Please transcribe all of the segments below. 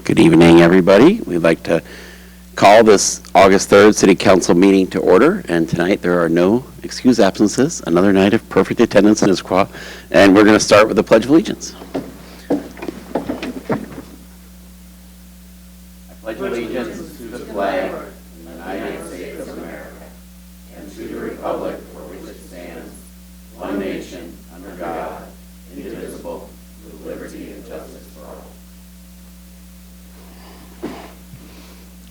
Good evening, everybody. We'd like to call this August 3rd City Council meeting to order, and tonight there are no excused absences, another night of perfect attendance in Issaquah, and we're going to start with the Pledge of Allegiance. I pledge allegiance to the flag of the United States of America and to the republic for which it stands, one nation, under God, indivisible, with liberty and justice for all.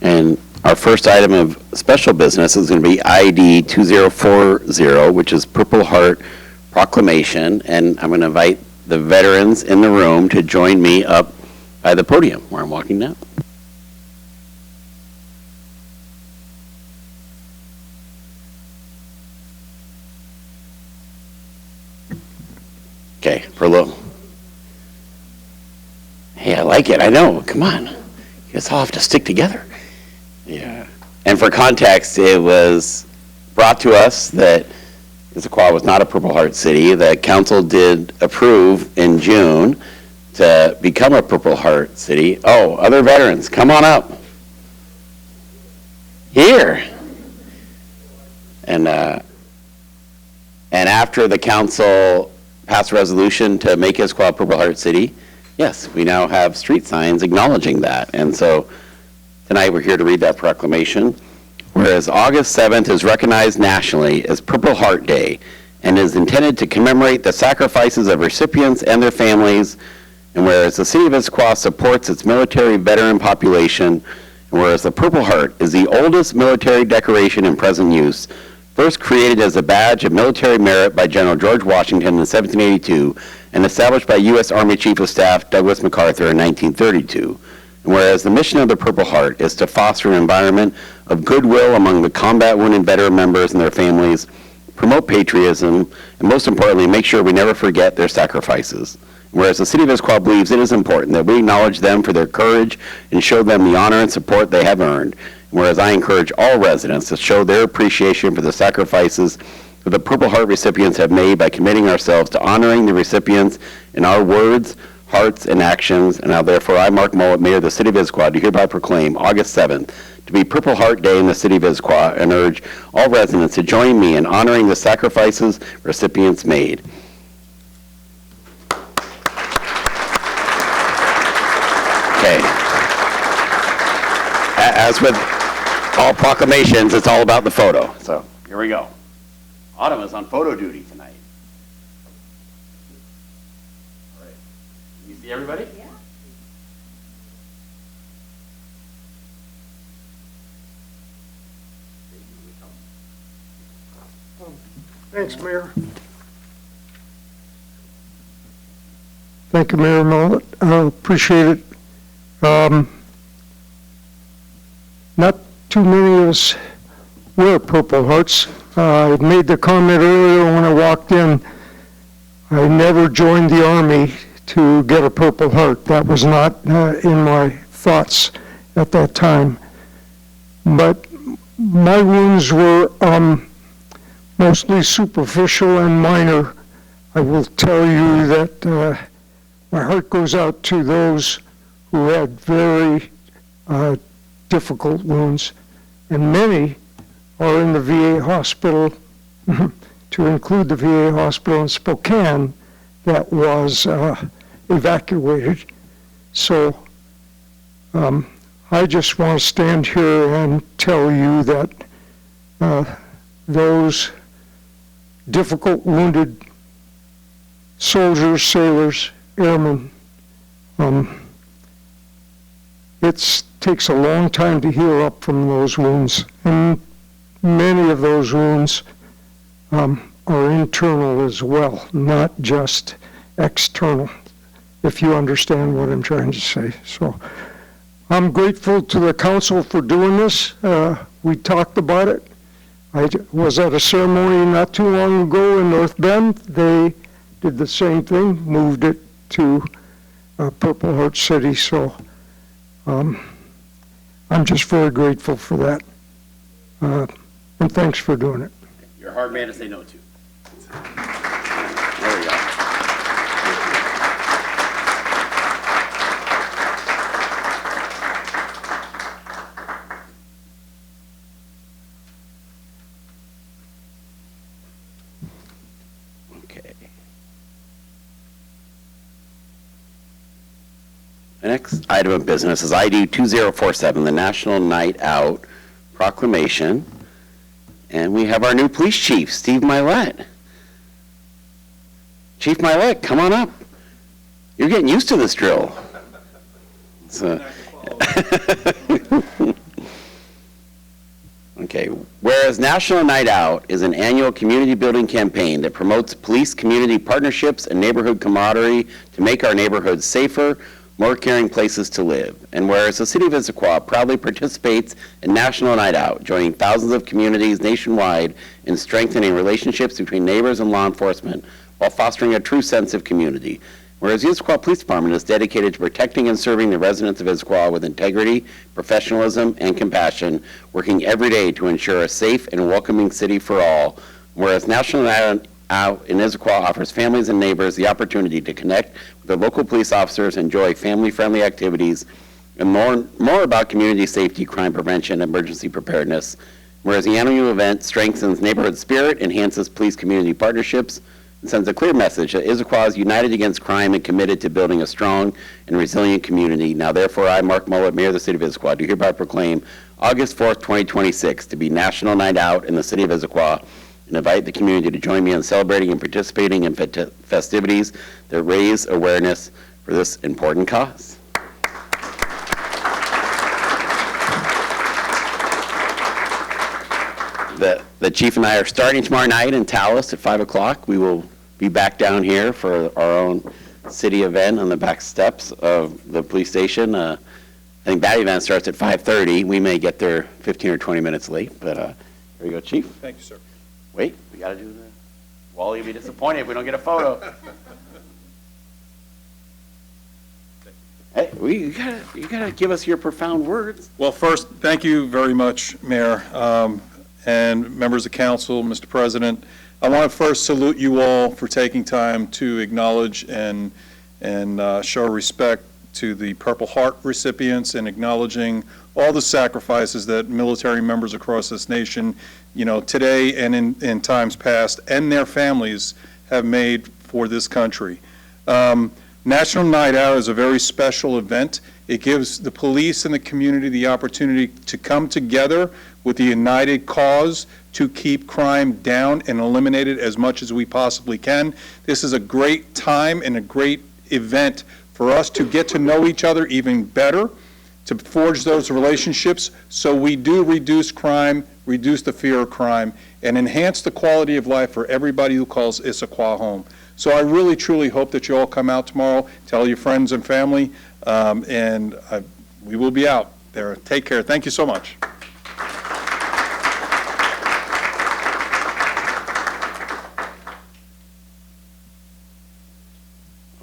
And our first item of special business is going to be ID 2040, which is Purple Heart Proclamation. And I'm going to invite the veterans in the room to join me up by the podium where I'm walking now. Okay, for a little. Hey, I like it. I know. Come on. You guys all have to stick together. Yeah. And for context, it was brought to us that Issaquah was not a Purple Heart city. The council did approve in June to become a Purple Heart city. Oh, other veterans, come on up. Here. And after the council passed a resolution to make Issaquah a Purple Heart city, yes, we now have street signs acknowledging that. And so tonight we're here to read that proclamation. Whereas August 7th is recognized nationally as Purple Heart Day and is intended to commemorate the sacrifices of recipients and their families, and whereas the city of Issaquah supports its military veteran population, and whereas the Purple Heart is the oldest military decoration in present use, first created as a badge of military merit by General George Washington in 1782 and established by U.S. Army Chief of Staff Douglas MacArthur in 1932. And whereas the mission of the Purple Heart is to foster an environment of goodwill among the combat wounded veteran members and their families, promote patriotism, and most importantly, make sure we never forget their sacrifices. Whereas the city of Issaquah believes it is important that we acknowledge them for their courage and show them the honor and support they have earned. Whereas I encourage all residents to show their appreciation for the sacrifices that the Purple Heart recipients have made by committing ourselves to honoring the recipients in our words, hearts, and actions. And now therefore I, Mark Mowat, Mayor of the City of Issaquah, do hereby proclaim August 7th to be Purple Heart Day in the City of Issaquah and urge all residents to join me in honoring the sacrifices recipients made. Okay. As with all proclamations, it's all about the photo. So here we go. Autumn is on photo duty tonight. All right. You see everybody? Yeah. Thanks, Mayor. Thank you, Mayor Mullet. Appreciate it. Not too many of us wear Purple Hearts. I made the comment earlier when I walked in, I never joined the Army to get a Purple Heart. That was not in my thoughts at that time. But my wounds were mostly superficial and minor. I will tell you that my heart goes out to those who had very difficult wounds, and many are in the VA hospital, to include the VA hospital in Spokane that was evacuated. So I just want to stand here and tell you that those difficult wounded soldiers, sailors, airmen, it takes a long time to heal up from those wounds, and many of those wounds are internal as well, not just external, if you understand what I'm trying to say. So I'm grateful to the council for doing this. We talked about it. I was at a ceremony not too long ago in North Bend. They did the same thing, moved it to Purple Heart City. So I'm just very grateful for that. And thanks for doing it. You're a hard man to say no to. There we go. The next item of business is ID 2047, the National Night Out Proclamation. And we have our new police chief, Steve Milet. Chief Milet, come on up. You're getting used to this drill. Okay, whereas National Night Out is an annual community building campaign that promotes police community partnerships and neighborhood camaraderie to make our neighborhoods safer, more caring places to live. And whereas the City of Issaquah proudly participates in National Night Out, joining thousands of communities nationwide in strengthening relationships between neighbors and law enforcement while fostering a true sense of community. Whereas the Issaquah Police Department is dedicated to protecting and serving the residents of Issaquah with integrity, professionalism, and compassion, working every day to ensure a safe and welcoming city for all. Whereas National Night Out in Issaquah offers families and neighbors the opportunity to connect with their local police officers, enjoy family-friendly activities, and more about community safety, crime prevention, and emergency preparedness. Whereas the annual event strengthens neighborhood spirit, enhances police community partnerships, and sends a clear message that Issaquah is united against crime and committed to building a strong and resilient community. Now, therefore, I, Mark Mullet, Mayor of the City of Issaquah, do hereby proclaim August 4th, 2026 to be National Night Out in the City of Issaquah, and invite the community to join me in celebrating and participating in festivities that raise awareness for this important cause. The chief and I are starting tomorrow night in Taos at 5 o'clock. We will be back down here for our own city event on the back steps of the police station. I think that event starts at 5:30. We may get there 15 or 20 minutes late, but here you go, Chief. Thank you, sir. Wait, we got to do the, Wally will be disappointed if we don't get a photo. Hey, you gotta give us your profound words. Well, first, thank you very much, Mayor, and members of council, Mr. President. I want to first salute you all for taking time to acknowledge and show respect to the Purple Heart recipients and acknowledging all the sacrifices that military members across this nation, today and in times past, and their families have made for this country. National Night Out is a very special event. It gives the police and the community the opportunity to come together with the united cause to keep crime down and eliminate it as much as we possibly can. This is a great time and a great event for us to get to know each other even better, to forge those relationships so we do reduce crime, reduce the fear of crime, and enhance the quality of life for everybody who calls Issaquah home. So I really, truly hope that you all come out tomorrow, tell your friends and family, and we will be out there. Take care. Thank you so much.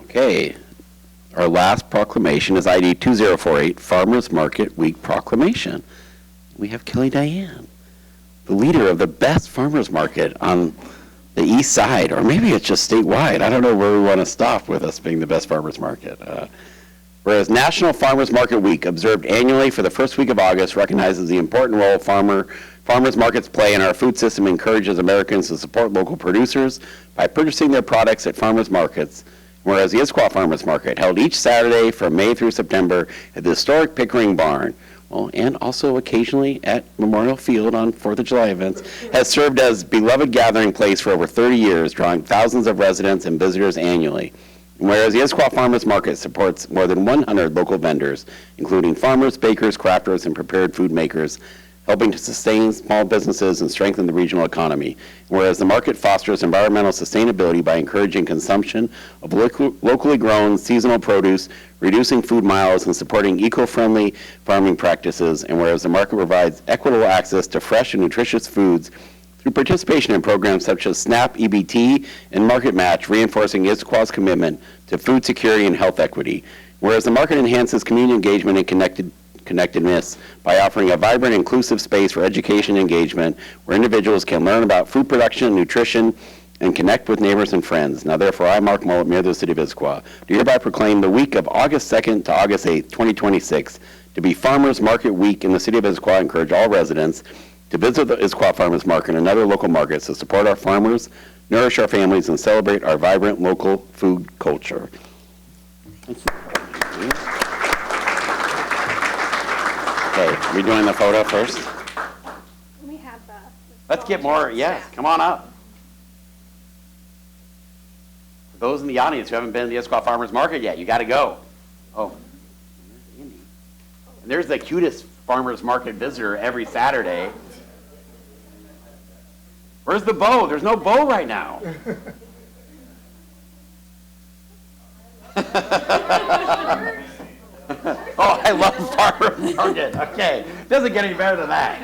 Okay, our last proclamation is ID 2048, Farmers Market Week Proclamation. We have Kelly Diane, the leader of the best farmers market on the east side, or maybe it's just statewide. I don't know where we want to stop with us being the best farmers market. Whereas National Farmers Market Week, observed annually for the first week of August, recognizes the important role farmers markets play in our food system and encourages Americans to support local producers by purchasing their products at farmers markets. Whereas the Issaquah Farmers Market, held each Saturday from May through September at the historic Pickering Barn, and also occasionally at Memorial Field on 4th of July events, has served as beloved gathering place for over 30 years, drawing thousands of residents and visitors annually. Whereas the Issaquah Farmers Market supports more than 100 local vendors, including farmers, bakers, crafters, and prepared food makers, helping to sustain small businesses and strengthen the regional economy. Whereas the market fosters environmental sustainability by encouraging consumption of locally grown seasonal produce, reducing food miles, and supporting eco-friendly farming practices. And whereas the market provides equitable access to fresh and nutritious foods through participation in programs such as SNAP, EBT, and Market Match, reinforcing Issaquah's commitment to food security and health equity. Whereas the market enhances community engagement and connectedness by offering a vibrant, inclusive space for education and engagement where individuals can learn about food production, nutrition, and connect with neighbors and friends. Now, therefore, I, Mark Mullet, Mayor of the City of Issaquah, do hereby proclaim the week of August 2nd to August 8th, 2026, to be Farmers Market Week in the City of Issaquah. Encourage all residents to visit the Issaquah Farmers Market and other local markets to support our farmers, nourish our families, and celebrate our vibrant local food culture. Thank you. Okay, are we doing the photo first? We have the. Let's get more, yes, come on up. For those in the audience who haven't been to the Issaquah Farmers Market yet, you got to go. Oh, there's Andy. And there's the cutest farmers market visitor every Saturday. Where's the bow? There's no bow right now. Oh, I love farmers market. Okay, doesn't get any better than that.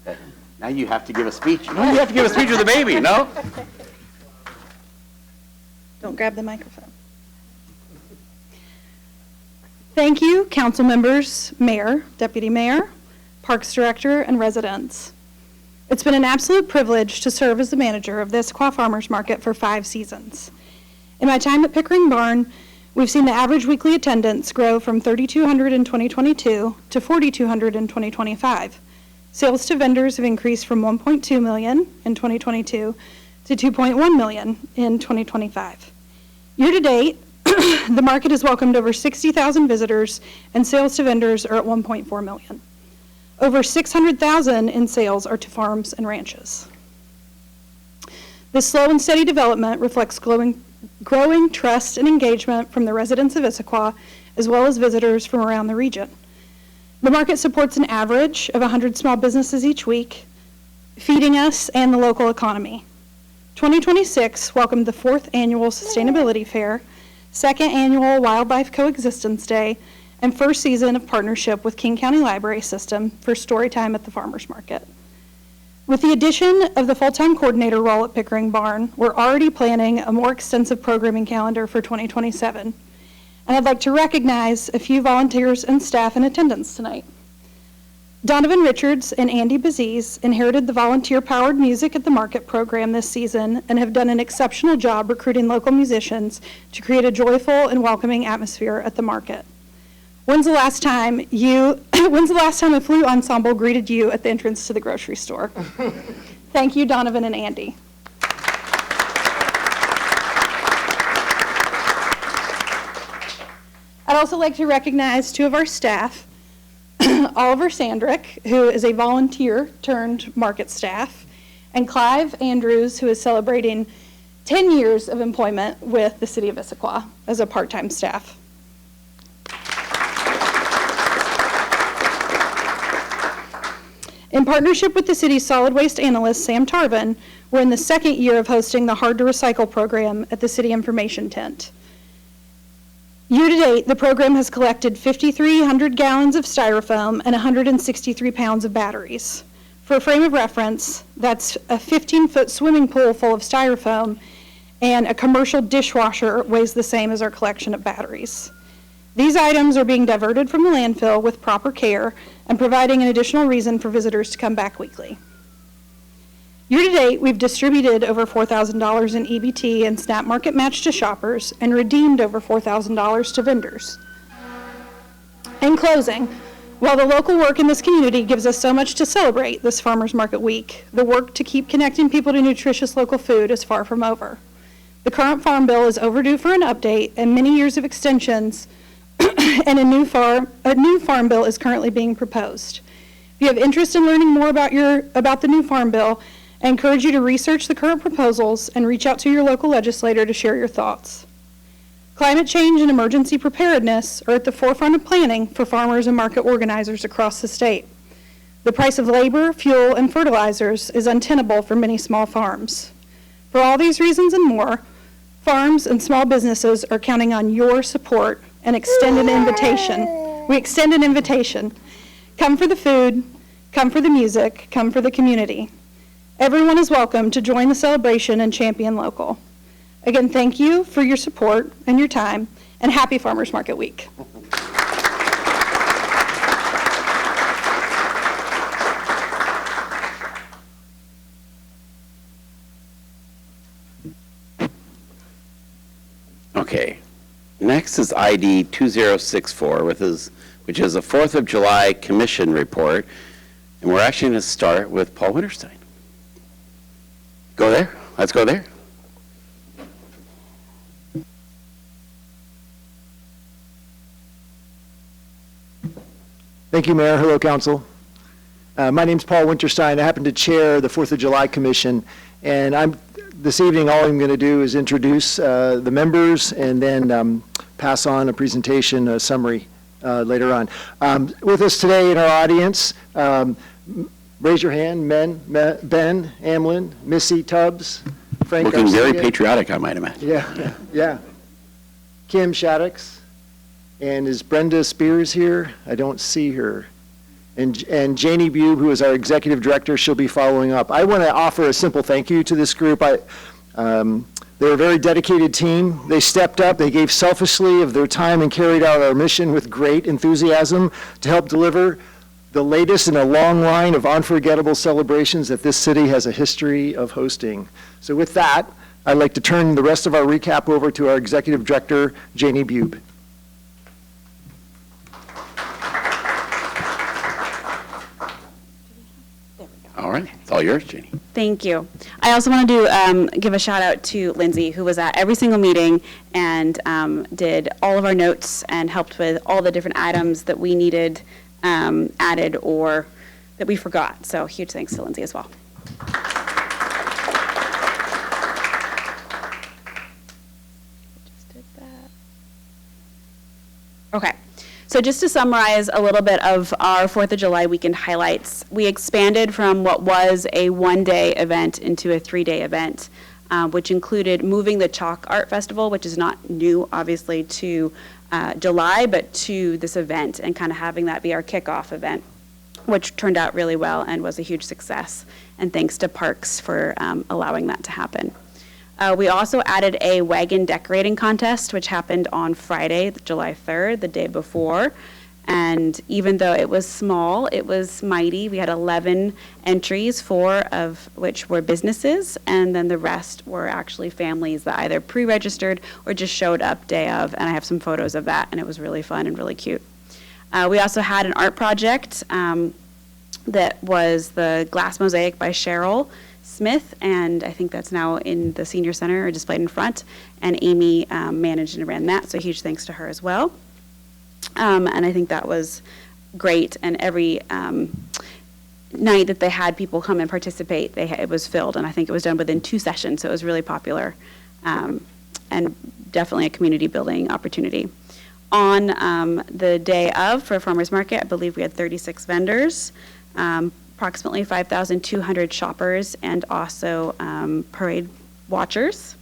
Okay, now you have to give a speech. No, you have to give a speech with the baby, no? Don't grab the microphone. Thank you, council members, mayor, deputy mayor, parks director, and residents. It's been an absolute privilege to serve as the manager of the Issaquah Farmers Market for 5 seasons. In my time at Pickering Barn, we've seen the average weekly attendance grow from 3,200 in 2022 to 4,200 in 2025. Sales to vendors have increased from 1.2 million in 2022 to 2.1 million in 2025. Year to date, the market has welcomed over 60,000 visitors, and sales to vendors are at 1.4 million. Over 600,000 in sales are to farms and ranches. This slow and steady development reflects growing trust and engagement from the residents of Issaquah, as well as visitors from around the region. The market supports an average of 100 small businesses each week, feeding us and the local economy. 2026 welcomed the 4th annual Sustainability Fair, 2nd annual Wildlife Coexistence Day, and 1st season of partnership with King County Library System for Storytime at the Farmers Market. With the addition of the full-time coordinator role at Pickering Barn, we're already planning a more extensive programming calendar for 2027. And I'd like to recognize a few volunteers and staff in attendance tonight. Donovan Richards and Andy Baziz inherited the volunteer-powered Music at the Market program this season and have done an exceptional job recruiting local musicians to create a joyful and welcoming atmosphere at the market. When's the last time a flute ensemble greeted you at the entrance to the grocery store? Thank you, Donovan and Andy. I'd also like to recognize 2 of our staff, Oliver Sandrick, who is a volunteer turned market staff, and Clive Andrews, who is celebrating 10 years of employment with the City of Issaquah as a part-time staff. In partnership with the city's solid waste analyst, Sam Tarvin, we're in the 2nd year of hosting the Hard to Recycle program at the City Information Tent. Year to date, the program has collected 5,300 gallons of styrofoam and 163 pounds of batteries. For a frame of reference, that's a 15-foot swimming pool full of styrofoam, and a commercial dishwasher weighs the same as our collection of batteries. These items are being diverted from the landfill with proper care and providing an additional reason for visitors to come back weekly. Year to date, we've distributed over $4,000 in EBT and SNAP Market Match to shoppers and redeemed over $4,000 to vendors. In closing, while the local work in this community gives us so much to celebrate this Farmers Market Week, the work to keep connecting people to nutritious local food is far from over. The current Farm Bill is overdue for an update, and many years of extensions and a new farm bill is currently being proposed. If you have interest in learning more about the new Farm Bill, I encourage you to research the current proposals and reach out to your local legislator to share your thoughts. Climate change and emergency preparedness are at the forefront of planning for farmers and market organizers across the state. The price of labor, fuel, and fertilizers is untenable for many small farms. For all these reasons and more, farms and small businesses are counting on your support and extend an invitation. We extend an invitation. Come for the food, come for the music, come for the community. Everyone is welcome to join the celebration and champion local. Again, thank you for your support and your time, and happy Farmers Market Week. Okay. Next is ID 2064, which is a 4th of July Commission report, and we're actually going to start with Paul Winterstein. Go there. Let's go there. Thank you, Mayor. Hello, Council. My name's Paul Winterstein. I happen to chair the 4th of July Commission, and this evening, all I'm going to do is introduce the members and then pass on a presentation, a summary later on. With us today in our audience, raise your hand, Ben Amlin, Missy Tubbs, Frank Looking very Garcia. patriotic, I might imagine. Yeah. Kim Shaddix. And is Brenda Spears here? I don't see her. And Janie Bube, who is our executive director, she'll be following up. I want to offer a simple thank you to this group. They're a very dedicated team. They stepped up, they gave selfishly of their time and carried out our mission with great enthusiasm to help deliver the latest in a long line of unforgettable celebrations that this city has a history of hosting. So with that, I'd like to turn the rest of our recap over to our executive director, Janie Bube. All right, it's all yours, Jeannie. Thank you. I also want to give a shout out to Lindsay, who was at every single meeting and did all of our notes and helped with all the different items that we needed added or that we forgot. So huge thanks to Lindsay as well. Just did that. Okay. So just to summarize a little bit of our 4th of July weekend highlights, we expanded from what was a one-day event into a 3-day event, which included moving the Chalk Art Festival, which is not new, obviously, to July, but to this event and kind of having that be our kickoff event, which turned out really well and was a huge success. And thanks to Parks for allowing that to happen. We also added a wagon decorating contest, which happened on Friday, July 3rd, the day before. And even though it was small, it was mighty. We had 11 entries, 4 of which were businesses, and then the rest were actually families that either pre-registered or just showed up day of. And I have some photos of that, and it was really fun and really cute. We also had an art project that was the glass mosaic by Cheryl Smith, and I think that's now in the senior center or displayed in front, and Amy managed and ran that, so huge thanks to her as well. And I think that was great, and every night that they had people come and participate, it was filled, and I think it was done within 2 sessions, so it was really popular, and definitely a community building opportunity. On the day of, for Farmers Market, I believe we had 36 vendors, approximately 5,200 shoppers, and also parade watchers.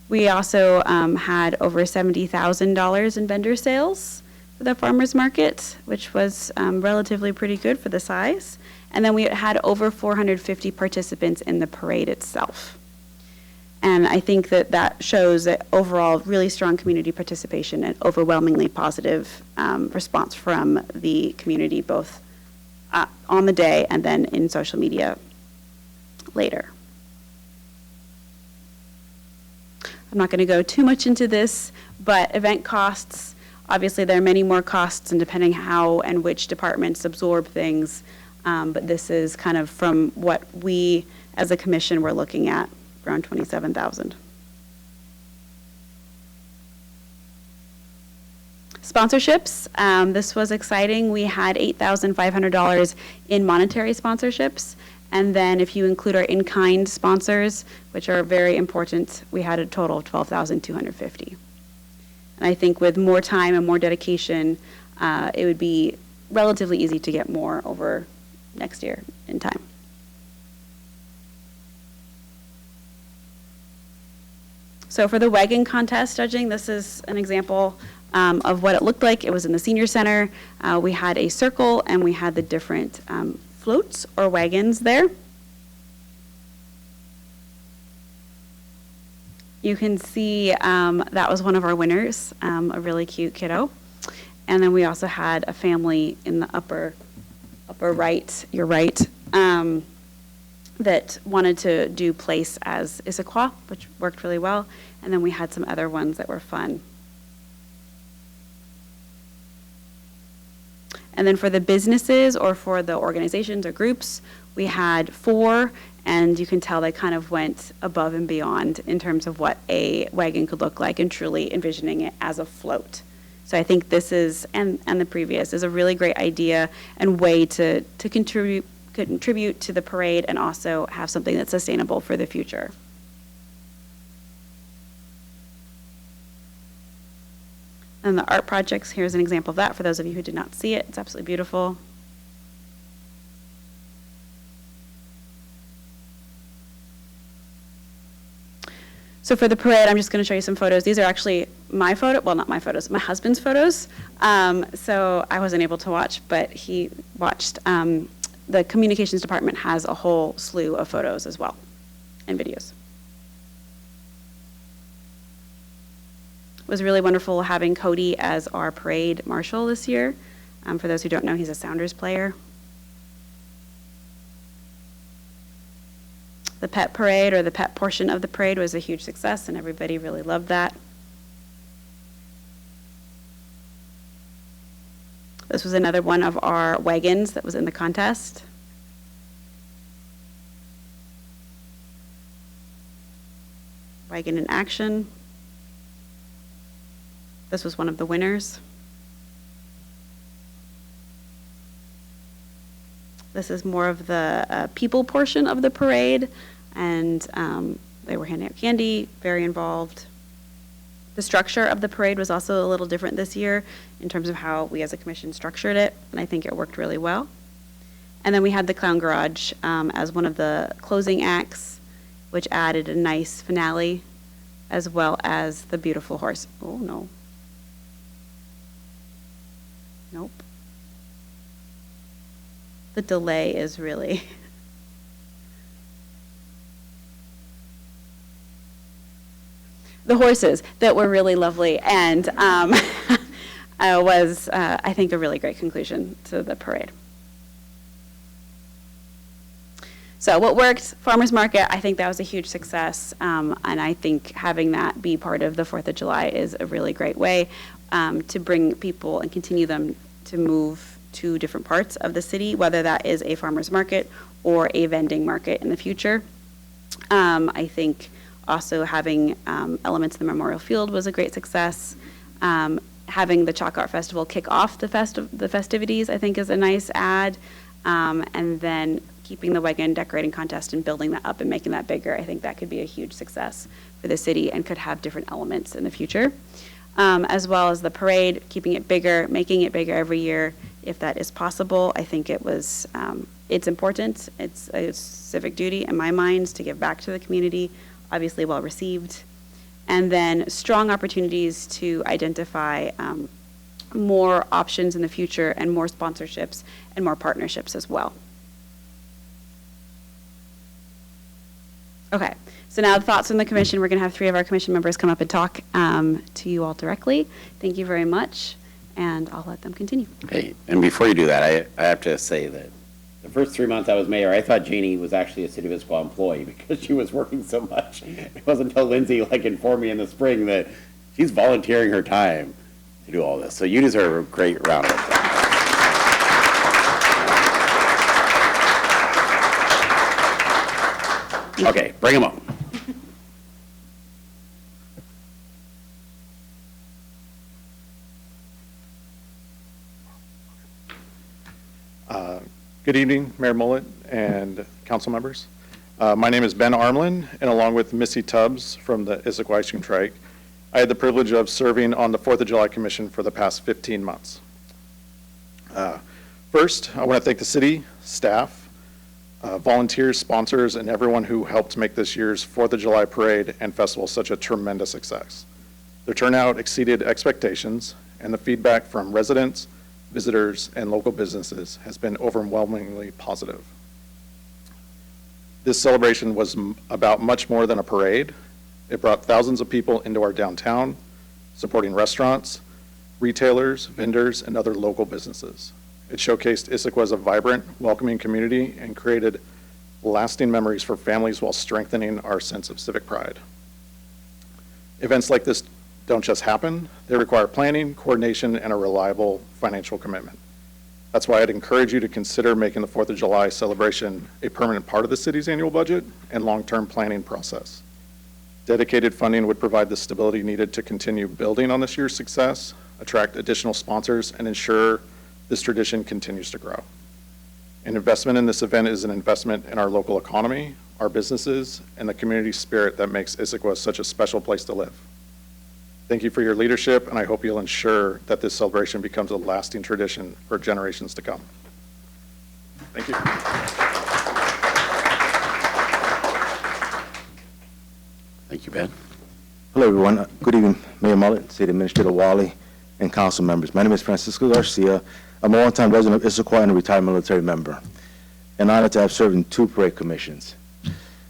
We also had over $70,000 in vendor sales for the farmers market, which was relatively pretty good for the size. And then we had over 450 participants in the parade itself. And I think that that shows that overall really strong community participation and overwhelmingly positive response from the community, both on the day and then in social media later. I'm not going to go too much into this, but event costs, obviously there are many more costs, and depending how and which departments absorb things, but this is kind of from what we as a commission were looking at, around $27,000. Sponsorships, this was exciting. We had $8,500 in monetary sponsorships. And then if you include our in-kind sponsors, which are very important, we had a total of $12,250. And I think with more time and more dedication, it would be relatively easy to get more over next year in time. So for the wagon contest judging, this is an example of what it looked like. It was in the senior center. We had a circle and we had the different floats or wagons there. You can see that was one of our winners, a really cute kiddo. And then we also had a family in the upper right, your right, that wanted to do place as Issaquah, which worked really well. And then we had some other ones that were fun. And then for the businesses or for the organizations or groups, we had 4, and you can tell they kind of went above and beyond in terms of what a wagon could look like and truly envisioning it as a float. So I think this is, and the previous, is a really great idea and way to contribute to the parade and also have something that's sustainable for the future. And the art projects, here's an example of that for those of you who did not see it. It's absolutely beautiful. So for the parade, I'm just going to show you some photos. These are actually my photo, well, not my photos, my husband's photos. So I wasn't able to watch, but he watched. The communications department has a whole slew of photos as well and videos. It was really wonderful having Cody as our parade marshal this year. For those who don't know, he's a Sounders player. The pet parade, or the pet portion of the parade, was a huge success, and everybody really loved that. This was another one of our wagons that was in the contest. Wagon in action. This was one of the winners. This is more of the people portion of the parade, and they were handing out candy, very involved. The structure of the parade was also a little different this year in terms of how we as a commission structured it, and I think it worked really well. And then we had the Clown Garage as one of the closing acts, which added a nice finale, as well as the beautiful horse. Oh, no. Nope. The delay is really... The horses that were really lovely, and was, I think, a really great conclusion to the parade. So what worked? Farmers Market, I think that was a huge success, and I think having that be part of the 4th of July is a really great way to bring people and continue them to move to different parts of the city, whether that is a farmers market or a vending market in the future. I think also having elements of the Memorial Field was a great success. Having the Chalk Art Festival kick off the festivities, I think, is a nice add. And then keeping the wagon decorating contest and building that up and making that bigger, I think that could be a huge success for the city and could have different elements in the future. As well as the parade, keeping it bigger, making it bigger every year if that is possible. I think it was, it's important. It's a civic duty in my mind to give back to the community, obviously well received. And then strong opportunities to identify more options in the future and more sponsorships and more partnerships as well. Okay, so now the thoughts from the commission. We're going to have 3 of our commission members come up and talk to you all directly. Thank you very much, and I'll let them continue. Okay, and before you do that, I have to say that the first 3 months I was mayor, I thought Janie was actually a City of Issaquah employee because she was working so much. It wasn't until Lindsay informed me in the spring that she's volunteering her time to do all this. So you deserve a great round of applause. Okay, bring them up. Good evening, Mayor Mullet and council members. My name is Ben Armlin, and along with Missy Tubbs from the Issaquah Ice Cream Trike, I had the privilege of serving on the 4th of July Commission for the past 15 months. First, I want to thank the city, staff, volunteers, sponsors, and everyone who helped make this year's 4th of July parade and festival such a tremendous success. Their turnout exceeded expectations, and the feedback from residents, visitors, and local businesses has been overwhelmingly positive. This celebration was about much more than a parade. It brought thousands of people into our downtown, supporting restaurants, retailers, vendors, and other local businesses. It showcased Issaquah as a vibrant, welcoming community and created lasting memories for families while strengthening our sense of civic pride. Events like this don't just happen. They require planning, coordination, and a reliable financial commitment. That's why I'd encourage you to consider making the 4th of July celebration a permanent part of the city's annual budget and long-term planning process. Dedicated funding would provide the stability needed to continue building on this year's success attract additional sponsors, and ensure this tradition continues to grow. An investment in this event is an investment in our local economy, our businesses, and the community spirit that makes Issaquah such a special place to live. Thank you for your leadership, and I hope you'll ensure that this celebration becomes a lasting tradition for generations to come. Thank you. Thank you, Ben. Hello, everyone. Good evening, Mayor Mullet, City Administrator Wally, and council members. My name is Francisco Garcia. I'm a one-time resident of Issaquah and a retired military member, and honored to have served in 2 parade commissions.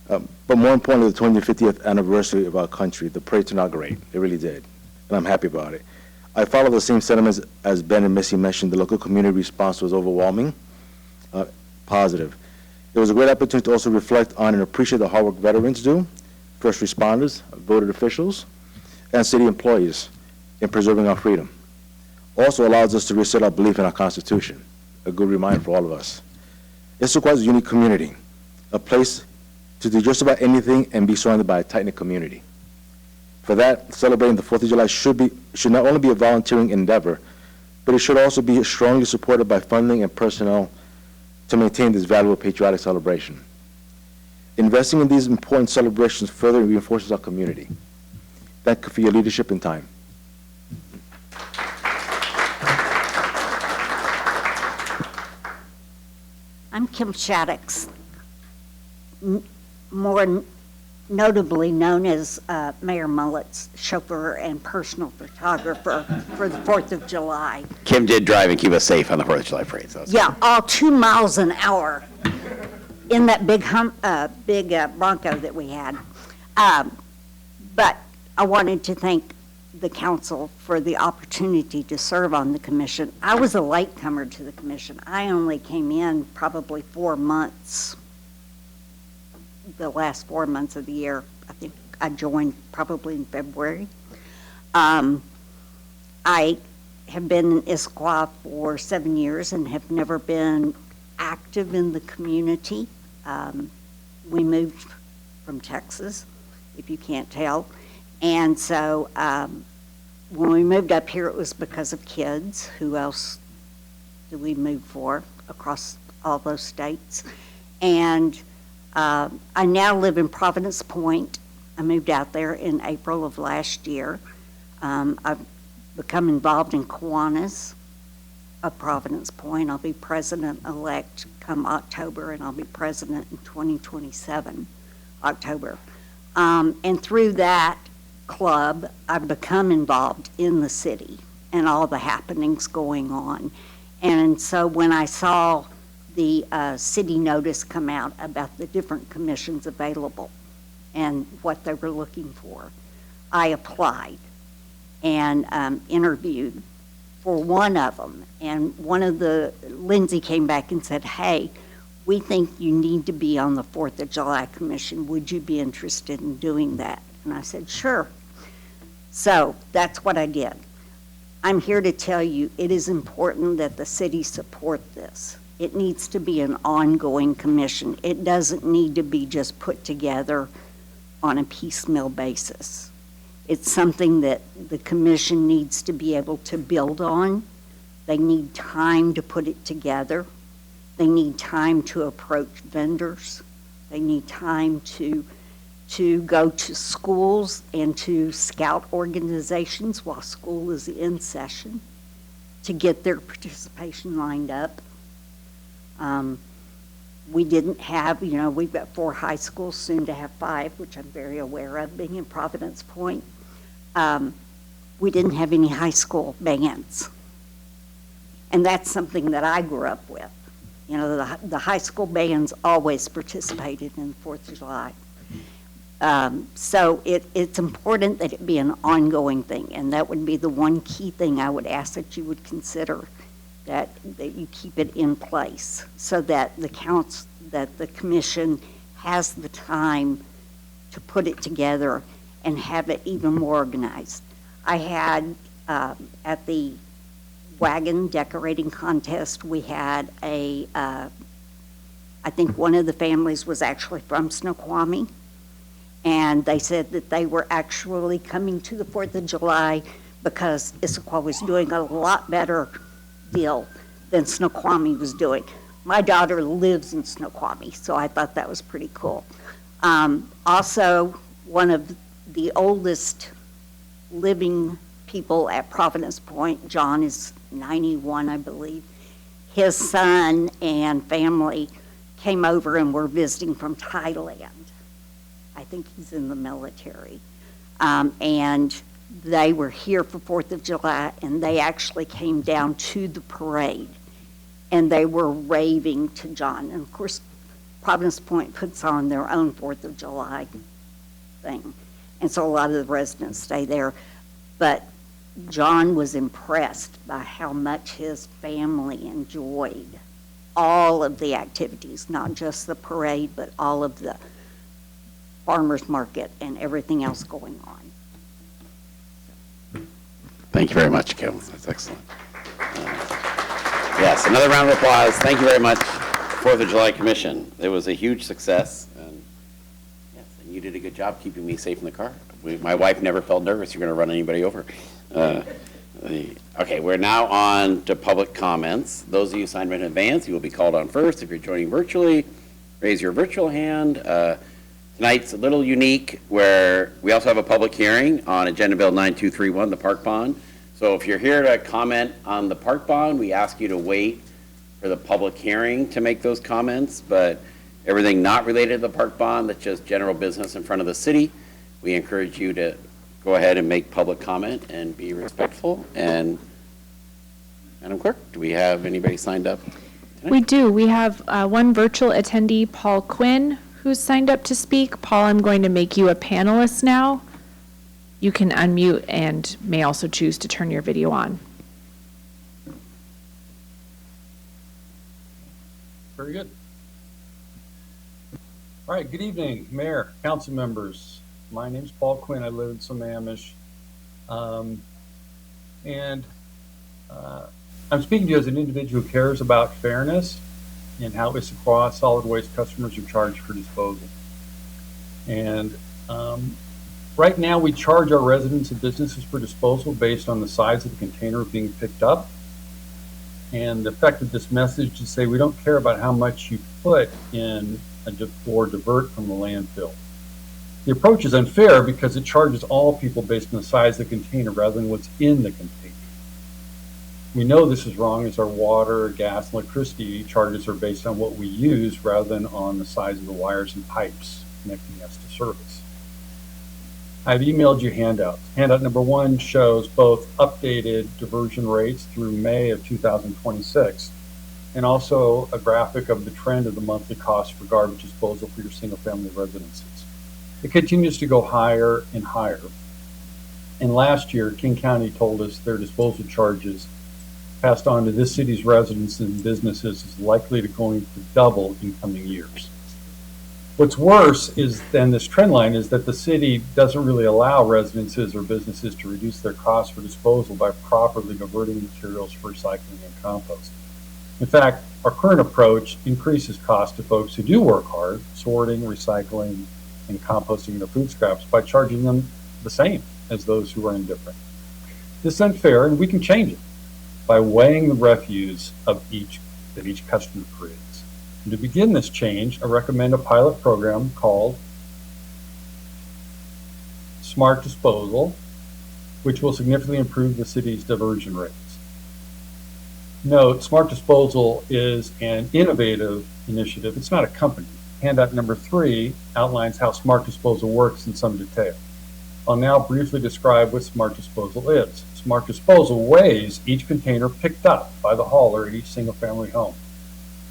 But more importantly, the 250th anniversary of our country, the parade turned out great. It really did, and I'm happy about it. I follow the same sentiments as Ben and Missy mentioned. The local community response was overwhelming, positive. It was a great opportunity to also reflect on and appreciate the hard work veterans do, first responders, voted officials, and city employees in preserving our freedom. Also allows us to reset our belief in our Constitution, a good reminder for all of us. Issaquah is a unique community, a place to do just about anything and be surrounded by a tight-knit community. For that, celebrating the 4th of July should not only be a volunteering endeavor, but it should also be strongly supported by funding and personnel to maintain this valuable patriotic celebration. Investing in these important celebrations further reinforces our community. Thank you for your leadership and time. I'm Kim Shaddix, more notably known as Mayor Mullet's chauffeur and personal photographer for the 4th of July. Kim did drive and keep us safe on the 4th of July parade. So Yeah, all 2 miles an hour in that big Bronco that we had. But I wanted to thank the council for the opportunity to serve on the commission. I was a latecomer to the commission. I only came in probably 4 months, the last 4 months of the year. I think I joined probably in February. I have been in Issaquah for 7 years and have never been active in the community. We moved from Texas, if you can't tell. And so when we moved up here, it was because of kids. Who else do we move for across all those states? And I now live in Providence Point. I moved out there in April of last year. I've become involved in Kiwanis of Providence Point. I'll be president-elect come October, and I'll be president in 2027, October. And through that club, I've become involved in the city and all the happenings going on. And so when I saw the city notice come out about the different commissions available and what they were looking for, I applied and interviewed for one of them. And Lindsay came back and said, hey, we think you need to be on the 4th of July Commission. Would you be interested in doing that? And I said, sure. So that's what I did. I'm here to tell you it is important that the city support this. It needs to be an ongoing commission. It doesn't need to be just put together on a piecemeal basis. It's something that the commission needs to be able to build on. They need time to put it together. They need time to approach vendors. They need time to go to schools and to scout organizations while school is in session to get their participation lined up. We didn't have, we've got 4 high schools, soon to have 5, which I'm very aware of, being in Providence Point. We didn't have any high school bands. And that's something that I grew up with. The high school bands always participated in the 4th of July. So it's important that it be an ongoing thing, and that would be the one key thing I would ask that you would consider, that you keep it in place so that the commission has the time to put it together and have it even more organized. I had at the wagon decorating contest, we had I think one of the families was actually from Snoqualmie, and they said that they were actually coming to the 4th of July because Issaquah was doing a lot better deal than Snoqualmie was doing. My daughter lives in Snoqualmie, so I thought that was pretty cool. Also, one of the oldest living people at Providence Point, John is 91, I believe. His son and family came over and were visiting from Thailand. I think he's in the military. And they were here for 4th of July, and they actually came down to the parade, and they were raving to John. And of course, Providence Point puts on their own 4th of July thing, and so a lot of the residents stay there. But John was impressed by how much his family enjoyed all of the activities, not just the parade, but all of the farmers market and everything else going on. Thank you very much, Kim. That's excellent. Yes, another round of applause. Thank you very much, 4th of July Commission. It was a huge success, and yes, and you did a good job keeping me safe in the car. My wife never felt nervous you're going to run anybody over. Okay, we're now on to public comments. Those of you signed in advance, you will be called on first. If you're joining virtually, raise your virtual hand. Tonight's a little unique where we also have a public hearing on Agenda Bill 9231, the park bond. So if you're here to comment on the park bond, we ask you to wait for the public hearing to make those comments, but everything not related to the park bond, that's just general business in front of the city, we encourage you to go ahead and make public comment and be respectful. And Madam Clerk, do we have anybody signed up tonight? We do. We have one virtual attendee, Paul Quinn, who's signed up to speak. Paul, I'm going to make you a panelist now. You can unmute and may also choose to turn your video on. Very good. All right, good evening, Mayor, council members. My name's Paul Quinn. I live in Sammamish. I'm speaking to you as an individual who cares about fairness and how Issaquah solid waste customers are charged for disposal. And right now we charge our residents and businesses for disposal based on the size of the container being picked up. And the effect of this message is to say we don't care about how much you put in or divert from the landfill. The approach is unfair because it charges all people based on the size of the container rather than what's in the container. We know this is wrong as our water, gas, and electricity charges are based on what we use rather than on the size of the wires and pipes connecting us to service. I've emailed you handouts. Handout number 1 shows both updated diversion rates through May of 2026 and also a graphic of the trend of the monthly cost for garbage disposal for your single-family residences. It continues to go higher and higher. And last year, King County told us their disposal charges passed on to this city's residents and businesses is likely going to double in coming years. What's worse is than this trend line is that the city doesn't really allow residences or businesses to reduce their costs for disposal by properly diverting materials for recycling and composting. In fact, our current approach increases costs to folks who do work hard, sorting, recycling, and composting their food scraps by charging them the same as those who are indifferent. This is unfair, and we can change it by weighing the refuse that each customer creates. And to begin this change, I recommend a pilot program called Smart Disposal, which will significantly improve the city's diversion rates. Note, Smart Disposal is an innovative initiative. It's not a company. Handout number 3 outlines how Smart Disposal works in some detail. I'll now briefly describe what Smart Disposal is. Smart Disposal weighs each container picked up by the hauler at each single-family home.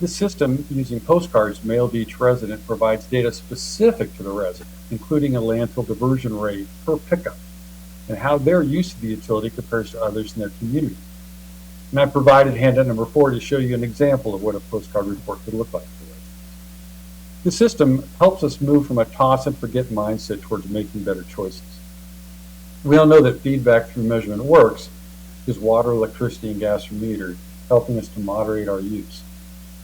This system, using postcards mailed to each resident, provides data specific to the resident, including a landfill diversion rate per pickup and how their use of the utility compares to others in their community. And I provided handout number 4 to show you an example of what a postcard report could look like. The system helps us move from a toss and forget mindset towards making better choices. We all know that feedback through measurement works because water, electricity, and gas are metered, helping us to moderate our use.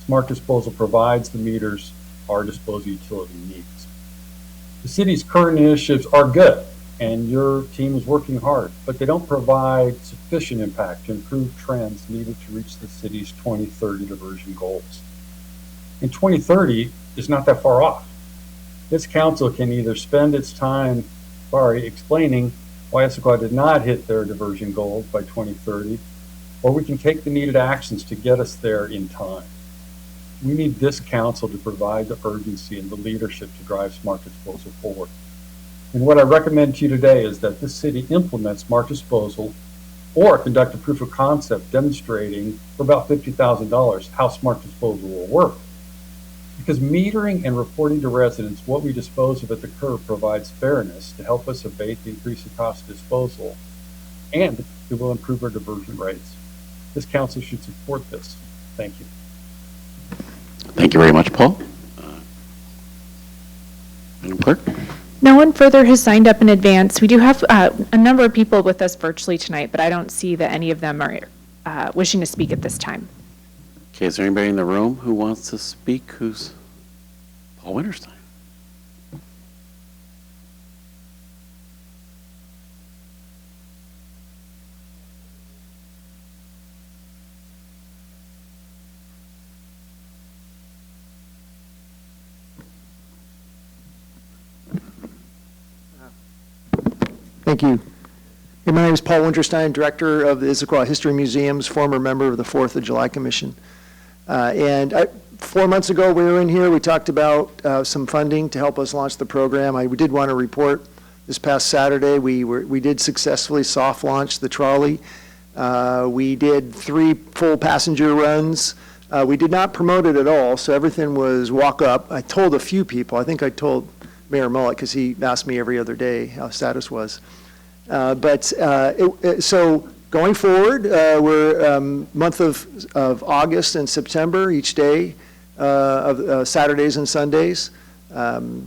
Smart Disposal provides the meters our disposal utility needs. The city's current initiatives are good, and your team is working hard, but they don't provide sufficient impact to improve trends needed to reach the city's 2030 diversion goals. And 2030 is not that far off. This council can either spend its time, explaining why Issaquah did not hit their diversion goals by 2030, or we can take the needed actions to get us there in time. We need this council to provide the urgency and the leadership to drive smart disposal forward. And what I recommend to you today is that this city implements smart disposal or conduct a proof of concept demonstrating for about $50,000 how smart disposal will work. Because metering and reporting to residents what we dispose of at the curb provides fairness to help us abate the increasing cost of disposal, and it will improve our diversion rates. This council should support this. Thank you. Thank you very much, Paul. Madam Clerk? No one further has signed up in advance. We do have a number of people with us virtually tonight, but I don't see that any of them are wishing to speak at this time. Okay, is there anybody in the room who wants to speak who's Paul Winterstein? Thank you. Hey, my name is Paul Winterstein, Director of the Issaquah History Museums, former member of the 4th of July Commission. 4 months ago, we were in here, we talked about some funding to help us launch the program. We did want to report this past Saturday, we did successfully soft launch the trolley. We did 3 full passenger runs. We did not promote it at all, so everything was walk up. I told a few people, I think I told Mayor Mullet, because he asked me every other day how status was. So going forward, we're month of August and September, each day of Saturdays and Sundays.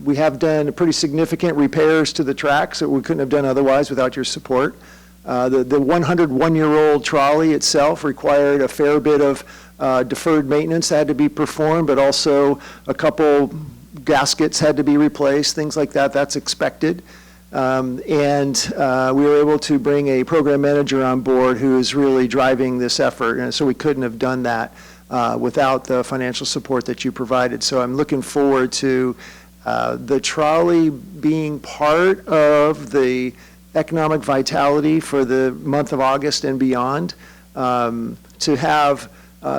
We have done pretty significant repairs to the tracks that we couldn't have done otherwise without your support. The 101-year-old trolley itself required a fair bit of deferred maintenance that had to be performed, but also a couple gaskets had to be replaced, things like that. That's expected. We were able to bring a program manager on board who is really driving this effort, and so we couldn't have done that without the financial support that you provided. So I'm looking forward to the trolley being part of the economic vitality for the month of August and beyond. To have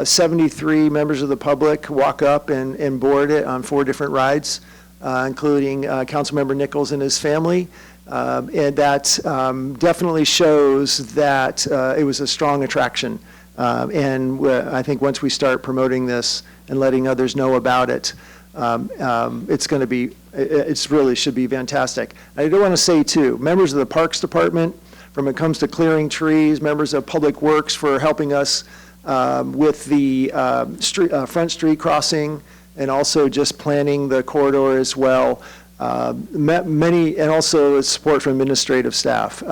73 members of the public walk up and board it on 4 different rides, including Councilmember Nichols and his family. And that definitely shows that it was a strong attraction. I think once we start promoting this and letting others know about it, it's going to be, it really should be fantastic. I do want to say too, members of the Parks Department, when it comes to clearing trees, members of Public Works for helping us with the Front Street crossing, and also just planning the corridor as well. Many, and also support from administrative staff.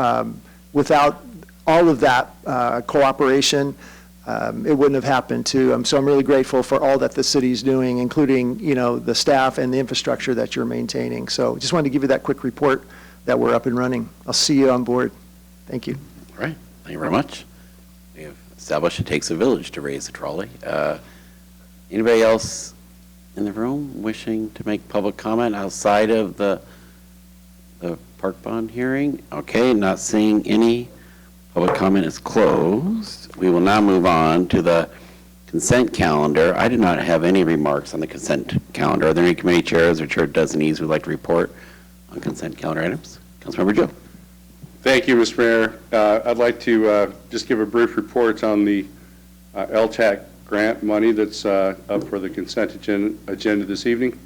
Without all of that cooperation, it wouldn't have happened too. So I'm really grateful for all that the city's doing, including, the staff and the infrastructure that you're maintaining. So just wanted to give you that quick report that we're up and running. I'll see you on board. Thank you. All right, thank you very much. We have established it takes a village to raise a trolley. Anybody else in the room wishing to make public comment outside of the park bond hearing? Okay, not seeing any. Public comment is closed. We will now move on to the consent calendar. I did not have any remarks on the consent calendar. Are there any committee chairs or chair designees who would like to report on consent calendar items? Councilmember Joe. Thank you, Mr. Mayor. I'd like to just give a brief report on the LTAC grant money that's up for the consent agenda this evening.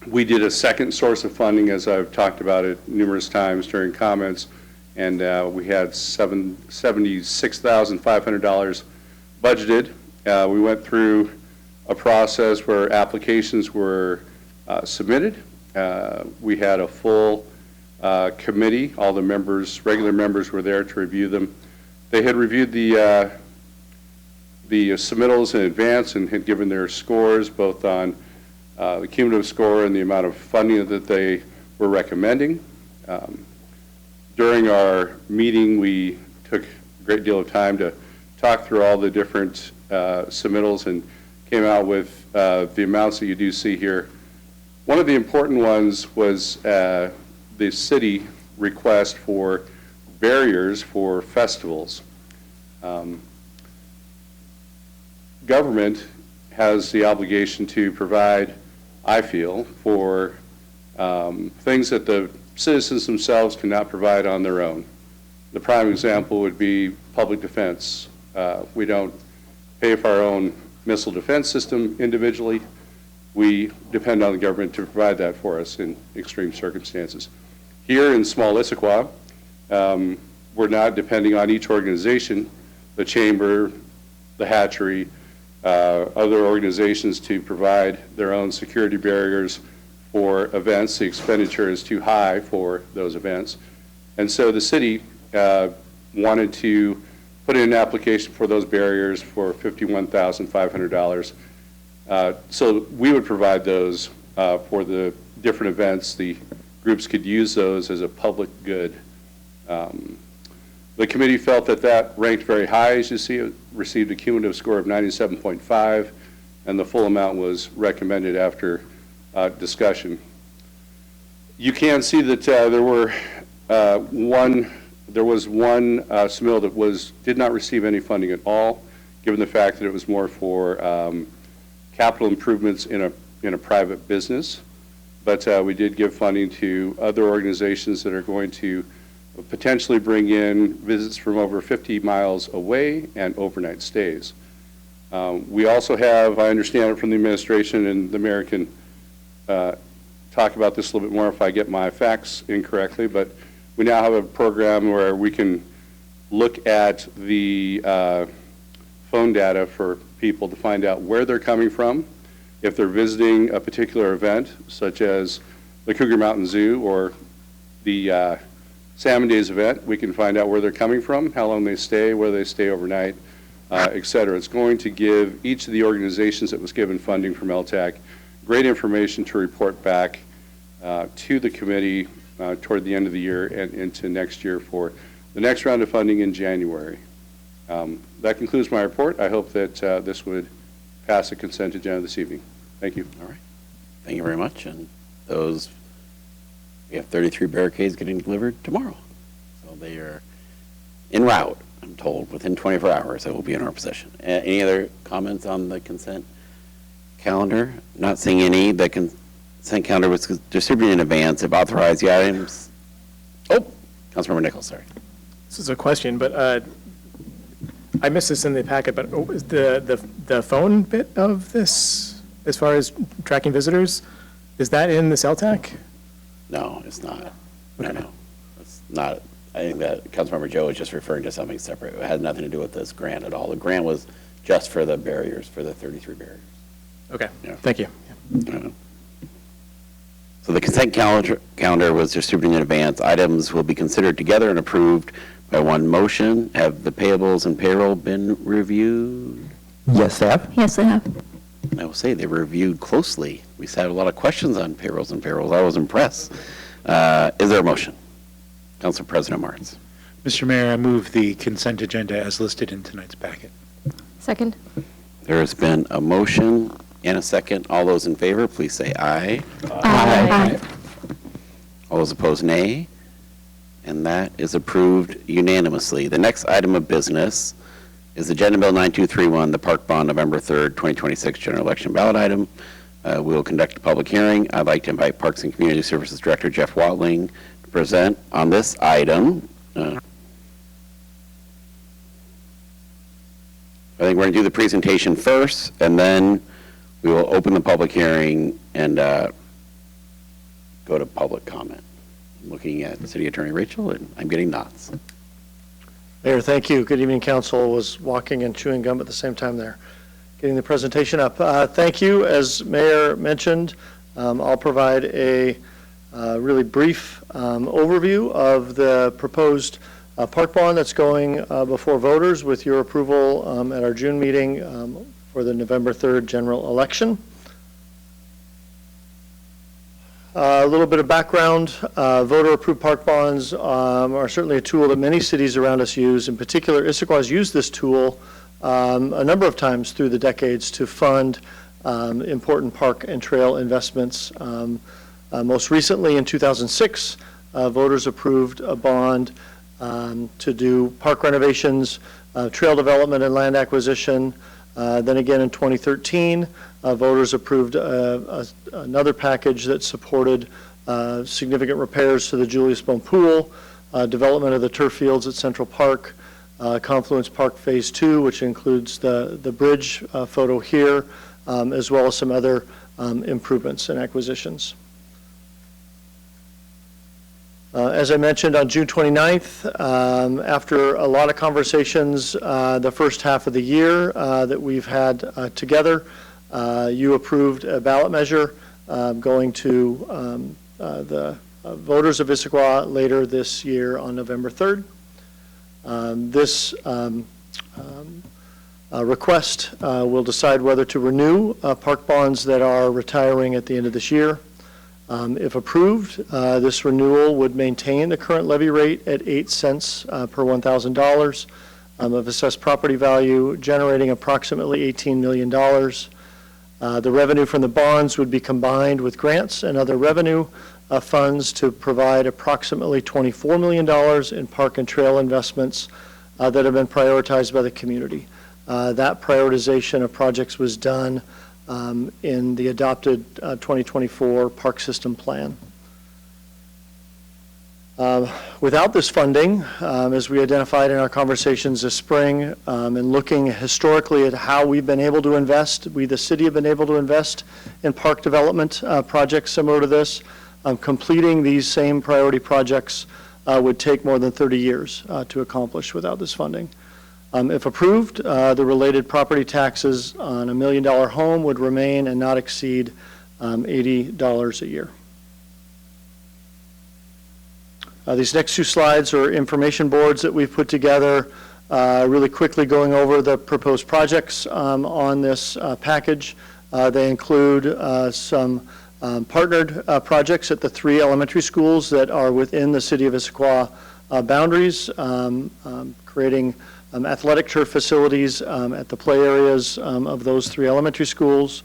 We did a second source of funding, as I've talked about it numerous times during comments, and we had $76,500 budgeted. We went through a process where applications were submitted. We had a full committee. All the members, regular members, were there to review them. They had reviewed the submittals in advance and had given their scores both on the cumulative score and the amount of funding that they we're recommending. During our meeting, we took a great deal of time to talk through all the different submittals and came out with the amounts that you do see here. One of the important ones was the city request for barriers for festivals. Government has the obligation to provide, I feel, for things that the citizens themselves cannot provide on their own. The prime example would be public defense. We don't pay for our own missile defense system individually. We depend on the government to provide that for us in extreme circumstances. Here in small Issaquah, we're not depending on each organization, the chamber, the hatchery, other organizations to provide their own security barriers for events. The expenditure is too high for those events. And so the city wanted to put in an application for those barriers for $51,500. So we would provide those for the different events. The groups could use those as a public good. The committee felt that that ranked very high. As you see, it received a cumulative score of 97.5, and the full amount was recommended after discussion. You can see that there was one submittal that did not receive any funding at all, given the fact that it was more for capital improvements in a private business. But we did give funding to other organizations that are going to potentially bring in visits from over 50 miles away and overnight stays. We also have, I understand it from the administration, and the mayor can talk about this a little bit more if I get my facts incorrectly, but we now have a program where we can look at the phone data for people to find out where they're coming from. If they're visiting a particular event, such as the Cougar Mountain Zoo or the Salmon Days event, we can find out where they're coming from, how long they stay, where they stay overnight, et cetera. It's going to give each of the organizations that was given funding from LTAC great information to report back to the committee toward the end of the year and into next year for the next round of funding in January. That concludes my report. I hope that this would pass the consent agenda this evening. Thank you. All right. Thank you very much. And those, we have 33 barricades getting delivered tomorrow. So they are en route, I'm told. Within 24 hours, they will be in our possession. Any other comments on the consent calendar? Not seeing any. The consent calendar was distributed in advance. It authorized the items. Oh, Councilmember Nichols, sorry. This is a question, but I missed this in the packet, but the phone bit of this, as far as tracking visitors, is that in this LTAC? No, it's not. No. It's not. I think that Councilmember Joe was just referring to something separate. It had nothing to do with this grant at all. The grant was just for the barriers, for the 33 barriers. Okay, Yeah. thank you. So the consent calendar was distributed in advance. Items will be considered together and approved by one motion. Have the payables and payroll been reviewed? Yes, they have. Yes, they have. I will say they were reviewed closely. We had a lot of questions on payrolls and payrolls. I was impressed. Is there a motion? Council President Martins. Mr. Mayor, I move the consent agenda as listed in tonight's packet. Second. There has been a motion and a second. All those in favor, please say aye. Aye. All those opposed, nay. And that is approved unanimously. The next item of business is Agenda Bill 9231, the Park Bond November 3rd, 2026 general election ballot item. We will conduct a public hearing. I'd like to invite Parks and Community Services Director Jeff Watling to present on this item. I think we're going to do the presentation first, and then we will open the public hearing and go to public comment. I'm looking at City Attorney Rachel, and I'm getting nods. Mayor, thank you. Good evening, council. Was walking and chewing gum at the same time there. Getting the presentation up. Thank you. As Mayor mentioned, I'll provide a really brief overview of the proposed park bond that's going before voters with your approval at our June meeting for the November 3rd general election. A little bit of background, voter-approved park bonds are certainly a tool that many cities around us use. In particular, Issaquah has used this tool a number of times through the decades to fund important park and trail investments. Most recently, in 2006, voters approved a bond to do park renovations, trail development and land acquisition. Then again in 2013, voters approved another package that supported significant repairs to the Julius Bone Pool, development of the turf fields at Central Park, Confluence Park Phase 2, which includes the bridge photo here, as well as some other improvements and acquisitions. As I mentioned, on June 29th, after a lot of conversations the first half of the year that we've had together, you approved a ballot measure going to the voters of Issaquah later this year on November 3rd. This request will decide whether to renew park bonds that are retiring at the end of this year. If approved, this renewal would maintain the current levy rate at 8 cents per $1,000 of assessed property value, generating approximately $18 million. The revenue from the bonds would be combined with grants and other revenue funds to provide approximately $24 million in park and trail investments that have been prioritized by the community. That prioritization of projects was done in the adopted 2024 Park System Plan. Without this funding, as we identified in our conversations this spring, and looking historically at how we've been able to invest, we, the city, have been able to invest in park development projects similar to this, completing these same priority projects would take more than 30 years to accomplish without this funding. If approved, the related property taxes on $1 million home would remain and not exceed $80 a year. These next two slides are information boards that we've put together, really quickly going over the proposed projects on this package. They include some partnered projects at the 3 elementary schools that are within the city of Issaquah boundaries, creating athletic turf facilities at the play areas of those 3 elementary schools.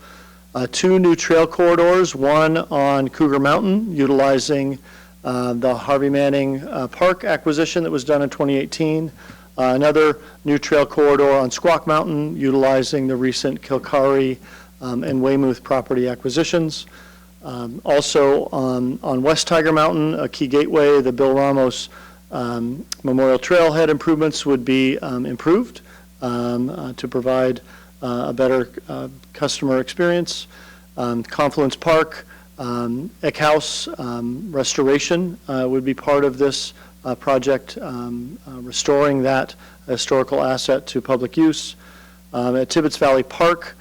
2 new trail corridors, one on Cougar Mountain, utilizing the Harvey Manning Park acquisition that was done in 2018. Another new trail corridor on Squawk Mountain, utilizing the recent Kilkari and Weymouth property acquisitions. Also on West Tiger Mountain, a key gateway, the Bill Ramos Memorial Trailhead improvements would be improved to provide a better customer experience. Confluence Park, Eck House restoration would be part of this project, restoring that historical asset to public use. At Tibbetts Valley Park,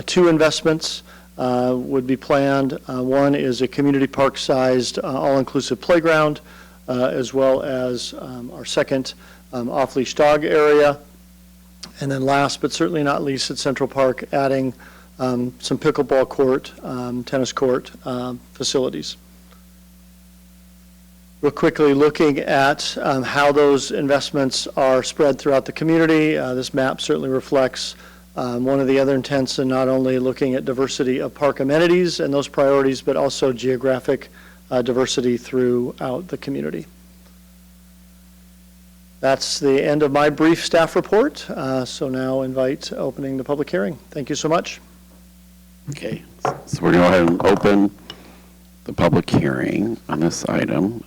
2 investments would be planned. One is a community park-sized all-inclusive playground, as well as our second off-leash dog area. And then last but certainly not least, at Central Park, adding some pickleball court, tennis court facilities. Real quickly, looking at how those investments are spread throughout the community, this map certainly reflects one of the other intents in not only looking at diversity of park amenities and those priorities, but also geographic diversity throughout the community. That's the end of my brief staff report. So now invite opening the public hearing. Thank you so much. Okay, so we're going to go ahead and open the public hearing on this item.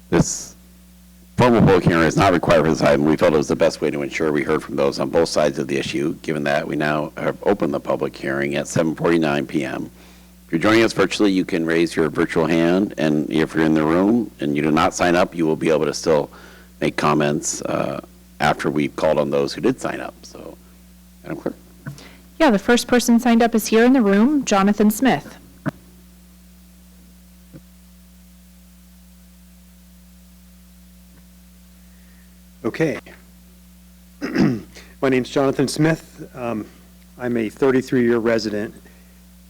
This formal public hearing is not required for this item. We felt it was the best way to ensure we heard from those on both sides of the issue, given that we now have opened the public hearing at 7:49 p.m. If you're joining us virtually, you can raise your virtual hand, and if you're in the room and you do not sign up, you will be able to still make comments after we've called on those who did sign up. So, Madam Clerk. Yeah, the first person signed up is here in the room, Jonathan Smith. Okay. My name's Jonathan Smith. I'm a 33-year resident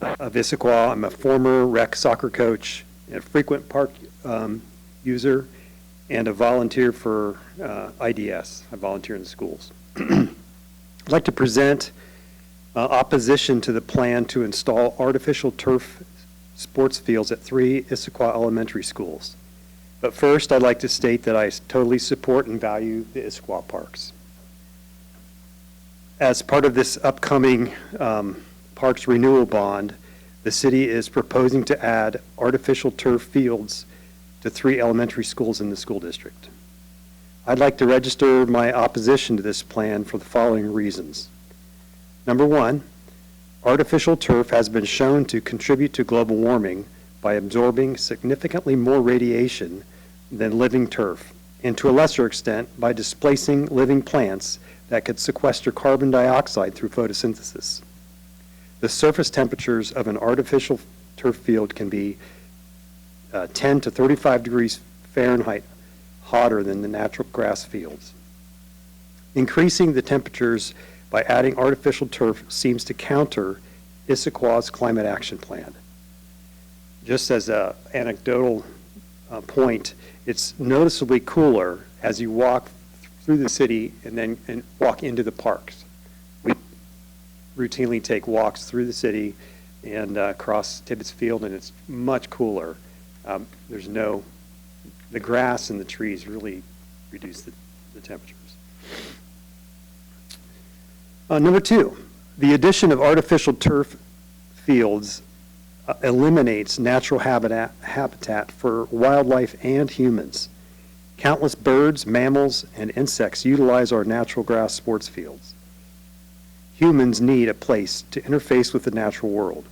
of Issaquah. I'm a former rec soccer coach, a frequent park user, and a volunteer for IDS. I volunteer in the schools. I'd like to present opposition to the plan to install artificial turf sports fields at 3 Issaquah elementary schools. But first, I'd like to state that I totally support and value the Issaquah parks. As part of this upcoming parks renewal bond, the city is proposing to add artificial turf fields to 3 elementary schools in the school district. I'd like to register my opposition to this plan for the following reasons. Number one, artificial turf has been shown to contribute to global warming by absorbing significantly more radiation than living turf, and to a lesser extent by displacing living plants that could sequester carbon dioxide through photosynthesis. The surface temperatures of an artificial turf field can be 10 to 35 degrees Fahrenheit hotter than the natural grass fields. Increasing the temperatures by adding artificial turf seems to counter Issaquah's climate action plan. Just as an anecdotal point, it's noticeably cooler as you walk through the city and walk into the parks. We routinely take walks through the city and across Tibbetts Field, and it's much cooler. The grass and the trees really reduce the temperatures. Number two, the addition of artificial turf fields eliminates natural habitat for wildlife and humans. Countless birds, mammals, and insects utilize our natural grass sports fields. Humans need a place to interface with the natural world.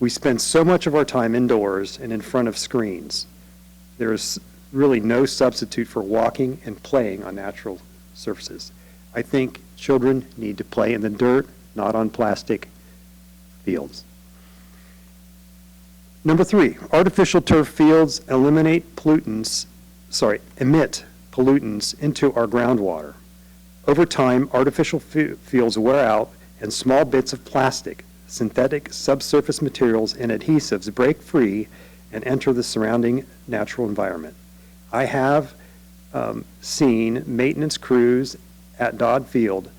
We spend so much of our time indoors and in front of screens. There is really no substitute for walking and playing on natural surfaces. I think children need to play in the dirt, not on plastic fields. Number three, artificial turf fields emit pollutants into our groundwater. Over time, artificial fields wear out and small bits of plastic, synthetic subsurface materials, and adhesives break free and enter the surrounding natural environment. I have seen maintenance crews at Dodd Field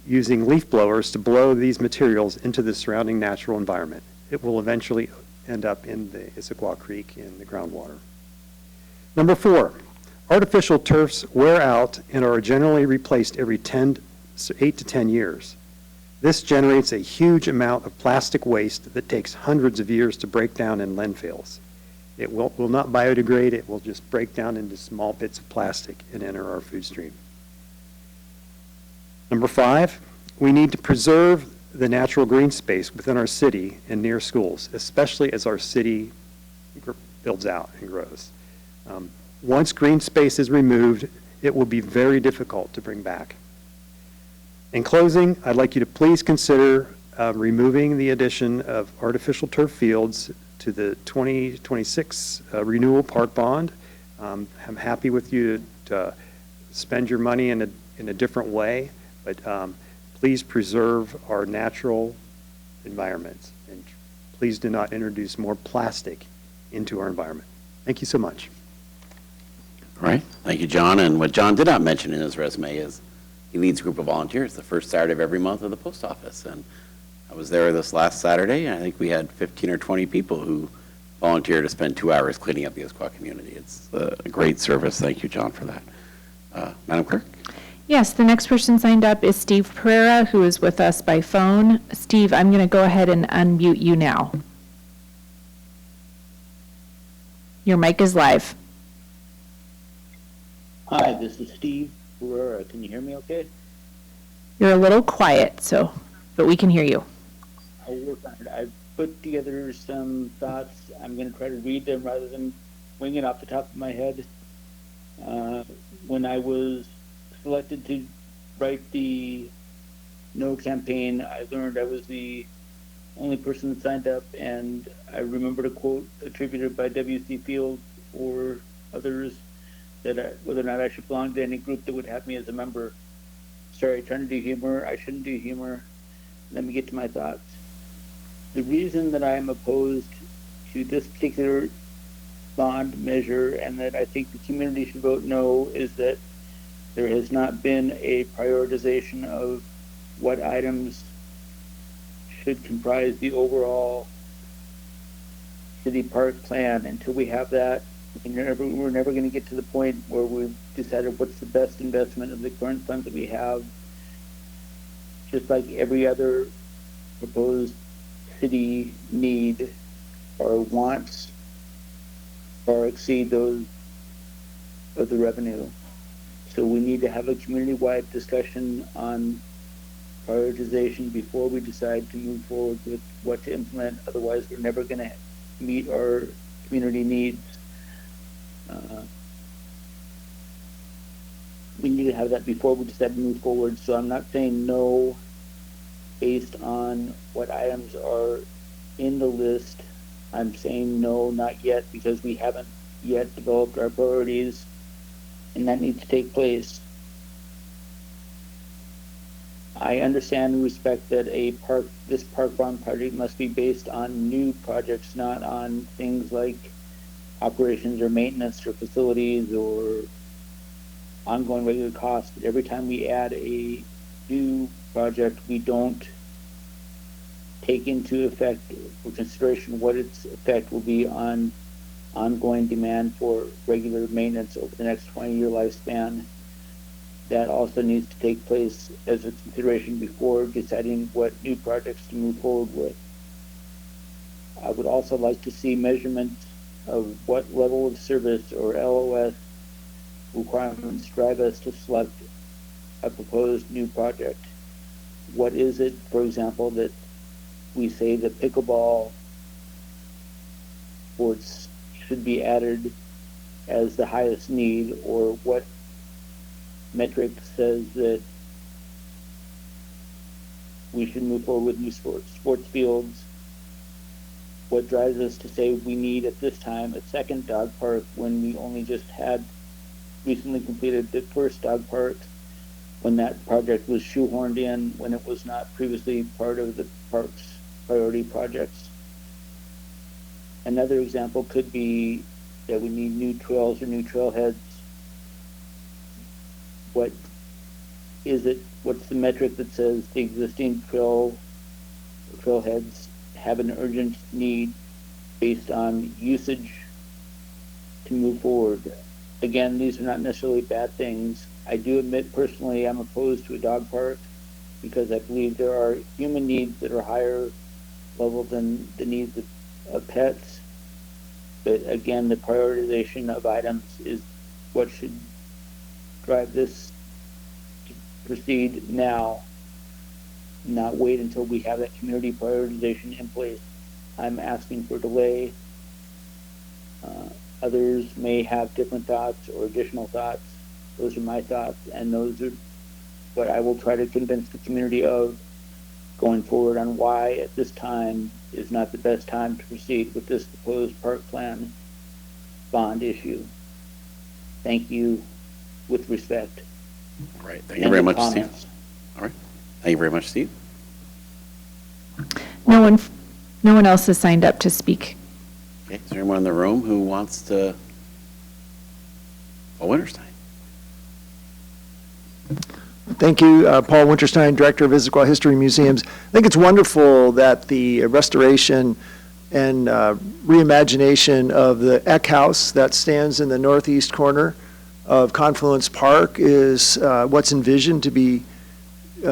using leaf blowers to blow these materials into the surrounding natural environment. It will eventually end up in the Issaquah Creek in the groundwater. Number four, artificial turfs wear out and are generally replaced every 8 to 10 years. This generates a huge amount of plastic waste that takes hundreds of years to break down in landfills. It will not biodegrade, it will just break down into small bits of plastic and enter our food stream. Number five, we need to preserve the natural green space within our city and near schools, especially as our city builds out and grows. Once green space is removed, it will be very difficult to bring back. In closing, I'd like you to please consider removing the addition of artificial turf fields to the 2026 renewal park bond. I'm happy with you to spend your money in a different way, but please preserve our natural environments, and please do not introduce more plastic into our environment. Thank you so much. All right, thank you, John. And what John did not mention in his resume is he leads a group of volunteers the first Saturday of every month at the post office. And I was there this last Saturday, and I think we had 15 or 20 people who volunteered to spend 2 hours cleaning up the Issaquah community. It's a great service. Thank you, John, for that. Madam Clerk? Yes, the next person signed up is Steve Pereira, who is with us by phone. Steve, I'm going to go ahead and unmute you now. Your mic is live. Hi, this is Steve Pereira. Can you hear me okay? You're a little quiet, but we can hear you. I'll work on it. I've put together some thoughts. I'm going to try to read them rather than wing it off the top of my head. When I was selected to write the No campaign, I learned I was the only person that signed up, and I remembered a quote attributed by W.C. Fields or others that whether or not I should belong to any group that would have me as a member. Sorry, trying to do humor. I shouldn't do humor. Let me get to my thoughts. The reason that I am opposed to this particular bond measure and that I think the community should vote no is that there has not been a prioritization of what items should comprise the overall city park plan. Until we have that, we're never going to get to the point where we've decided what's the best investment of the current funds that we have. Just like every other proposed city need or wants far exceed those of the revenue. So we need to have a community-wide discussion on prioritization before we decide to move forward with what to implement. Otherwise, we're never going to meet our community needs. We need to have that before we decide to move forward. So I'm not saying no based on what items are in the list. I'm saying no, not yet, because we haven't yet developed our priorities, and that needs to take place. I understand and respect that this park bond project must be based on new projects, not on things like operations or maintenance or facilities or ongoing regular costs. But every time we add a new project, we don't take into effect or consideration what its effect will be on ongoing demand for regular maintenance over the next 20-year lifespan. That also needs to take place as a consideration before deciding what new projects to move forward with. I would also like to see measurements of what level of service or LOS requirements drive us to select a proposed new project. What is it, for example, that we say the pickleball courts should be added as the highest need, or what metric says that we should move forward with new sports fields? What drives us to say we need at this time a second dog park when we only just had recently completed the first dog park, when that project was shoehorned in, when it was not previously part of the park's priority projects? Another example could be that we need new trails or new trailheads. What is it? What's the metric that says the existing trailheads have an urgent need based on usage to move forward? Again, these are not necessarily bad things. I do admit personally I'm opposed to a dog park because I believe there are human needs that are higher level than the needs of pets. But again, the prioritization of items is what should drive this to proceed now, not wait until we have that community prioritization in place. I'm asking for delay. Others may have different thoughts or additional thoughts. Those are my thoughts, and those are what I will try to convince the community of going forward on why at this time is not the best time to proceed with this proposed park plan bond issue. Thank you, with respect. All right, thank you very much, Steve. All right, thank you very much, Steve. No one else has signed up to speak. Okay, is there anyone in the room who wants to? Paul Winterstein. Thank you, Paul Winterstein, Director of Issaquah History Museums. I think it's wonderful that the restoration and reimagination of the Eck House that stands in the northeast corner of Confluence Park is what's envisioned to be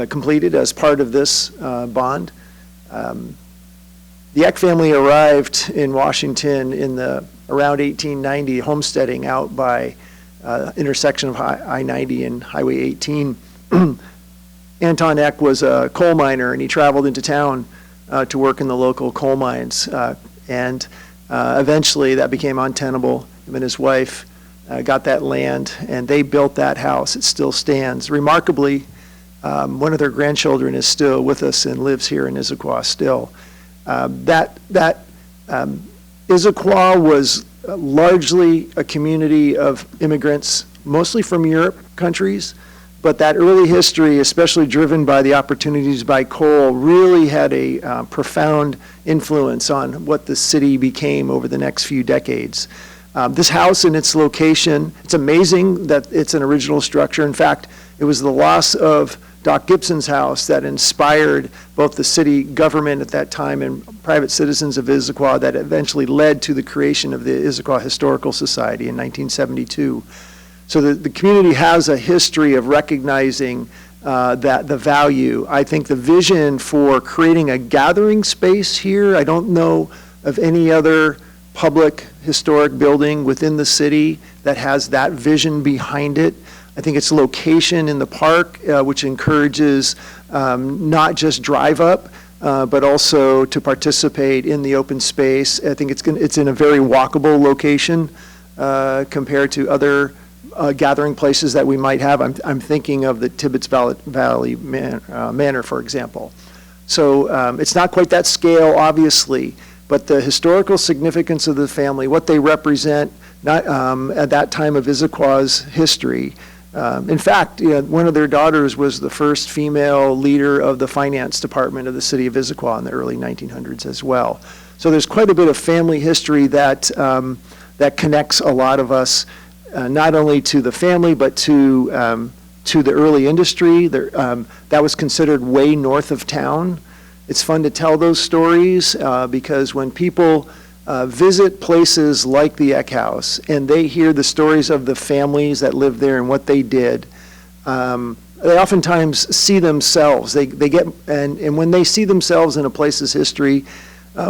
completed as part of this bond. The Eck family arrived in Washington in around 1890, homesteading out by intersection of I-90 and Highway 18. Anton Eck was a coal miner, and he traveled into town to work in the local coal mines. And eventually that became untenable. Him and his wife got that land, and they built that house. It still stands. Remarkably, one of their grandchildren is still with us and lives here in Issaquah still. Issaquah was largely a community of immigrants, mostly from Europe countries. but that early history, especially driven by the opportunities by coal, really had a profound influence on what the city became over the next few decades. This house and its location, it's amazing that it's an original structure. In fact, it was the loss of Doc Gibson's house that inspired both the city government at that time and private citizens of Issaquah that eventually led to the creation of the Issaquah Historical Society in 1972. So the community has a history of recognizing that the value. I think the vision for creating a gathering space here, I don't know of any other public historic building within the city that has that vision behind it. I think its location in the park, which encourages not just drive up, but also to participate in the open space. I think it's in a very walkable location compared to other gathering places that we might have. I'm thinking of the Tibbetts Valley Manor, for example. So it's not quite that scale, obviously, but the historical significance of the family, what they represent not, at that time of Issaquah's history. In fact, one of their daughters was the first female leader of the finance department of the city of Issaquah in the early 1900s as well. So there's quite a bit of family history that, that connects a lot of us, not only to the family, but to the early industry. That was considered way north of town. It's fun to tell those stories because when people visit places like the Eck House and they hear the stories of the families that lived there and what they did, they oftentimes see themselves. They get, and when they see themselves in a place's history,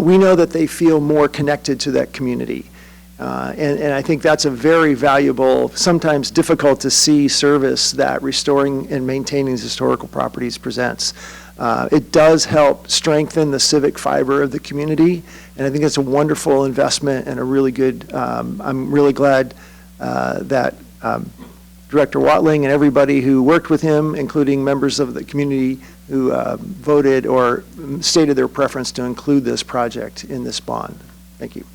we know that they feel more connected to that community. And I think that's a very valuable, sometimes difficult to see service that restoring and maintaining these historical properties presents. It does help strengthen the civic fiber of the community, and I think it's a wonderful investment and a really good, I'm really glad that Director Watling and everybody who worked with him, including members of the community who voted or stated their preference to include this project in this bond. Thank you.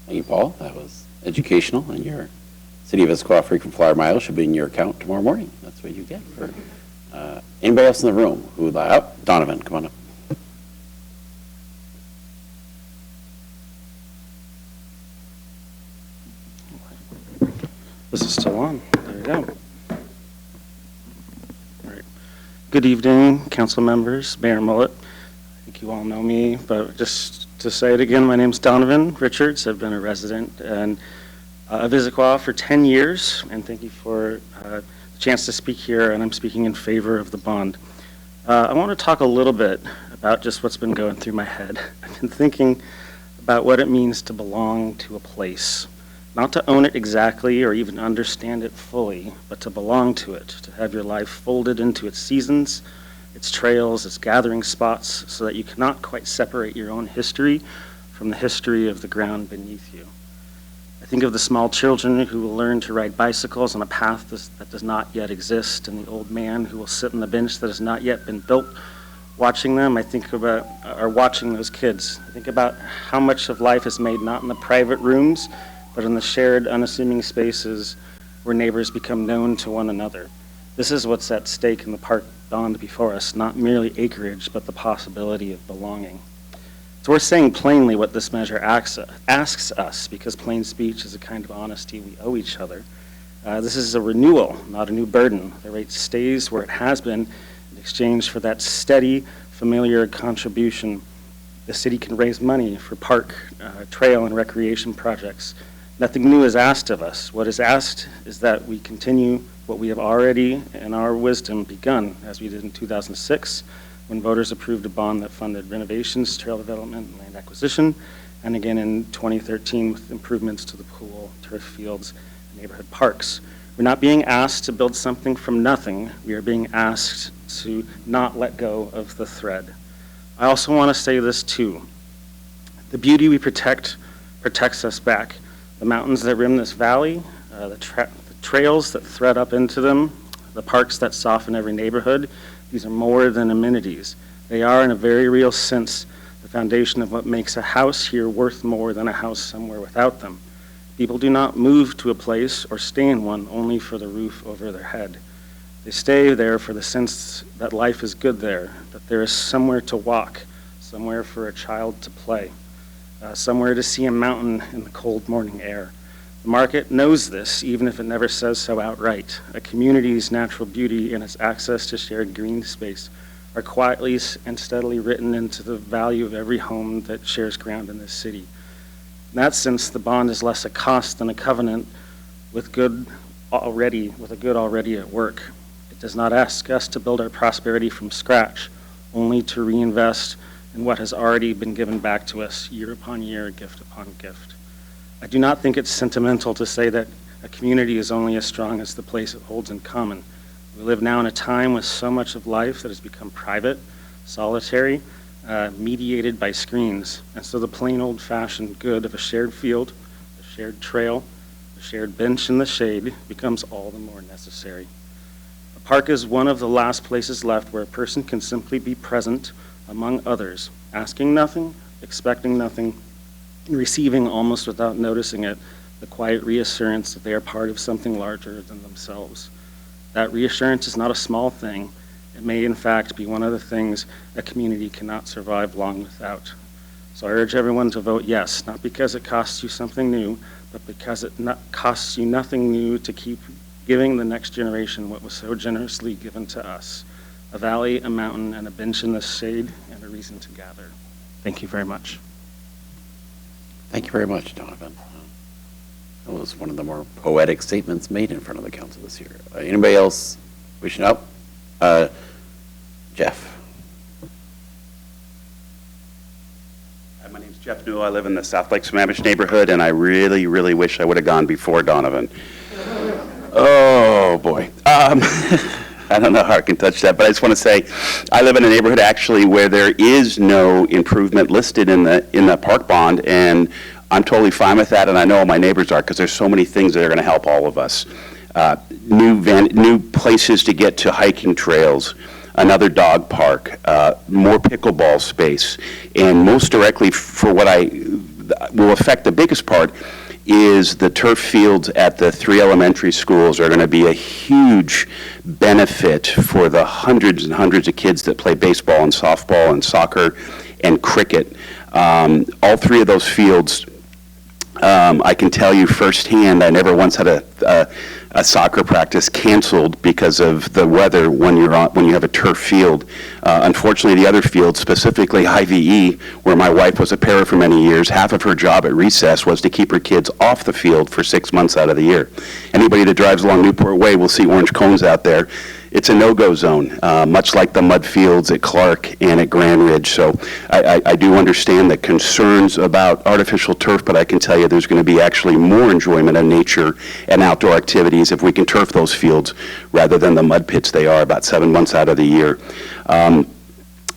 Thank you, Paul. That was educational, and your City of Issaquah frequent flyer miles should be in your account tomorrow morning. That's what you get for anybody else in the room who would like. Oh, Donovan, come on up. This is still on. There you go. All right. Good evening, council members, Mayor Mullet. I think you all know me, but just to say it again, my name's Donovan Richards. I've been a resident of Issaquah for 10 years, and thank you for the chance to speak here, and I'm speaking in favor of the bond. I want to talk a little bit about just what's been going through my head. I've been thinking about what it means to belong to a place. Not to own it exactly or even understand it fully, but to belong to it, to have your life folded into its seasons, its trails, its gathering spots, so that you cannot quite separate your own history from the history of the ground beneath you. I think of the small children who will learn to ride bicycles on a path that does not yet exist, and the old man who will sit on the bench that has not yet been built. Watching them, I think about, or watching those kids, I think about how much of life is made not in the private rooms, but in the shared, unassuming spaces where neighbors become known to one another. This is what's at stake in the park dawned before us, not merely acreage, but the possibility of belonging. So we're saying plainly what this measure asks us, because plain speech is a kind of honesty we owe each other. This is a renewal, not a new burden. The rate stays where it has been in exchange for that steady, familiar contribution. The city can raise money for park, trail, and recreation projects. Nothing new is asked of us. What is asked is that we continue what we have already, in our wisdom, begun, as we did in 2006, when voters approved a bond that funded renovations, trail development, and land acquisition, and again in 2013 with improvements to the pool, turf fields, and neighborhood parks. We're not being asked to build something from nothing. We are being asked to not let go of the thread. I also want to say this too. The beauty we protect protects us back. The mountains that rim this valley, the trails that thread up into them, the parks that soften every neighborhood, these are more than amenities. They are, in a very real sense, the foundation of what makes a house here worth more than a house somewhere without them. People do not move to a place or stay in one only for the roof over their head. They stay there for the sense that life is good there, that there is somewhere to walk, somewhere for a child to play, somewhere to see a mountain in the cold morning air. The market knows this, even if it never says so outright. A community's natural beauty and its access to shared green space are quietly and steadily written into the value of every home that shares ground in this city. In that sense, the bond is less a cost than a covenant with a good already at work. It does not ask us to build our prosperity from scratch, only to reinvest in what has already been given back to us year upon year, gift upon gift. I do not think it's sentimental to say that a community is only as strong as the place it holds in common. We live now in a time with so much of life that has become private, solitary, mediated by screens. And so the plain old-fashioned good of a shared field, a shared trail, a shared bench in the shade becomes all the more necessary. A park is one of the last places left where a person can simply be present among others, asking nothing, expecting nothing, receiving almost without noticing it, the quiet reassurance that they are part of something larger than themselves. That reassurance is not a small thing. It may, in fact, be one of the things a community cannot survive long without. So I urge everyone to vote yes, not because it costs you something new, but because it costs you nothing new to keep giving the next generation what was so generously given to us: a valley, a mountain, and a bench in the shade, and a reason to gather. Thank you very much. Thank you very much, Donovan. That was one of the more poetic statements made in front of the council this year. Anybody else wishing up? Jeff. Hi, my name's Jeff Newell. I live in the South Lake Sammamish neighborhood, and I really, really wish I would have gone before Donovan. Oh, boy. I don't know how I can touch that, but I just want to say I live in a neighborhood actually where there is no improvement listed in the park bond, and I'm totally fine with that, and I know my neighbors are, because there's so many things that are going to help all of us. New places to get to hiking trails, another dog park, more pickleball space, and most directly for what will affect the biggest part is the turf fields at the 3 elementary schools are going to be a huge benefit for the hundreds and hundreds of kids that play baseball and softball and soccer and cricket. All 3 of those fields, I can tell you firsthand, I never once had a soccer practice canceled because of the weather when you have a turf field. Unfortunately, the other field, specifically IVE, where my wife was a para for many years, half of her job at recess was to keep her kids off the field for 6 months out of the year. Anybody that drives along Newport Way will see orange cones out there. It's a no-go zone, much like the mud fields at Clark and at Grand Ridge. So I do understand the concerns about artificial turf, but I can tell you there's going to be actually more enjoyment of nature and outdoor activities if we can turf those fields rather than the mud pits they are about 7 months out of the year.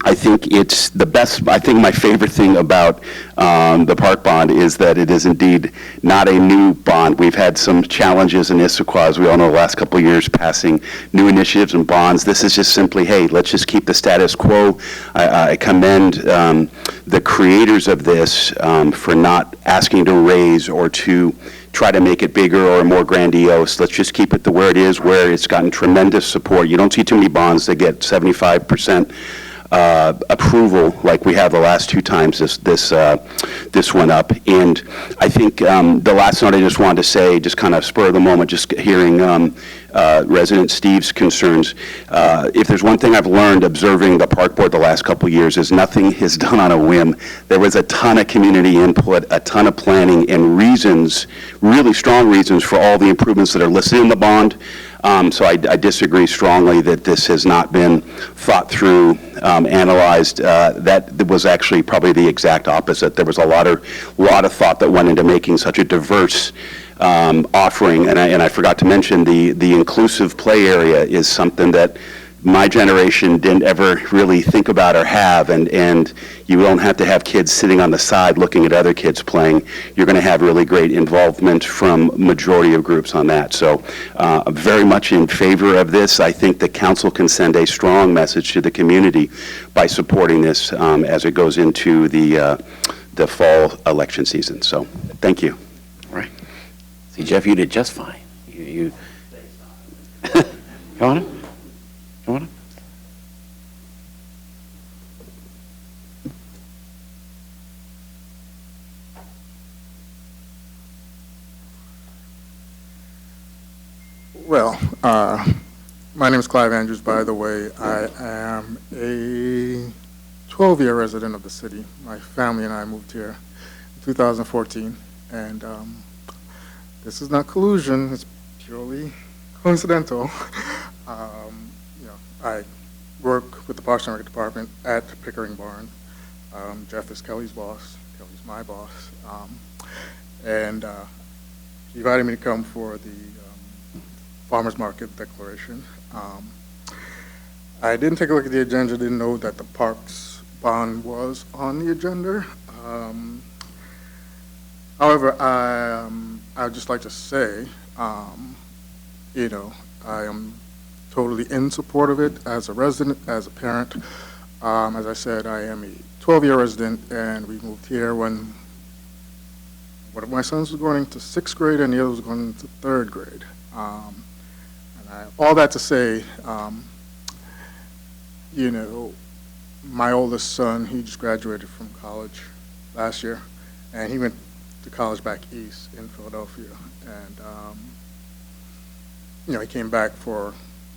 I think it's the best. I think my favorite thing about the park bond is that it is indeed not a new bond. We've had some challenges in Issaquah, as we all know, the last couple of years, passing new initiatives and bonds. This is just simply, hey, let's just keep the status quo. I commend the creators of this for not asking to raise or to try to make it bigger or more grandiose. Let's just keep it to where it is, where it's gotten tremendous support. You don't see too many bonds that get 75% approval like we have the last 2 times this went up. And I think the last note I just wanted to say, just kind of spur of the moment, just hearing resident Steve's concerns. If there's one thing I've learned observing the park board the last couple of years is nothing is done on a whim. There was a ton of community input, a ton of planning, and reasons, really strong reasons for all the improvements that are listed in the bond. So I disagree strongly that this has not been thought through, analyzed. That was actually probably the exact opposite. There was a lot of thought that went into making such a diverse offering, and I forgot to mention the inclusive play area is something that my generation didn't ever really think about or have, and you don't have to have kids sitting on the side looking at other kids playing. You're going to have really great involvement from majority of groups on that. So I'm very much in favor of this. I think the council can send a strong message to the community by supporting this as it goes into the fall election season. So thank you. All right. See, Jeff, you did just fine. You. Come on up. Come on up. Well, my name is Clive Andrews, by the way. I am a 12-year resident of the city. My family and I moved here in 2014, and this is not collusion, it's purely coincidental. I work with the Parks and Rec Department at Pickering Barn. Jeff is Kelly's boss, Kelly's my boss, and he invited me to come for the Farmers Market Declaration. I didn't take a look at the agenda, didn't know that the Parks bond was on the agenda. However, I'd just like to say, I am totally in support of it as a resident, as a parent. As I said, I am a 12-year resident, and we moved here when one of my sons was going into 6th grade and the other was going into 3rd grade. All that to say, my oldest son, he just graduated from college last year, and he went to college back east in Philadelphia. And, he came back for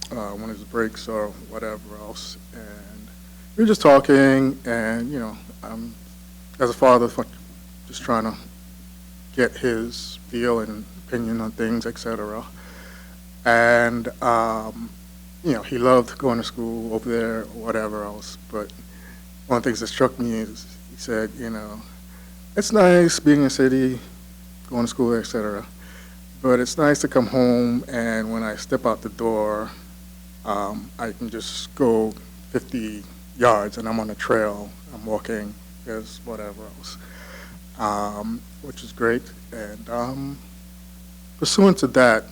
one of his breaks or whatever else. And we were just talking, and, as a father, just trying to get his feel and opinion on things, etc. And, he loved going to school over there or whatever else. But one of the things that struck me is he said, it's nice being in a city, going to school, etc. But it's nice to come home, and when I step out the door, I can just go 50 yards and I'm on a trail, I'm walking, there's whatever else, which is great. And pursuant to that,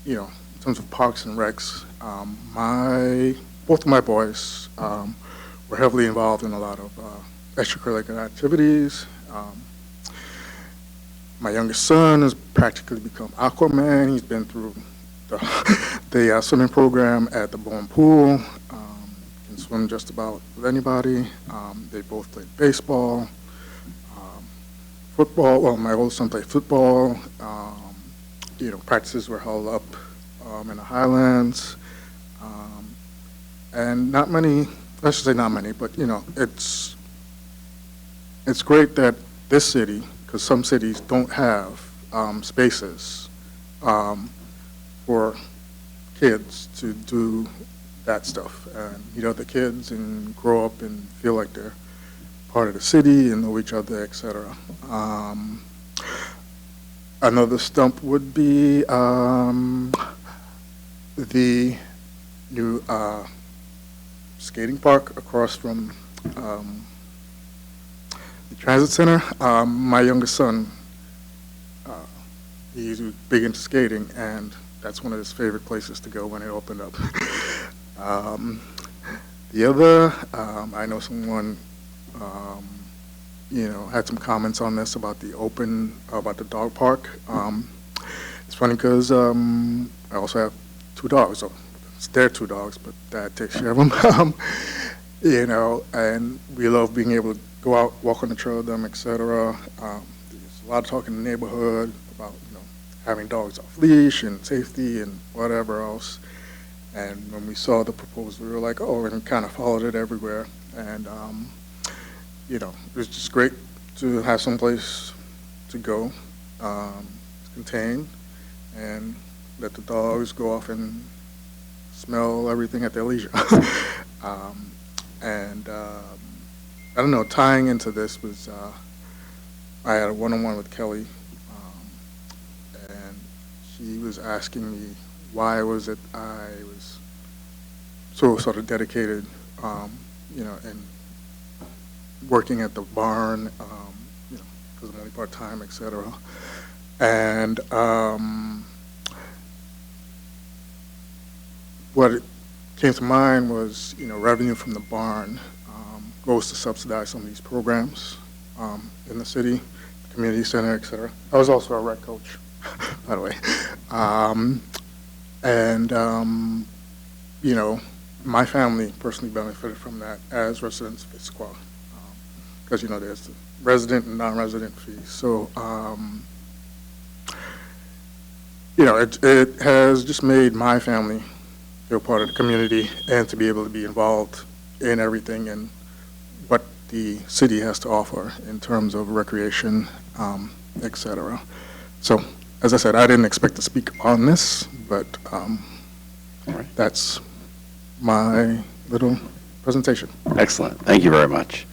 in terms of parks and recs, both of my boys were heavily involved in a lot of extracurricular activities. My youngest son has practically become Aquaman. He's been through the swimming program at the Bowen Pool. Can swim just about with anybody. They both played baseball, football. Well, my oldest son played football. Practices were held up in the Highlands. And not many, I should say not many, but it's great that this city, because some cities don't have spaces for kids to do that stuff. And the kids and grow up and feel like they're part of the city and know each other, etc. Another stump would be the new skating park across from the transit center. My youngest son, he's big into skating, and that's one of his favorite places to go when it opened up. The other, I know someone, had some comments on this about about the dog park. It's funny because I also have 2 dogs. So it's their 2 dogs, but Dad takes care of them. And we love being able to go out, walk on the trail with them, etc. There's a lot of talk in the neighborhood about, having dogs off leash and safety and whatever else. And when we saw the proposal, we were like, oh, and kind of followed it everywhere. And, it was just great to have some place to go, contained, and let the dogs go off and smell everything at their leisure. And I don't know, tying into this was, I had a one-on-one with Kelly, and she was asking me why was it I was so sort of dedicated, and working at the barn, because I'm only part-time, etc. And what came to mind was, revenue from the barn goes to subsidize some of these programs in the city. The community center, et cetera. I was also a rec coach, by the way. You know, my family personally benefited from that as residents of Issaquah, because, you know, there's the resident and non-resident fees. So, you know, it has just made my family feel part of the community and to be able to be involved in everything and what the city has to offer in terms of recreation, et cetera. So, as I said, I didn't expect to speak on this, but that's my little presentation. Excellent. Thank you very much.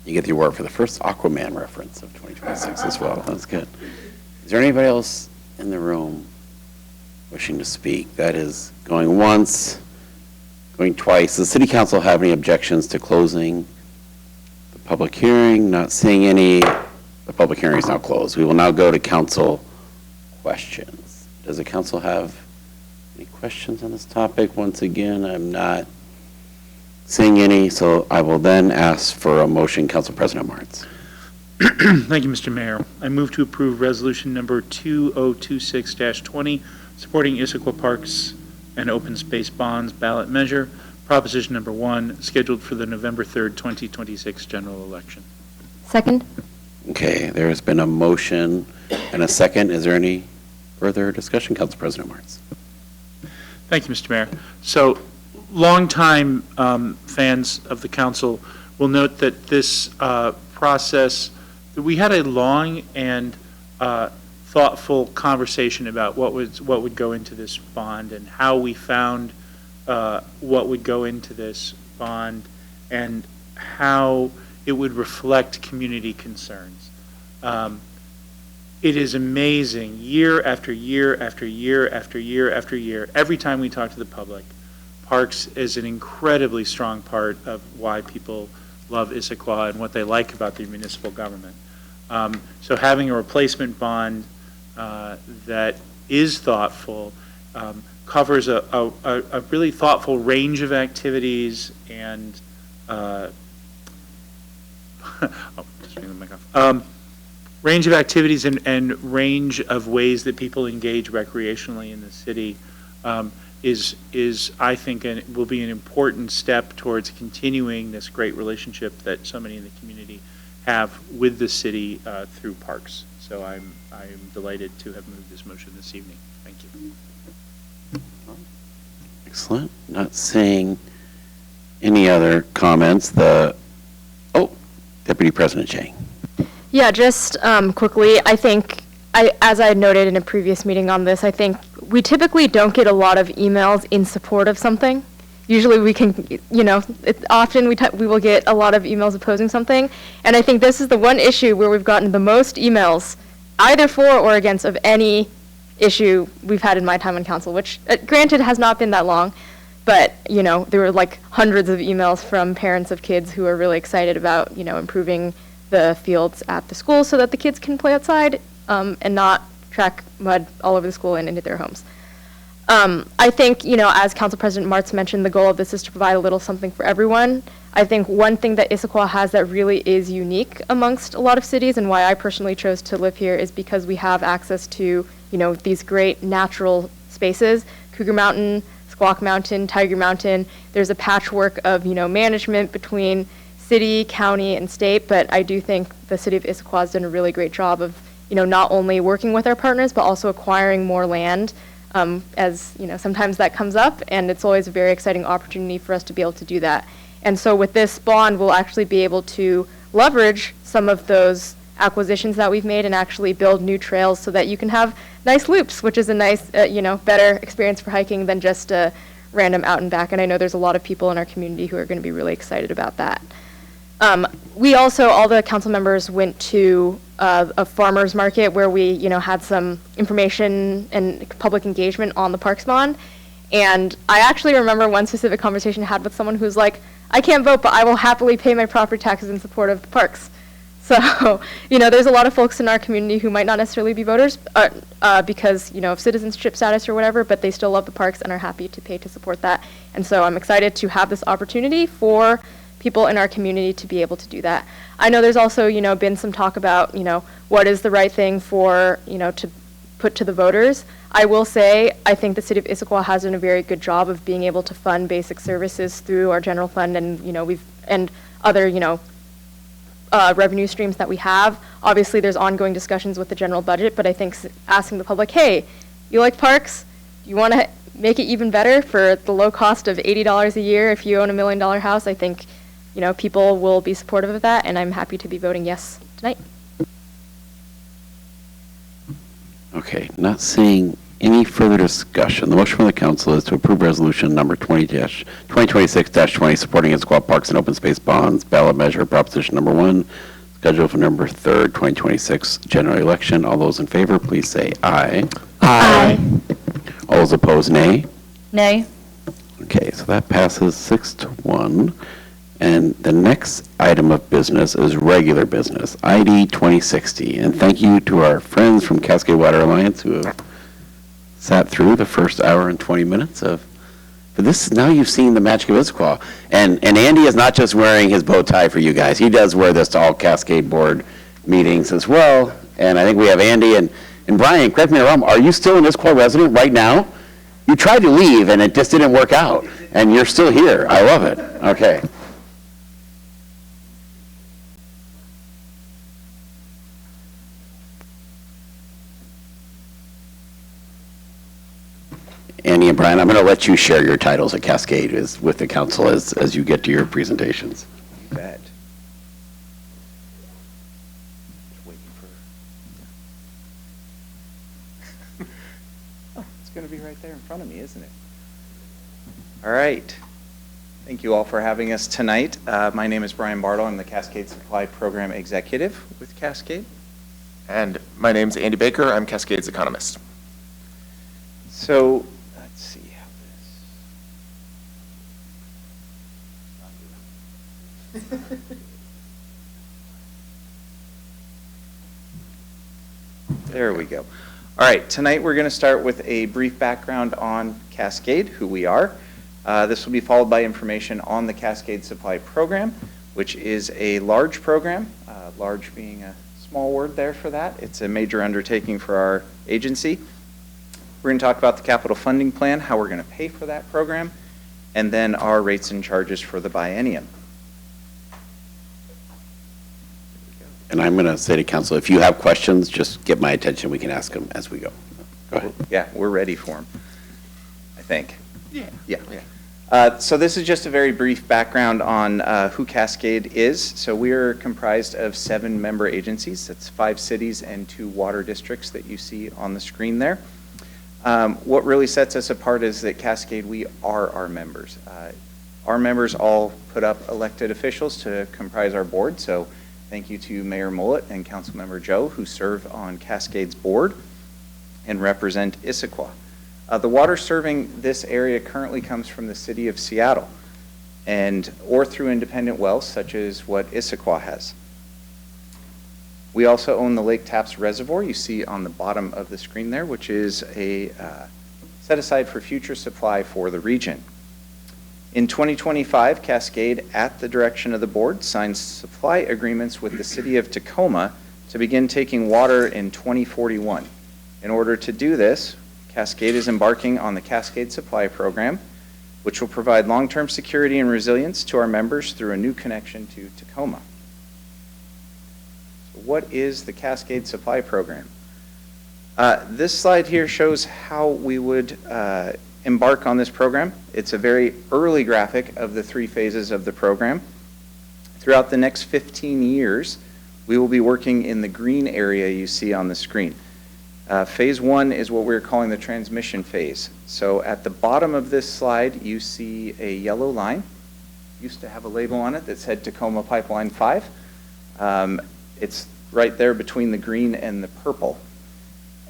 You get the award for the first Aquaman reference of 2026 as well. That's good. Is there anybody else in the room wishing to speak? That is going once, going twice. Does the City Council have any objections to closing the public hearing? Not seeing any. The public hearing is now closed. We will now go to council questions. Does the council have any questions on this topic? Once again, I'm not seeing any, so I will then ask for a motion. Council President Martz. Thank you, Mr. Mayor. I move to approve resolution number 2026-20, supporting Issaquah Parks and Open Space Bonds ballot measure, proposition number 1, scheduled for the November 3rd, 2026 general election. Second. Okay, there has been a motion and a second. Is there any further discussion? Council President Martz. Thank you, Mr. Mayor. So, longtime fans of the council will note that this process, that we had a long and thoughtful conversation about what would go into this bond and how we found what would go into this bond and how it would reflect community concerns. It is amazing, year after year after year after year after year, every time we talk to the public, parks is an incredibly strong part of why people love Issaquah and what they like about the municipal government. So having a replacement bond that is thoughtful, covers a really thoughtful range of activities and range of activities and range of ways that people engage recreationally in the city is I think, will be an important step towards continuing this great relationship that so many in the community have with the city through parks. So I'm delighted to have moved this motion this evening. Thank you. Excellent. Not seeing any other comments. Deputy President Chang. Yeah, just quickly, I think, as I had noted in a previous meeting on this, I think we typically don't get a lot of emails in support of something. Usually we can, often we will get a lot of emails opposing something, and I think this is the one issue where we've gotten the most emails, either for or against, of any issue we've had in my time on council, which, granted, has not been that long, but, there were like hundreds of emails from parents of kids who are really excited about, improving the fields at the school so that the kids can play outside and not track mud all over the school and into their homes. I think, as Council President Martz mentioned, the goal of this is to provide a little something for everyone. I think one thing that Issaquah has that really is unique amongst a lot of cities, and why I personally chose to live here, is because we have access to, these great natural spaces, Cougar Mountain, Squawk Mountain, Tiger Mountain. There's a patchwork of, management between city, county, and state, but I do think the city of Issaquah has done a really great job of, not only working with our partners, but also acquiring more land, as, sometimes that comes up, and it's always a very exciting opportunity for us to be able to do that. And so with this bond, we'll actually be able to leverage some of those acquisitions that we've made and actually build new trails so that you can have nice loops, which is a nice, better experience for hiking than just a random out and back. And I know there's a lot of people in our community who are going to be really excited about that. We also, all the council members went to a farmer's market where we, had some information and public engagement on the parks bond. And I actually remember one specific conversation I had with someone who's like, I can't vote, but I will happily pay my property taxes in support of the parks. So, there's a lot of folks in our community who might not necessarily be voters because, of citizenship status or whatever, but they still love the parks and are happy to pay to support that. And so I'm excited to have this opportunity for people in our community to be able to do that. I know there's also, been some talk about, what is the right thing for, to put to the voters. I will say, I think the city of Issaquah has done a very good job of being able to fund basic services through our general fund and, and other, revenue streams that we have. Obviously, there's ongoing discussions with the general budget, but I think asking the public, hey, you like parks? Do you want to make it even better for the low cost of $80 a year if you own $1 million house? I think, people will be supportive of that, and I'm happy to be voting yes tonight. Okay, not seeing any further discussion. The motion from the council is to approve resolution number 2026-20, supporting Issaquah Parks and Open Space Bonds, ballot measure proposition number 1, scheduled for November 3rd, 2026 general election. All those in favor, please say aye. Aye. All those opposed, nay. Nay. Okay, so that passes 6-1. And the next item of business is regular business, ID 2060. And thank you to our friends from Cascade Water Alliance who have sat through the first hour and 20 minutes of, but this, now you've seen the magic of Issaquah. And Andy is not just wearing his bow tie for you guys. He does wear this to all Cascade board meetings as well. And I think we have Andy and Brian, correct me if I'm wrong, are you still an Issaquah resident right now? You tried to leave and it just didn't work out. And you're still here. I love it. Okay. Andy and Brian, I'm going to let you share your titles at Cascade with the council as you get to your presentations. You bet. Oh, it's going to be right there in front of me, isn't it? All right. Thank you all for having us tonight. My name is Brian Bartle. I'm the Cascade Supply Program Executive with Cascade. And my name's Andy Baker. I'm Cascade's economist. So, let's see how this. There we go. All right, tonight we're going to start with a brief background on Cascade, who we are. This will be followed by information on the Cascade Supply Program, which is a large program, large being a small word there for that. It's a major undertaking for our agency. We're going to talk about the capital funding plan, how we're going to pay for that program, and then our rates and charges for the biennium. And I'm going to say to council, if you have questions, just get my attention. We can ask them as we go. Go ahead. Yeah, we're ready for them, I think. Yeah. So this is just a very brief background on who Cascade is. So we are comprised of 7 member agencies. That's 5 cities and 2 water districts that you see on the screen there. What really sets us apart is that Cascade, we are our members. Our members all put up elected officials to comprise our board. So thank you to Mayor Mullet and Councilmember Joe, who serve on Cascade's board and represent Issaquah. The water serving this area currently comes from the city of Seattle, or through independent wells, such as what Issaquah has. We also own the Lake Tapps Reservoir you see on the bottom of the screen there, which is set aside for future supply for the region. In 2025, Cascade, at the direction of the board, signed supply agreements with the city of Tacoma to begin taking water in 2041. In order to do this, Cascade is embarking on the Cascade Supply Program, which will provide long-term security and resilience to our members through a new connection to Tacoma. So what is the Cascade Supply Program? This slide here shows how we would embark on this program. It's a very early graphic of the 3 phases of the program. Throughout the next 15 years, we will be working in the green area you see on the screen. Phase 1 is what we're calling the transmission phase. So at the bottom of this slide, you see a yellow line. Used to have a label on it that said Tacoma Pipeline 5. It's right there between the green and the purple.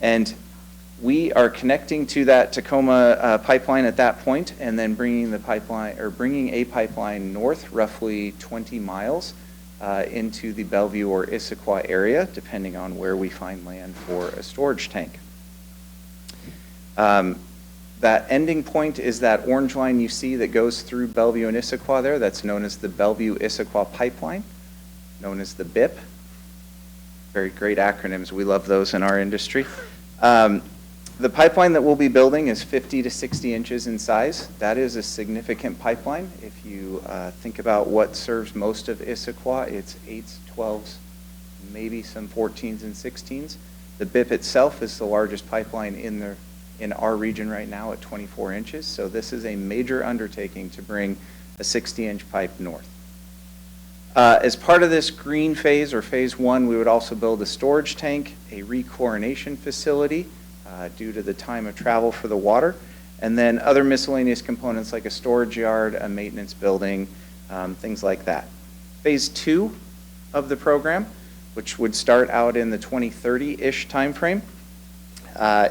And we are connecting to that Tacoma pipeline at that point, and then bringing a pipeline north, roughly 20 miles, into the Bellevue or Issaquah area, depending on where we find land for a storage tank. That ending point is that orange line you see that goes through Bellevue and Issaquah there. That's known as the Bellevue-Issaquah Pipeline, known as the BIP. Very great acronyms. We love those in our industry. The pipeline that we'll be building is 50 to 60 inches in size. That is a significant pipeline. If you think about what serves most of Issaquah, it's 8s, 12s, maybe some 14s and 16s. The BIP itself is the largest pipeline in our region right now at 24 inches. So this is a major undertaking to bring a 60-inch pipe north. As part of this green phase, or phase one, we would also build a storage tank, a rechlorination facility due to the time of travel for the water, and then other miscellaneous components like a storage yard, a maintenance building, things like that. Phase two of the program, which would start out in the 2030-ish timeframe,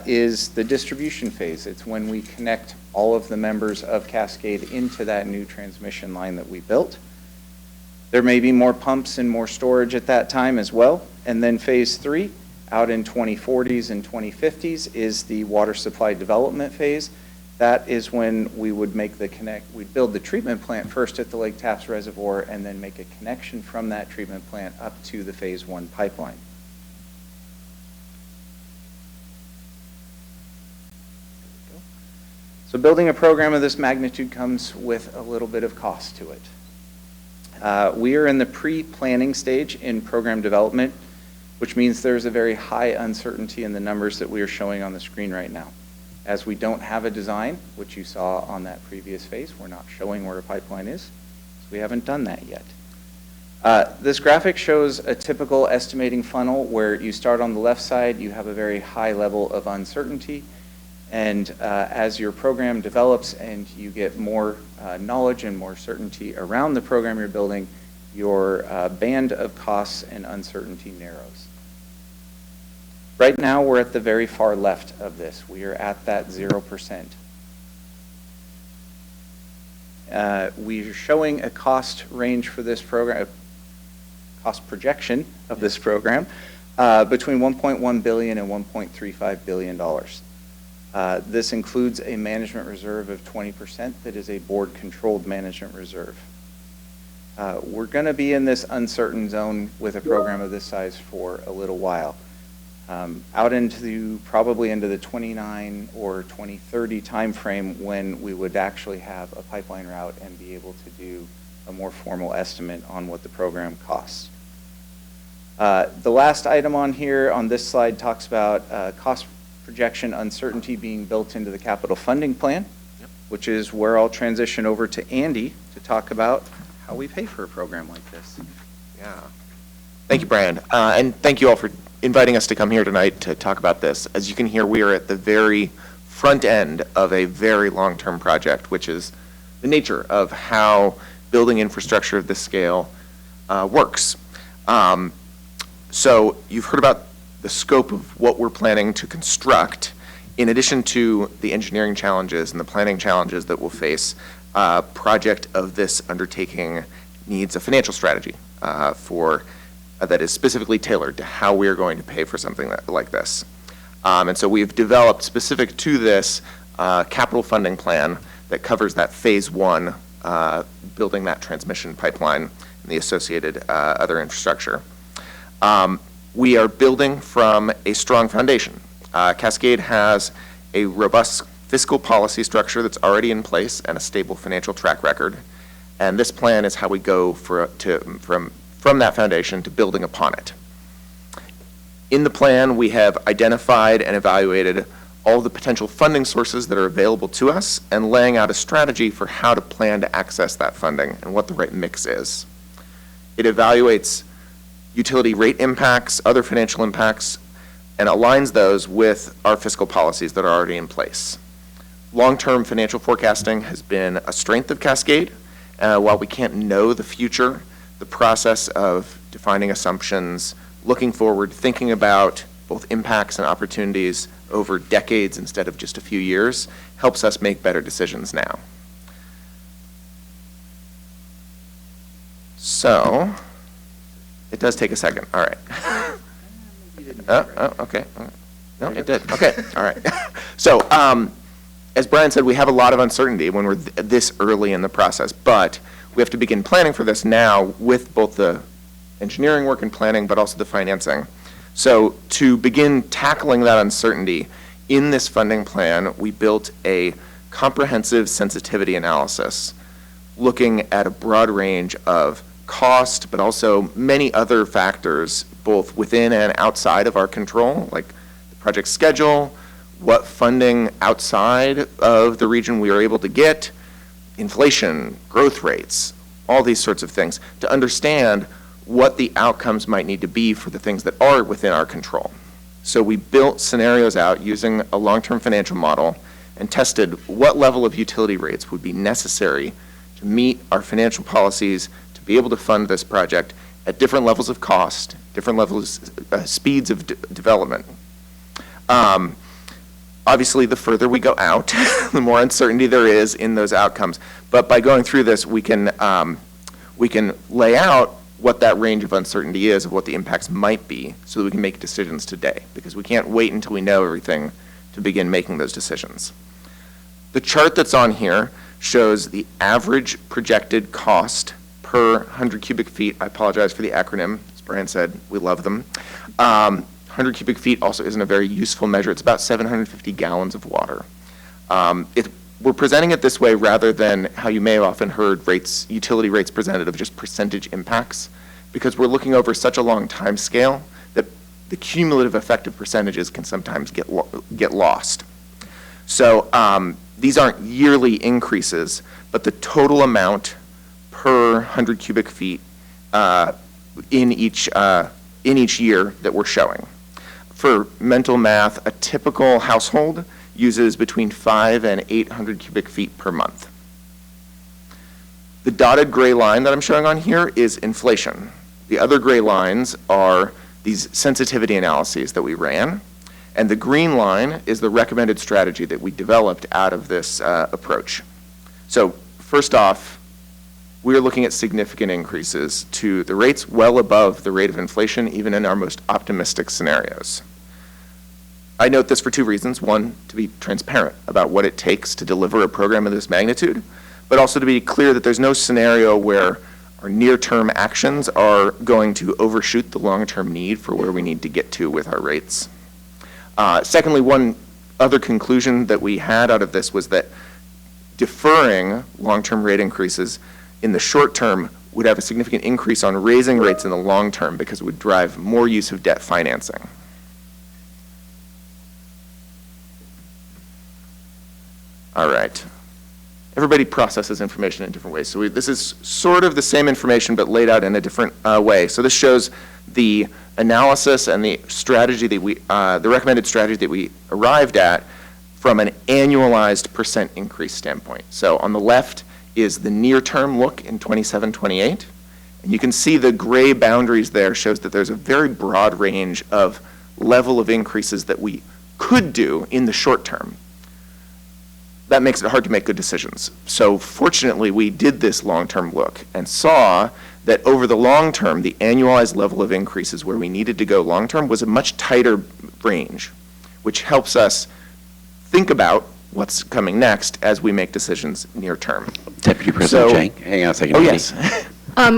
is the distribution phase. It's when we connect all of the members of Cascade into that new transmission line that we built. There may be more pumps and more storage at that time as well. And then phase three, out in 2040s and 2050s, is the water supply development phase. That is when we would make we'd build the treatment plant first at the Lake Tapps Reservoir and then make a connection from that treatment plant up to the phase one pipeline. So building a program of this magnitude comes with a little bit of cost to it. We are in the pre-planning stage in program development, which means there's a very high uncertainty in the numbers that we are showing on the screen right now. As we don't have a design, which you saw on that previous phase, we're not showing where a pipeline is, so we haven't done that yet. This graphic shows a typical estimating funnel where you start on the left side, you have a very high level of uncertainty, and as your program develops and you get more knowledge and more certainty around the program you're building, your band of costs and uncertainty narrows. Right now, we're at the very far left of this. We are at that 0%. We are showing a cost range for this program, a cost projection of this program, between $1.1 billion and $1.35 billion. This includes a management reserve of 20% that is a board-controlled management reserve. We're going to be in this uncertain zone with a program of this size for a little while. Out probably into the 29 or 2030 timeframe when we would actually have a pipeline route and be able to do a more formal estimate on what the program costs. The last item on here on this slide talks about cost projection uncertainty being built into the capital funding plan, which is where I'll transition over to Andy to talk about how we pay for a program like this. Yeah. Thank you, Brian. And thank you all for inviting us to come here tonight to talk about this. As you can hear, we are at the very front end of a very long-term project, which is the nature of how building infrastructure of this scale works. So you've heard about the scope of what we're planning to construct. In addition to the engineering challenges and the planning challenges that we'll face, a project of this undertaking needs a financial strategy that is specifically tailored to how we're going to pay for something like this. And so we've developed, specific to this, capital funding plan that covers that phase one, building that transmission pipeline and the associated other infrastructure. We are building from a strong foundation. Cascade has a robust fiscal policy structure that's already in place and a stable financial track record. And this plan is how we go from that foundation to building upon it. In the plan, we have identified and evaluated all the potential funding sources that are available to us and laying out a strategy for how to plan to access that funding and what the right mix is. It evaluates utility rate impacts, other financial impacts, and aligns those with our fiscal policies that are already in place. Long-term financial forecasting has been a strength of Cascade. While we can't know the future, the process of defining assumptions, looking forward, thinking about both impacts and opportunities over decades instead of just a few years, helps us make better decisions now. So, it does take a second. All right. Okay. No, it did. Okay. All right. So, as Brian said, we have a lot of uncertainty when we're this early in the process, but we have to begin planning for this now with both the engineering work and planning, but also the financing. So to begin tackling that uncertainty, in this funding plan, we built a comprehensive sensitivity analysis looking at a broad range of cost, but also many other factors, both within and outside of our control, like the project schedule, what funding outside of the region we are able to get, inflation, growth rates, all these sorts of things, to understand what the outcomes might need to be for the things that are within our control. So we built scenarios out using a long-term financial model and tested what level of utility rates would be necessary to meet our financial policies to be able to fund this project at different levels of cost, different levels, speeds of development. Obviously, the further we go out, the more uncertainty there is in those outcomes. But by going through this, we can lay out what that range of uncertainty is, of what the impacts might be, so that we can make decisions today, because we can't wait until we know everything to begin making those decisions. The chart that's on here shows the average projected cost per 100 cubic feet. I apologize for the acronym. As Brian said, we love them. 100 cubic feet also isn't a very useful measure. It's about 750 gallons of water. We're presenting it this way rather than how you may have often heard utility rates presented of just percentage impacts, because we're looking over such a long time scale that the cumulative effect of percentages can sometimes get lost. So these aren't yearly increases, but the total amount per 100 cubic feet in each year that we're showing. For mental math, a typical household uses between 500 and 800 cubic feet per month. The dotted gray line that I'm showing on here is inflation. The other gray lines are these sensitivity analyses that we ran, and the green line is the recommended strategy that we developed out of this approach. So first off, we're looking at significant increases to the rates well above the rate of inflation, even in our most optimistic scenarios. I note this for two reasons. One, to be transparent about what it takes to deliver a program of this magnitude, but also to be clear that there's no scenario where our near-term actions are going to overshoot the long-term need for where we need to get to with our rates. Secondly, one other conclusion that we had out of this was that deferring long-term rate increases in the short term would have a significant increase on raising rates in the long term, because it would drive more use of debt financing. All right. Everybody processes information in different ways. So this is sort of the same information, but laid out in a different way. So this shows the analysis and the strategy that the recommended strategy that we arrived at from an annualized percent increase standpoint. So on the left is the near-term look in 27-28. And you can see the gray boundaries there shows that there's a very broad range of level of increases that we could do in the short term. That makes it hard to make good decisions. So fortunately, we did this long-term look and saw that over the long term, the annualized level of increases where we needed to go long-term was a much tighter range, which helps us think about what's coming next as we make decisions near-term. Deputy President Chang, hang on a second. Oh, yes.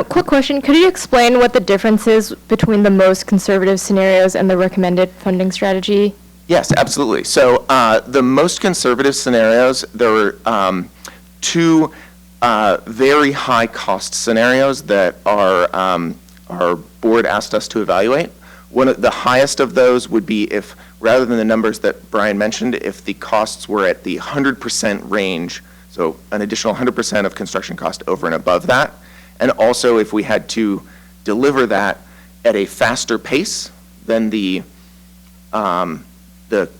Quick question. Could you explain what the difference is between the most conservative scenarios and the recommended funding strategy? Yes, absolutely. So the most conservative scenarios, there were two very high cost scenarios that our board asked us to evaluate. One of the highest of those would be if, rather than the numbers that Brian mentioned, if the costs were at the 100% range, so an additional 100% of construction cost over and above that, and also if we had to deliver that at a faster pace than the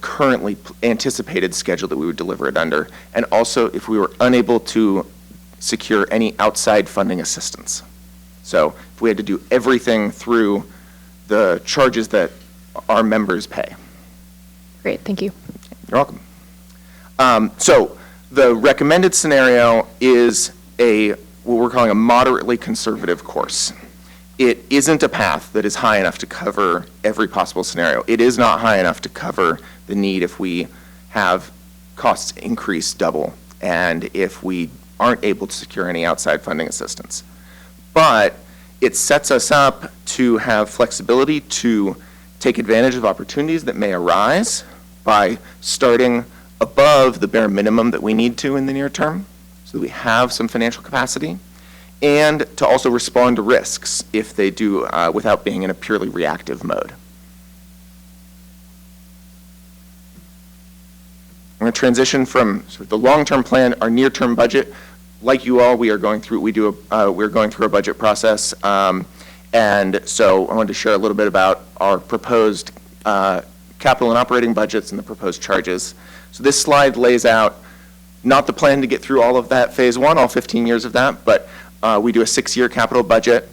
currently anticipated schedule that we would deliver it under, and also if we were unable to secure any outside funding assistance. So if we had to do everything through the charges that our members pay. Great, thank you. You're welcome. So the recommended scenario is what we're calling a moderately conservative course. It isn't a path that is high enough to cover every possible scenario. It is not high enough to cover the need if we have costs increase double and if we aren't able to secure any outside funding assistance. But it sets us up to have flexibility to take advantage of opportunities that may arise by starting above the bare minimum that we need to in the near term, so that we have some financial capacity, and to also respond to risks if they do without being in a purely reactive mode. I'm going to transition from sort of the long-term plan, our near-term budget. Like you all, we're going through a budget process, and so I wanted to share a little bit about our proposed capital and operating budgets and the proposed charges. So this slide lays out not the plan to get through all of that phase one, all 15 years of that, but we do a 6-year capital budget.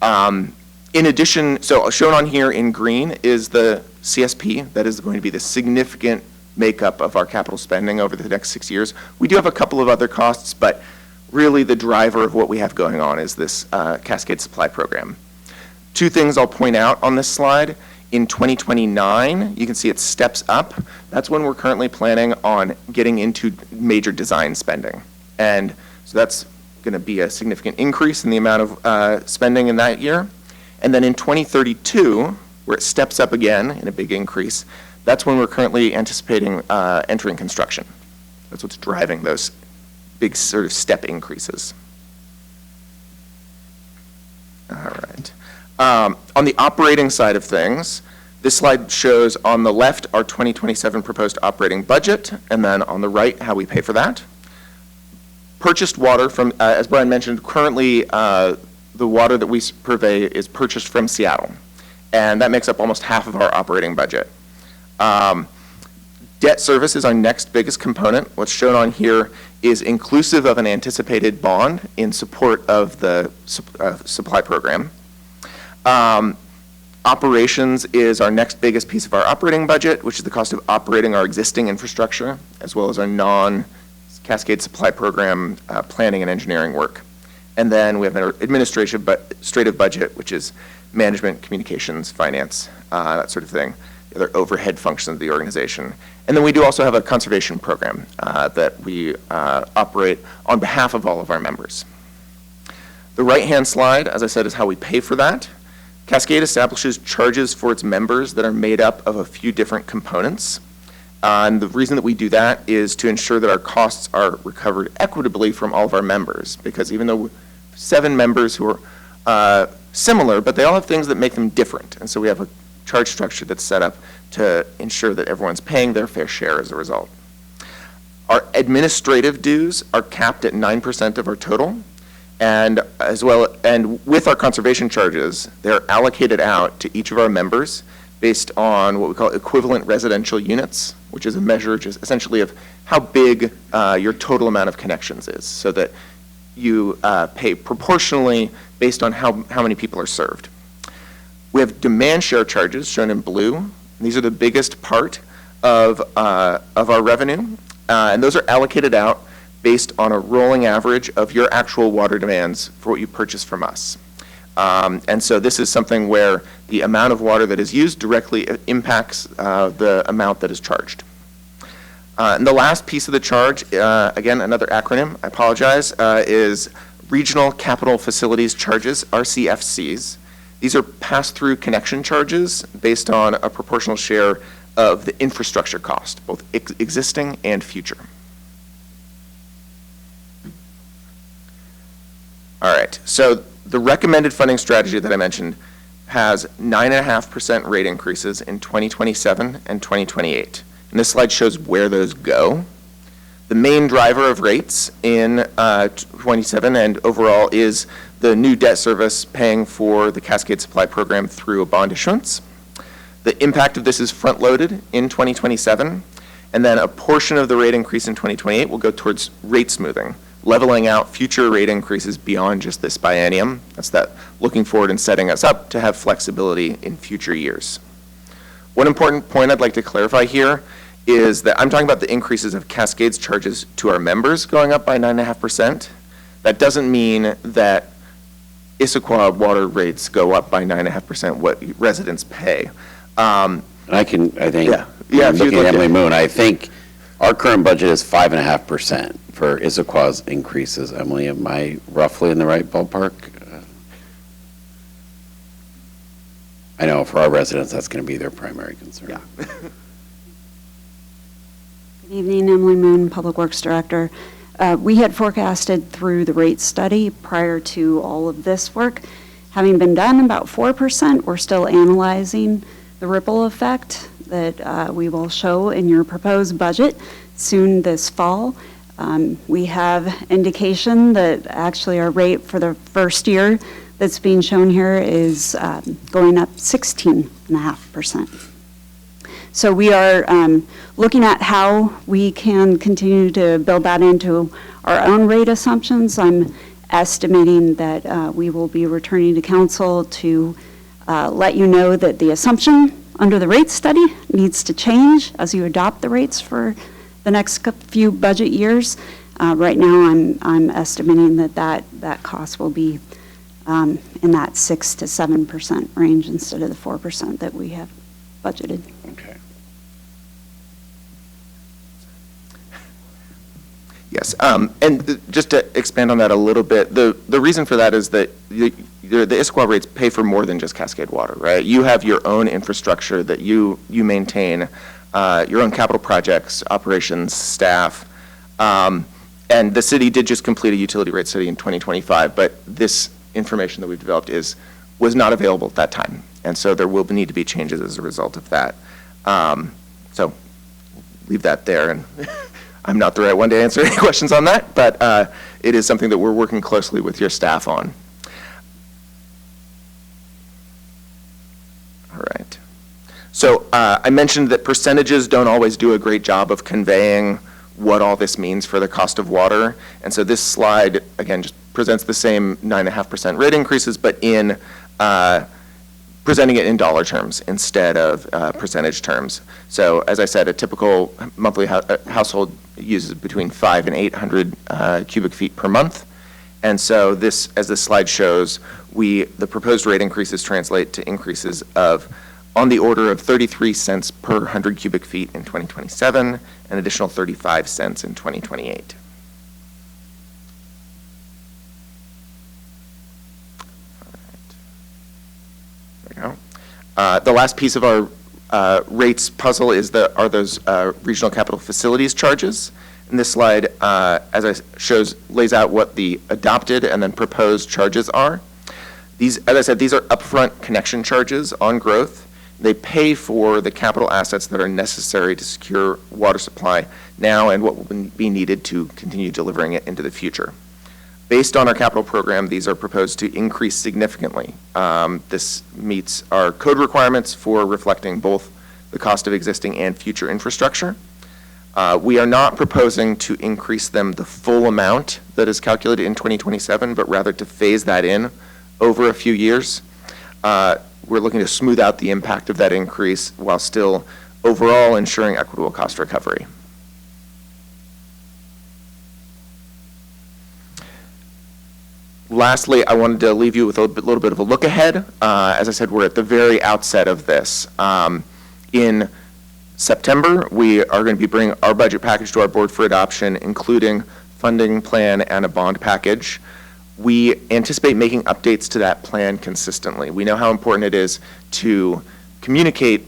In addition, so shown on here in green is the CSP. That is going to be the significant makeup of our capital spending over the next 6 years. We do have a couple of other costs, but really the driver of what we have going on is this Cascade supply program. 2 things I'll point out on this slide. In 2029, you can see it steps up. That's when we're currently planning on getting into major design spending. And so that's going to be a significant increase in the amount of spending in that year. And then in 2032, where it steps up again in a big increase, that's when we're currently anticipating entering construction. That's what's driving those big sort of step increases. All right. On the operating side of things, this slide shows on the left our 2027 proposed operating budget, and then on the right how we pay for that. Purchased water from, as Brian mentioned, currently the water that we purvey is purchased from Seattle, and that makes up almost half of our operating budget. Debt service is our next biggest component. What's shown on here is inclusive of an anticipated bond in support of the supply program. Operations is our next biggest piece of our operating budget, which is the cost of operating our existing infrastructure, as well as our non-Cascade supply program planning and engineering work. And then we have an administrative budget, which is management, communications, finance, that sort of thing, the other overhead functions of the organization. And then we do also have a conservation program that we operate on behalf of all of our members. The right-hand slide, as I said, is how we pay for that. Cascade establishes charges for its members that are made up of a few different components. And the reason that we do that is to ensure that our costs are recovered equitably from all of our members, because even though 7 members who are similar, but they all have things that make them different. And so we have a charge structure that's set up to ensure that everyone's paying their fair share as a result. Our administrative dues are capped at 9% of our total. And with our conservation charges, they're allocated out to each of our members based on what we call equivalent residential units, which is a measure just essentially of how big your total amount of connections is, so that you pay proportionally based on how many people are served. We have demand share charges shown in blue. These are the biggest part of our revenue, and those are allocated out based on a rolling average of your actual water demands for what you purchase from us. And so this is something where the amount of water that is used directly impacts the amount that is charged. And the last piece of the charge, again, another acronym, I apologize, is Regional Capital Facilities Charges, RCFCs. These are pass-through connection charges based on a proportional share of the infrastructure cost, both existing and future. All right, so the recommended funding strategy that I mentioned has 9.5% rate increases in 2027 and 2028. And this slide shows where those go. The main driver of rates in 27 and overall is the new debt service paying for the Cascade Supply Program through a bond issuance. The impact of this is front-loaded in 2027, and then a portion of the rate increase in 2028 will go towards rate smoothing, leveling out future rate increases beyond just this biennium. That's that looking forward and setting us up to have flexibility in future years. One important point I'd like to clarify here is that I'm talking about the increases of Cascade's charges to our members going up by 9.5%. That doesn't mean that Issaquah water rates go up by 9.5% what residents pay. I think, yeah, looking at Emily Moon, I think our current budget is 5.5% for Issaquah's increases. Emily, am I roughly in the right ballpark? I know for our residents, that's going to be their primary concern. Yeah. Good evening, Emily Moon, Public Works Director. We had forecasted through the rate study prior to all of this work having been done about 4%. We're still analyzing the ripple effect that we will show in your proposed budget soon this fall. We have indication that actually our rate for the first year that's being shown here is going up 16.5%. So we are looking at how we can continue to build that into our own rate assumptions. I'm estimating that we will be returning to council to let you know that the assumption under the rate study needs to change as you adopt the rates for the next few budget years. Right now, I'm estimating that cost will be in that 6 to 7% range instead of the 4% that we have budgeted. Okay. Yes, and just to expand on that a little bit, the reason for that is that the Issaquah rates pay for more than just Cascade water, right? You have your own infrastructure that you maintain, your own capital projects, operations, staff, and the city did just complete a utility rate study in 2025, but this information that we've developed was not available at that time, and so there will need to be changes as a result of that. So leave that there, and I'm not the right one to answer any questions on that, but it is something that we're working closely with your staff on. All right. So I mentioned that percentages don't always do a great job of conveying what all this means for the cost of water. And so this slide, again, just presents the same 9.5% rate increases, but in presenting it in dollar terms instead of percentage terms. So as I said, a typical monthly household uses between 5 and 800 cubic feet per month. And so this, as this slide shows, the proposed rate increases translate to increases of on the order of 33 cents per 100 cubic feet in 2027, an additional 35 cents in 2028. The last piece of our rates puzzle are those regional capital facilities charges. And this slide, as I shows, lays out what the adopted and then proposed charges are. These, as I said, these are upfront connection charges on growth. They pay for the capital assets that are necessary to secure water supply now and what will be needed to continue delivering it into the future. Based on our capital program, these are proposed to increase significantly. This meets our code requirements for reflecting both the cost of existing and future infrastructure. We are not proposing to increase them the full amount that is calculated in 2027, but rather to phase that in over a few years. We're looking to smooth out the impact of that increase while still overall ensuring equitable cost recovery. Lastly, I wanted to leave you with a little bit of a look ahead. As I said, we're at the very outset of this. In September, we are going to be bringing our budget package to our board for adoption, including funding plan and a bond package. We anticipate making updates to that plan consistently. We know how important it is to communicate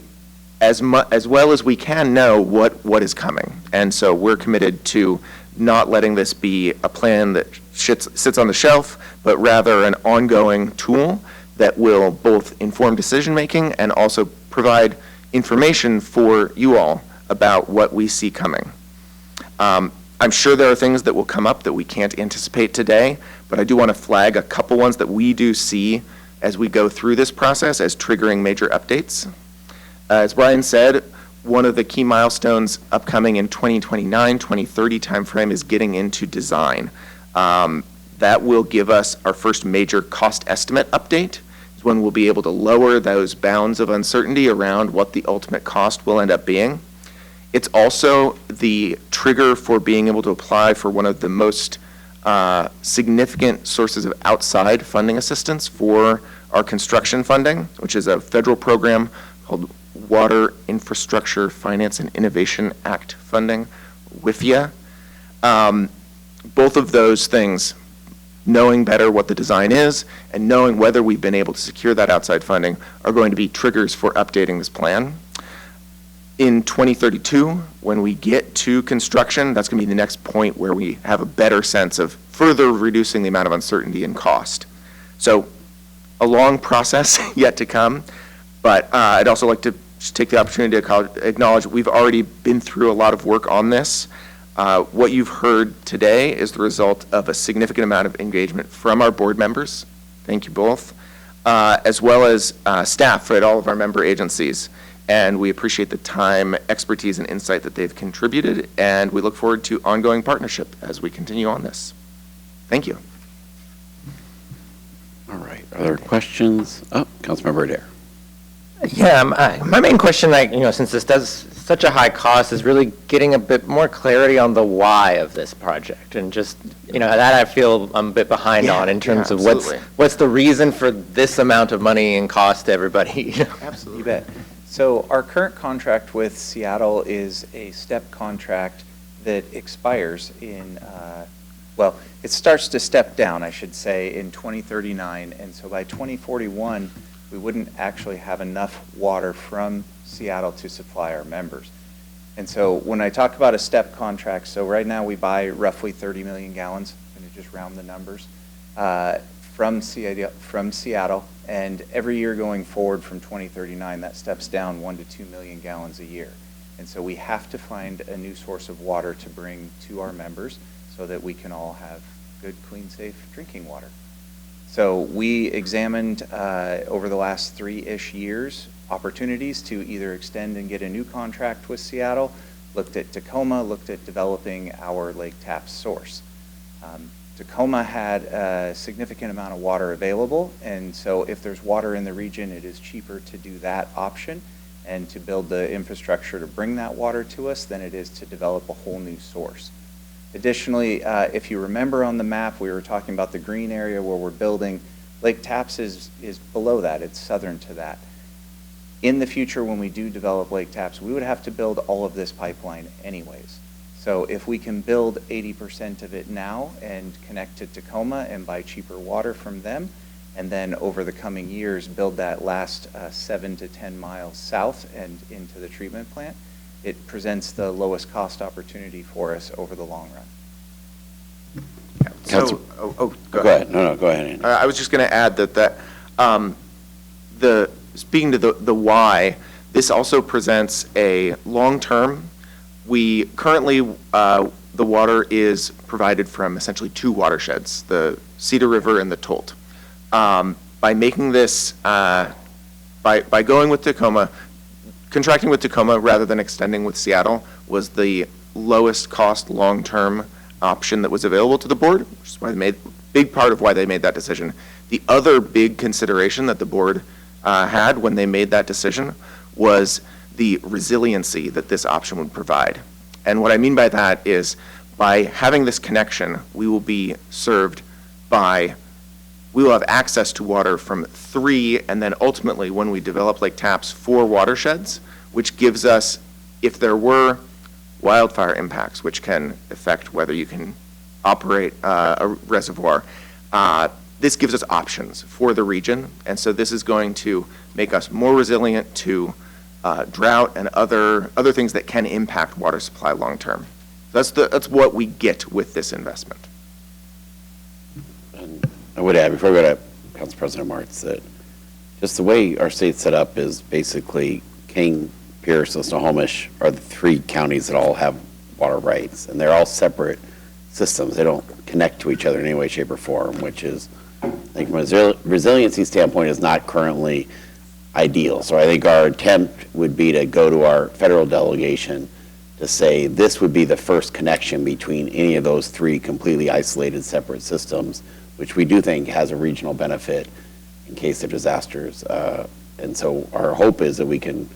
as well as we can know what is coming. And so we're committed to not letting this be a plan that sits on the shelf, but rather an ongoing tool that will both inform decision-making and also provide information for you all about what we see coming. I'm sure there are things that will come up that we can't anticipate today, but I do want to flag a couple ones that we do see as we go through this process as triggering major updates. As Brian said, one of the key milestones upcoming in 2029, 2030 timeframe is getting into design. That will give us our first major cost estimate update. It's when we'll be able to lower those bounds of uncertainty around what the ultimate cost will end up being. It's also the trigger for being able to apply for one of the most significant sources of outside funding assistance for our construction funding, which is a federal program called Water Infrastructure Finance and Innovation Act funding, WIFIA. Both of those things knowing better what the design is and knowing whether we've been able to secure that outside funding are going to be triggers for updating this plan. In 2032, when we get to construction, that's going to be the next point where we have a better sense of further reducing the amount of uncertainty and cost. So a long process yet to come, but I'd also like to just take the opportunity to acknowledge we've already been through a lot of work on this. What you've heard today is the result of a significant amount of engagement from our board members. Thank you both, as well as staff at all of our member agencies. And we appreciate the time, expertise, and insight that they've contributed, and we look forward to ongoing partnership as we continue on this. Thank you. All right, are there questions? Oh, Councilmember Adair. Yeah, my main question, since this does such a high cost, is really getting a bit more clarity on the why of this project, and just, that I feel I'm a bit behind on in terms of what's the reason for this amount of money and cost to everybody. Absolutely. You bet. So our current contract with Seattle is a step contract that expires in, it starts to step down, I should say, in 2039. And so by 2041, we wouldn't actually have enough water from Seattle to supply our members. And so when I talk about a step contract, so right now we buy roughly 30 million gallons, I'm going to just round the numbers, from Seattle, and every year going forward from 2039, that steps down 1 to 2 million gallons a year. And so we have to find a new source of water to bring to our members so that we can all have good, clean, safe drinking water. So we examined over the last 3-ish years opportunities to either extend and get a new contract with Seattle, looked at Tacoma, looked at developing our Lake Taps source. Tacoma had a significant amount of water available, and so if there's water in the region, it is cheaper to do that option and to build the infrastructure to bring that water to us than it is to develop a whole new source. Additionally, if you remember on the map, we were talking about the green area where we're building. Lake Taps is below that. It's southern to that. In the future, when we do develop Lake Taps, we would have to build all of this pipeline anyways. So if we can build 80% of it now and connect to Tacoma and buy cheaper water from them, and then over the coming years build that last 7 to 10 miles south and into the treatment plant, it presents the lowest cost opportunity for us over the long run. So, go ahead. No, go ahead, Andy. I was just going to add that speaking to the why, this also presents a long-term. We currently, the water is provided from essentially 2 watersheds, the Cedar River and the Tolt. By making this, by going with Tacoma, contracting with Tacoma rather than extending with Seattle was the lowest cost long-term option that was available to the board, which is why they made, big part of why they made that decision. The other big consideration that the board had when they made that decision was the resiliency that this option would provide. And what I mean by that is by having this connection, we will be served by, we will have access to water from 3, and then ultimately when we develop Lake Taps, 4 watersheds, which gives us, if there were wildfire impacts, which can affect whether you can operate a reservoir, this gives us options for the region. And so this is going to make us more resilient to drought and other things that can impact water supply long term. That's what we get with this investment. And I would add, before we go to Council President Martz, that just the way our state's set up is basically King, Pierce, and Snohomish are the 3 counties that all have water rights, and they're all separate systems. They don't connect to each other in any way, shape, or form, which is, I think from a resiliency standpoint, is not currently ideal. So I think our attempt would be to go to our federal delegation to say this would be the first connection between any of those 3 completely isolated separate systems, which we do think has a regional benefit in case of disasters. And so our hope is that we can,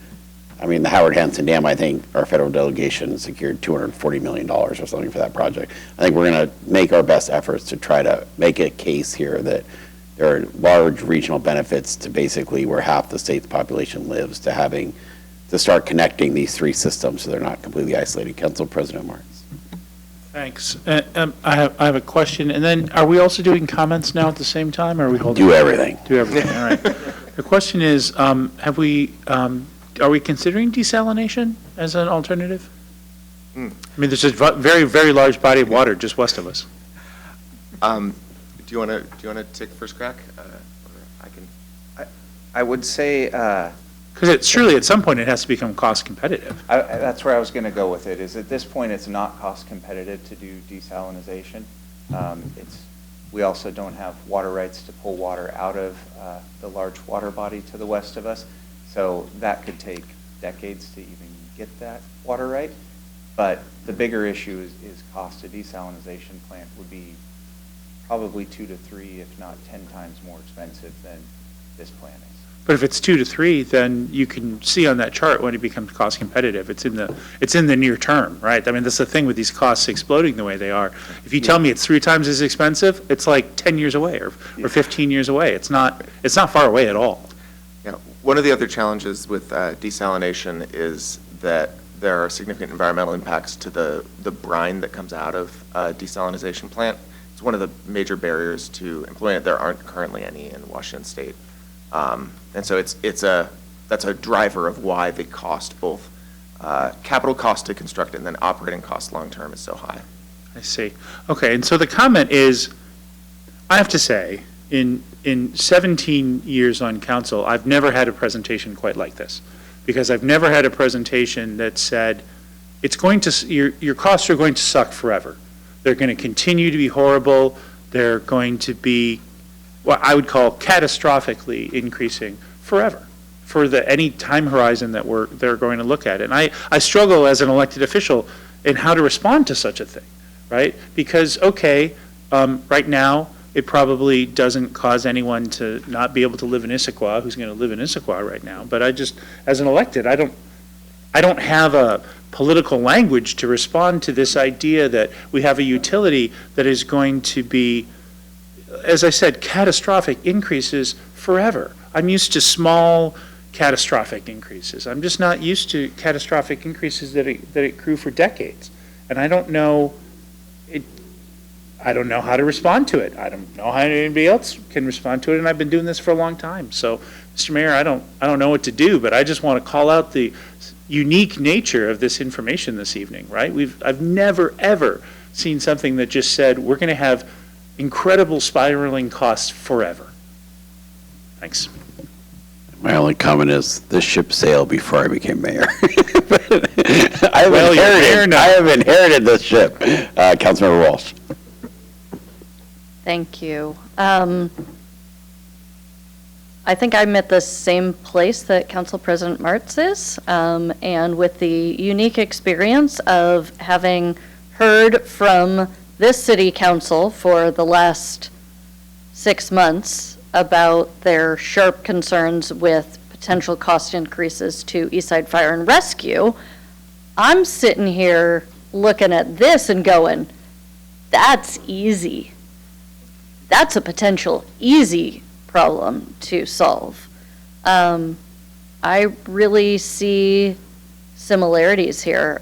the Howard Hanson Dam, I think our federal delegation secured $240 million or something for that project. I think we're going to make our best efforts to try to make a case here that there are large regional benefits to basically where half the state's population lives to start connecting these 3 systems so they're not completely isolated. Council President Martz. Thanks. I have a question, and then are we also doing comments now at the same time, or are we holding? Do everything. Do everything, all right. The question is, are we considering desalination as an alternative? I mean, there's a very, very large body of water just west of us. Do you want to take the first crack? Or I can. I would say, Because surely at some point it has to become cost competitive. that's where I was going to go with it, is at this point, it's not cost competitive to do desalinization. We also don't have water rights to pull water out of the large water body to the west of us. So that could take decades to even get that water right. But the bigger issue is cost. A desalinization plant would be probably 2 to 3, if not 10 times more expensive than this plant is. But if it's 2 to 3, then you can see on that chart when it becomes cost competitive. It's in the near term, right? I mean, that's the thing with these costs exploding the way they are. If you tell me it's 3 times as expensive, it's like 10 years away or 15 years away. It's not far away at all. Yeah, one of the other challenges with desalination is that there are significant environmental impacts to the brine that comes out of a desalinization plant. It's one of the major barriers to employment. There aren't currently any in Washington State. And so that's a driver of why the cost, both capital cost to construct it and then operating cost long-term is so high. I see. Okay, and so the comment is, I have to say, in 17 years on council, I've never had a presentation quite like this. Because I've never had a presentation that said, your costs are going to suck forever. They're going to continue to be horrible. They're going to be what I would call catastrophically increasing forever for any time horizon that they're going to look at. And I struggle as an elected official in how to respond to such a thing, right? Because, okay, right now, it probably doesn't cause anyone to not be able to live in Issaquah, who's going to live in Issaquah right now. But as an elected, I don't have a political language to respond to this idea that we have a utility that is going to be, as I said, catastrophic increases forever. I'm used to small catastrophic increases. I'm just not used to catastrophic increases that accrue for decades. And I don't know how to respond to it. I don't know how anybody else can respond to it, and I've been doing this for a long time. So, Mr. Mayor, I don't know what to do, but I just want to call out the unique nature of this information this evening, right? I've never, ever seen something that just said, we're going to have incredible spiraling costs forever. Thanks. My only comment is this ship sailed before I became mayor. I have inherited this ship. Councilmember Walsh. Thank you. I think I'm at the same place that Council President Martz is, and with the unique experience of having heard from this city council for the last 6 months about their sharp concerns with potential cost increases to Eastside Fire and Rescue, I'm sitting here looking at this and going, that's easy. That's a potential easy problem to solve. I really see similarities here.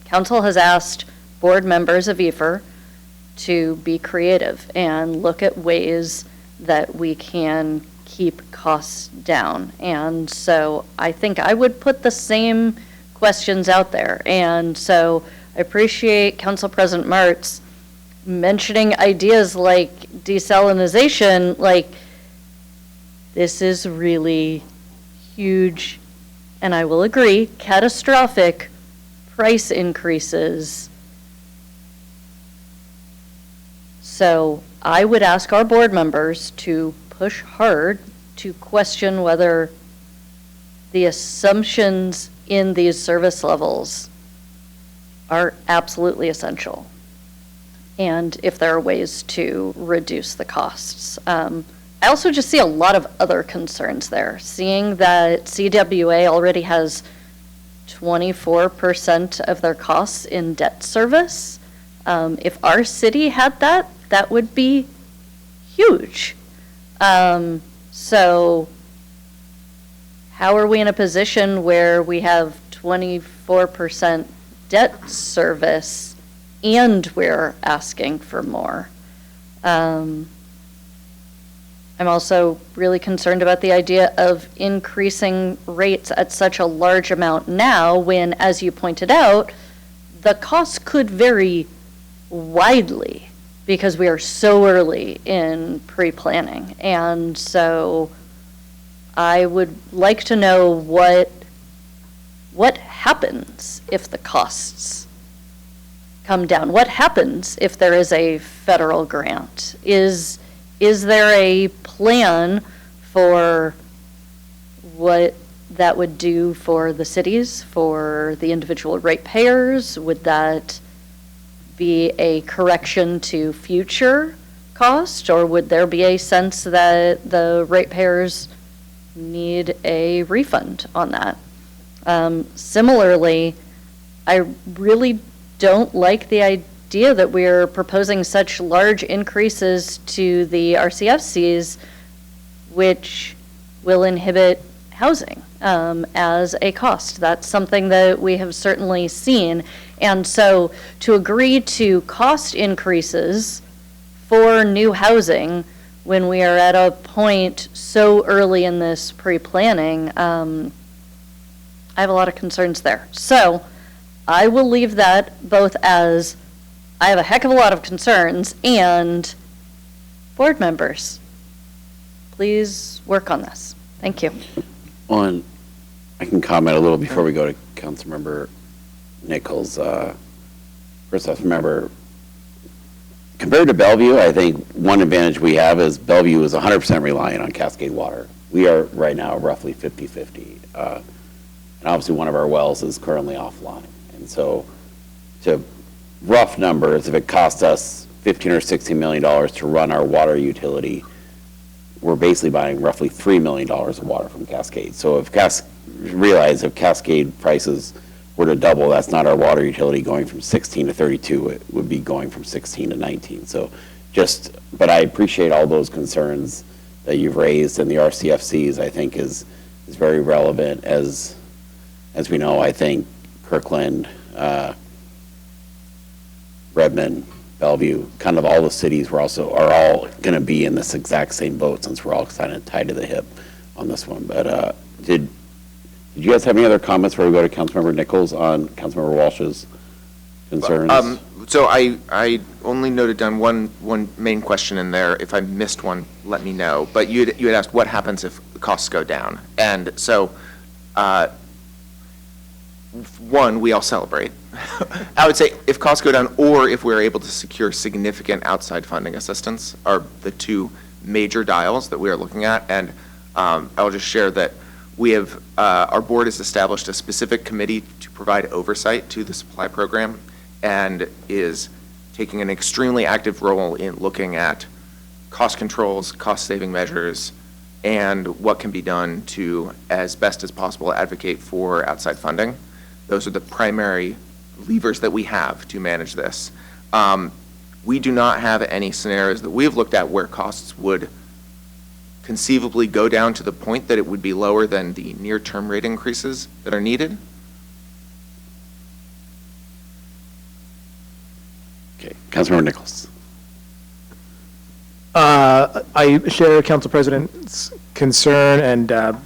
Council has asked board members of EFR to be creative and look at ways that we can keep costs down. And so I think I would put the same questions out there. And so I appreciate Council President Martz mentioning ideas like desalinization. Like, this is really huge, and I will agree, catastrophic price increases. So I would ask our board members to push hard to question whether the assumptions in these service levels are absolutely essential, and if there are ways to reduce the costs. I also just see a lot of other concerns there. Seeing that CWA already has 24% of their costs in debt service. If our city had that, that would be huge. So how are we in a position where we have 24% debt service and we're asking for more. I'm also really concerned about the idea of increasing rates at such a large amount now when, as you pointed out, the costs could vary widely because we are so early in pre-planning. And so I would like to know what happens if the costs come down? What happens if there is a federal grant? Is there a plan for what that would do for the cities, for the individual ratepayers? Would that be a correction to future cost, or would there be a sense that the ratepayers need a refund on that? Similarly, I really don't like the idea that we're proposing such large increases to the RCFCs, which will inhibit housing as a cost. That's something that we have certainly seen. And so to agree to cost increases for new housing when we are at a point so early in this pre-planning, I have a lot of concerns there. So I will leave that both as I have a heck of a lot of concerns and board members, please work on this. Thank you. On, I can comment a little before we go to Councilmember Nichols. First off, remember, compared to Bellevue, I think one advantage we have is Bellevue is 100% reliant on Cascade water. We are right now roughly 50-50. And obviously one of our wells is currently offline. And so to rough numbers, if it costs us $15 or $16 million to run our water utility, we're basically buying roughly $3 million of water from Cascade. So if realize if Cascade prices were to double, that's not our water utility going from 16 to 32, it would be going from 16 to 19. So but I appreciate all those concerns that you've raised, and the RCFCs I think is very relevant. As we know, I think Kirkland, Redmond, Bellevue, kind of all the cities are all going to be in this exact same boat, since we're all kind of tied to the hip on this one. But did you guys have any other comments before we go to Councilmember Nichols on Councilmember Walsh's concerns? So I only noted down one main question in there. If I missed one, let me know. But you had asked what happens if costs go down. And so, one, we all celebrate. I would say if costs go down, or if we're able to secure significant outside funding assistance, are the two major dials that we are looking at. And I'll just share that we have, our board has established a specific committee to provide oversight to the supply program, and is taking an extremely active role in looking at cost controls, cost-saving measures, and what can be done to, as best as possible, advocate for outside funding. Those are the primary levers that we have to manage this. We do not have any scenarios that we've looked at where costs would conceivably go down to the point that it would be lower than the near-term rate increases that are needed. Okay, Councilmember Nichols. I share Council President's concern and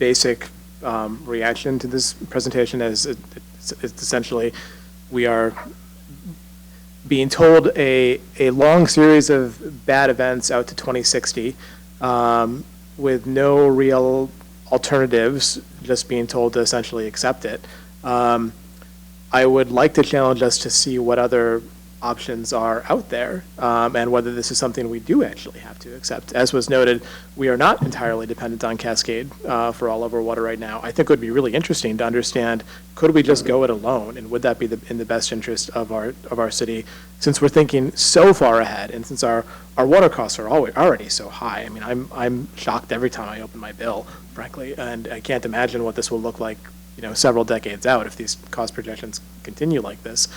basic reaction to this presentation, as it's essentially we are being told a long series of bad events out to 2060 with no real alternatives, just being told to essentially accept it. I would like to challenge us to see what other options are out there, and whether this is something we do actually have to accept. As was noted, we are not entirely dependent on Cascade for all of our water right now. I think it would be really interesting to understand, could we just go it alone, and would that be in the best interest of our city, since we're thinking so far ahead, and since our water costs are already so high. I mean, I'm shocked every time I open my bill, frankly, and I can't imagine what this will look like, several decades out if these cost projections continue like this.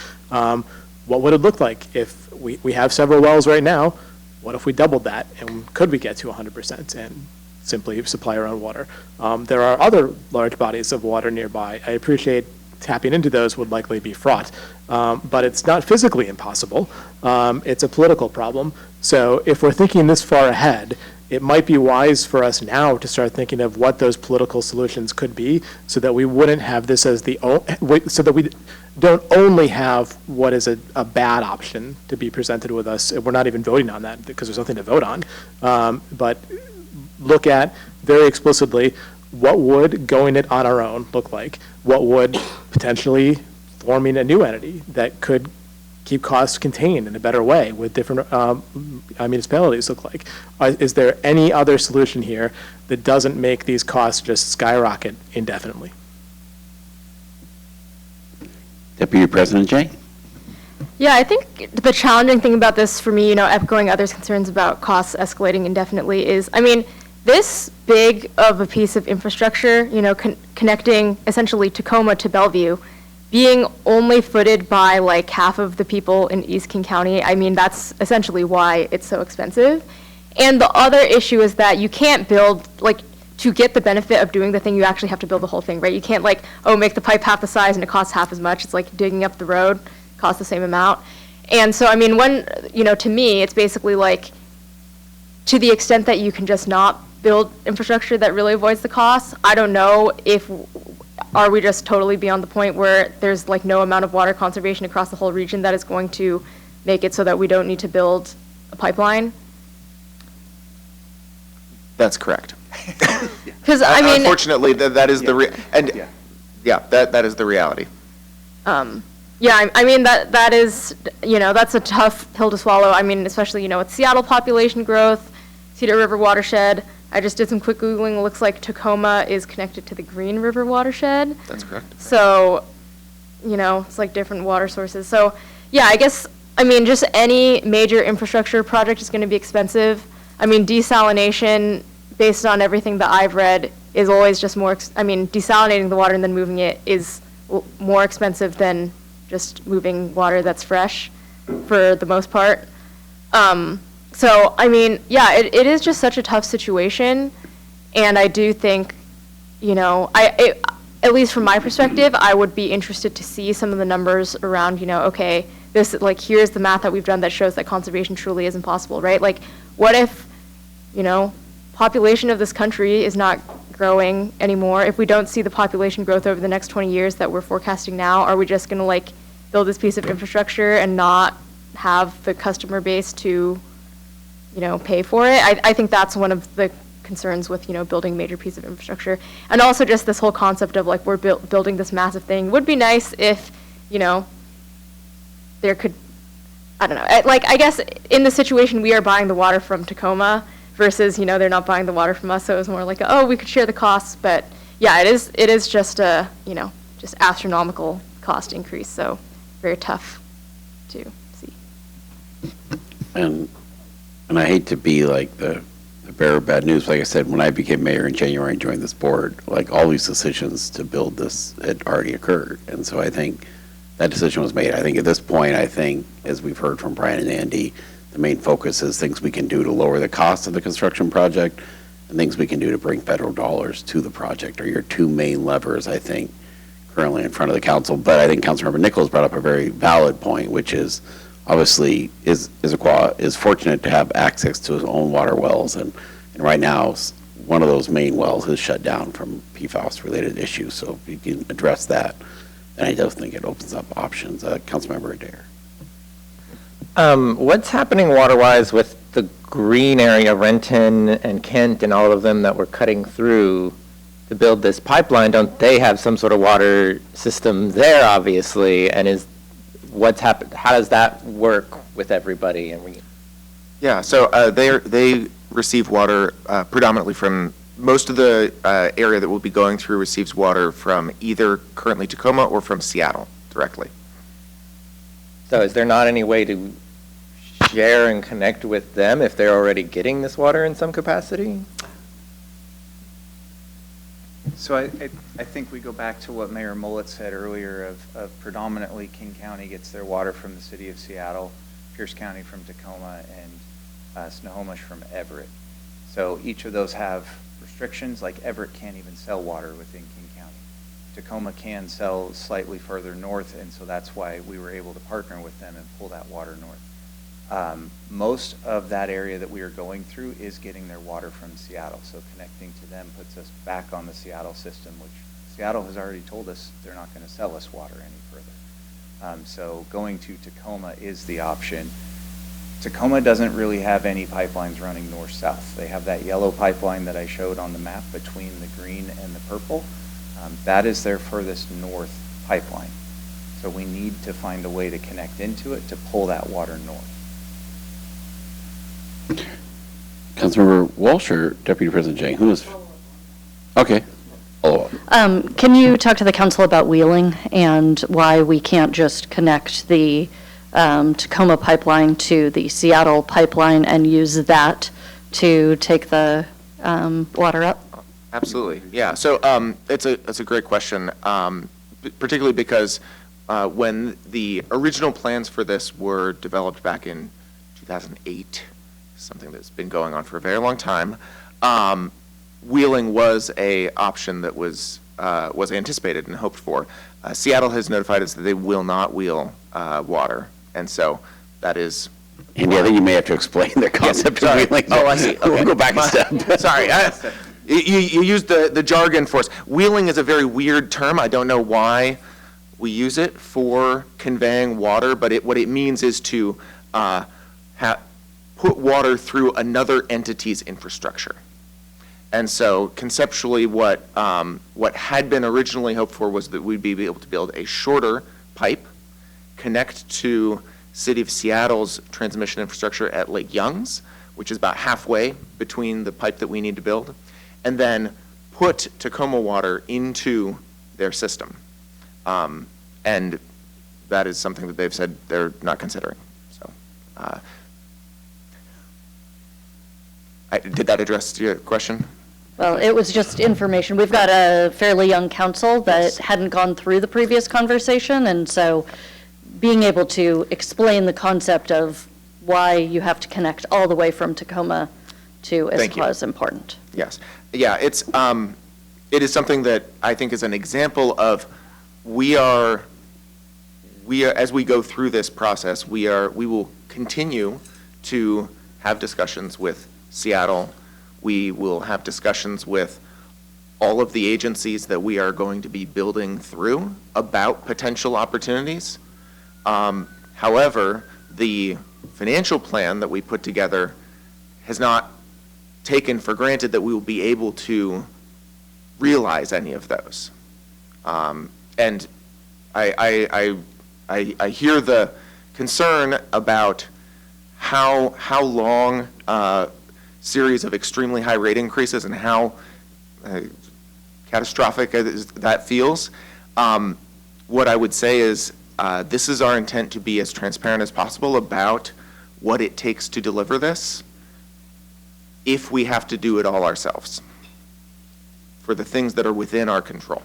What would it look like if we have several wells right now? What if we doubled that, and could we get to 100% and simply supply our own water? There are other large bodies of water nearby. I appreciate tapping into those would likely be fraught. But it's not physically impossible. It's a political problem. So if we're thinking this far ahead, it might be wise for us now to start thinking of what those political solutions could be, so that we wouldn't have this as so that we don't only have what is a bad option to be presented with us. We're not even voting on that because there's nothing to vote on. But look at very explicitly, what would going it on our own look like? What would potentially forming a new entity that could keep costs contained in a better way with different municipalities look like? Is there any other solution here that doesn't make these costs just skyrocket indefinitely? Deputy President Jay? Yeah, I think the challenging thing about this for me, echoing others' concerns about costs escalating indefinitely is, this big of a piece of infrastructure, connecting essentially Tacoma to Bellevue, being only footed by like half of the people in East King County, that's essentially why it's so expensive. And the other issue is that you can't build, to get the benefit of doing the thing, you actually have to build the whole thing, right? You can't make the pipe half the size and it costs half as much. It's like digging up the road, costs the same amount. And so, to me, it's basically to the extent that you can just not build infrastructure that really avoids the costs, I don't know are we just totally beyond the point where there's no amount of water conservation across the whole region that is going to make it so that we don't need to build a pipeline? That's correct. Because unfortunately, that is the that is the reality. That is, that's a tough pill to swallow. Especially, with Seattle population growth, Cedar River watershed. I just did some quick Googling. It looks like Tacoma is connected to the Green River watershed. That's correct. So, it's different water sources. So, yeah, I guess, just any major infrastructure project is going to be expensive. Desalination, based on everything that I've read, is always just more, desalinating the water and then moving it is more expensive than just moving water that's fresh for the most part. So, it is just such a tough situation, and I do think, at least from my perspective, I would be interested to see some of the numbers around, okay, this, here's the math that we've done that shows that conservation truly is impossible, right? What if, population of this country is not growing anymore? If we don't see the population growth over the next 20 years that we're forecasting now, are we just gonna build this piece of infrastructure and not have the customer base to pay for it? I think that's one of the concerns with, building a major piece of infrastructure. And also just this whole concept of we're building this massive thing. Would be nice if, there could, I don't know, I guess in the situation we are buying the water from Tacoma versus, they're not buying the water from us. So it was more we could share the costs. But yeah, it is just a, just astronomical cost increase. So very tough to see. And I hate to be the bearer of bad news. Like I said, when I became mayor in January and joined this board, all these decisions to build this had already occurred. And so I think that decision was made. I think at this point, as we've heard from Brian and Andy, the main focus is things we can do to lower the cost of the construction project and things we can do to bring federal dollars to the project are your two main levers, I think, currently in front of the council. But I think Councilmember Nichols brought up a very valid point, which is obviously Issaquah is fortunate to have access to his own water wells. And right now, one of those main wells is shut down from PFAS-related issues. So if you can address that, then I just think it opens up options. Councilmember Adair. What's happening water-wise with the green area, Renton and Kent and all of them that we're cutting through to build this pipeline? Don't they have some sort of water system there, obviously? And what's happened? How does that work with everybody? Yeah, so they receive water predominantly from, most of the area that we'll be going through receives water from either currently Tacoma or from Seattle directly. So is there not any way to share and connect with them if they're already getting this water in some capacity? So I think we go back to what Mayor Mullet said earlier of predominantly King County gets their water from the city of Seattle, Pierce County from Tacoma, and Snohomish from Everett. So each of those have restrictions, like Everett can't even sell water within King County. Tacoma can sell slightly further north, and so that's why we were able to partner with them and pull that water north. Most of that area that we are going through is getting their water from Seattle, so connecting to them puts us back on the Seattle system, which Seattle has already told us they're not going to sell us water any further. So going to Tacoma is the option. Tacoma doesn't really have any pipelines running north-south. They have that yellow pipeline that I showed on the map between the green and the purple. That is their furthest north pipeline. So we need to find a way to connect into it to pull that water north. Councilmember Walsh or Deputy President Jang? Who was? Okay. Follow up. Can you talk to the council about Wheeling and why we can't just connect the Tacoma pipeline to the Seattle pipeline and use that to take the water up? Absolutely, yeah. So it's a great question, particularly because when the original plans for this were developed back in 2008, something that's been going on for a very long time, wheeling was a option that was anticipated and hoped for. Seattle has notified us that they will not wheel water, and so that is. Andy, I think you may have to explain the concept of wheeling. Oh, I see. Okay. We'll go back a step. Sorry. You used the jargon for us. Wheeling is a very weird term. I don't know why we use it for conveying water, but what it means is to put water through another entity's infrastructure. And so conceptually, what had been originally hoped for was that we'd be able to build a shorter pipe, connect to City of Seattle's transmission infrastructure at Lake Youngs, which is about halfway between the pipe that we need to build, and then put Tacoma water into their system. And that is something that they've said they're not considering. So, did that address your question? Well, it was just information. We've got a fairly young council that hadn't gone through the previous conversation, and so being able to explain the concept of why you have to connect all the way from Tacoma to Issaquah is important. Yes. Yeah, it is something that I think is an example of we are as we go through this process, we will continue to have discussions with Seattle. We will have discussions with all of the agencies that we are going to be building through about potential opportunities. However, the financial plan that we put together has not taken for granted that we will be able to realize any of those. And I hear the concern about how long a series of extremely high rate increases and how catastrophic that feels. What I would say is this is our intent to be as transparent as possible about what it takes to deliver this if we have to do it all ourselves for the things that are within our control.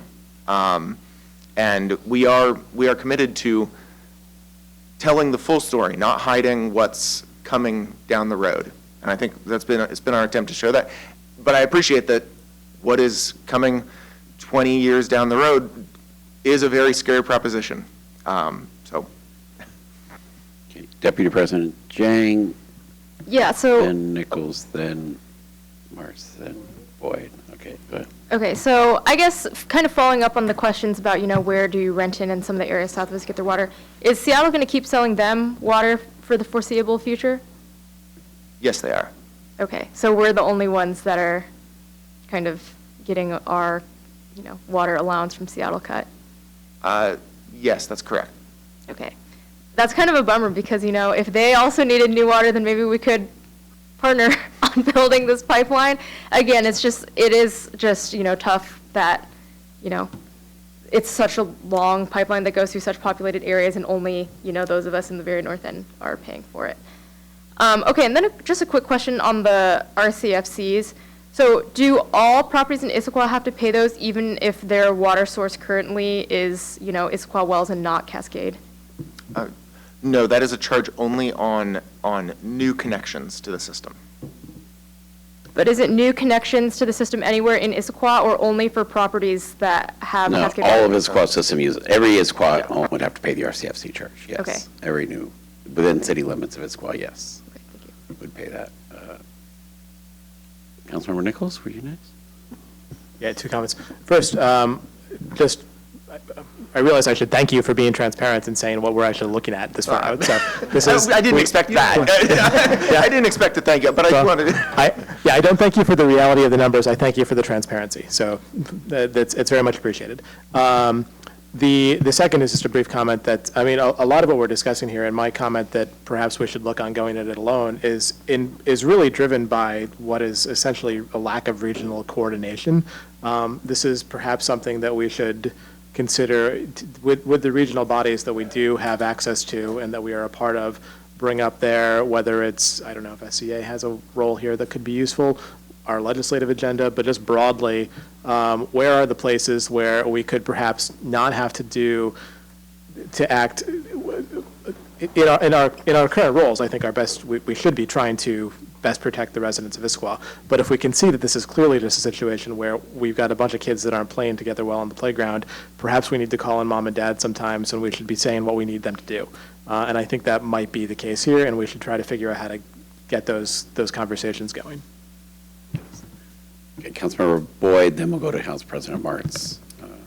And we are committed to telling the full story, not hiding what's coming down the road. And I think it's been our attempt to show that. But I appreciate that what is coming 20 years down the road is a very scary proposition. Okay. Deputy President Jang. Yeah, so. Then Nichols, then Martz, then Boyd. Okay, go ahead. Okay, so I guess kind of following up on the questions about, where do you rent in and some of the areas south of us get their water, is Seattle going to keep selling them water for the foreseeable future? Yes, they are. Okay, so we're the only ones that are kind of getting our, water allowance from Seattle cut? Yes, that's correct. Okay. That's kind of a bummer because, if they also needed new water, then maybe we could partner on building this pipeline. Again, it is just, tough that, it's such a long pipeline that goes through such populated areas and only, those of us in the very north end are paying for it. Okay, and then just a quick question on the RCFCs. So do all properties in Issaquah have to pay those even if their water source currently is, Issaquah wells and not Cascade? No, that is a charge only on new connections to the system. But is it new connections to the system anywhere in Issaquah or only for properties that have No, Cascade? all of Issaquah system uses, every Issaquah home would have to pay the RCFC charge, yes. Okay. Every new, within city limits of Issaquah, yes. Okay, thank you. Would pay that. Councilmember Nichols, were you next? Yeah, 2 comments. First, just, I realize I should thank you for being transparent and saying what we're actually looking at this far out. So this is. I didn't expect that. I didn't expect to thank you, but I wanted to. I don't thank you for the reality of the numbers. I thank you for the transparency. So it's very much appreciated. The second is just a brief comment that, I mean, a lot of what we're discussing here, and my comment that perhaps we should look on going at it alone, is really driven by what is essentially a lack of regional coordination. This is perhaps something that we should consider with the regional bodies that we do have access to and that we are a part of, bring up there, whether it's, I don't know if SCA has a role here that could be useful, our legislative agenda, but just broadly, where are the places where we could perhaps not have to act in our current roles? I think our best, we should be trying to best protect the residents of Issaquah. But if we can see that this is clearly just a situation where we've got a bunch of kids that aren't playing together well on the playground, perhaps we need to call in mom and dad sometimes, and we should be saying what we need them to do. And I think that might be the case here, and we should try to figure out how to get those conversations going. Okay, Councilmember Boyd, then we'll go to Council President Martz.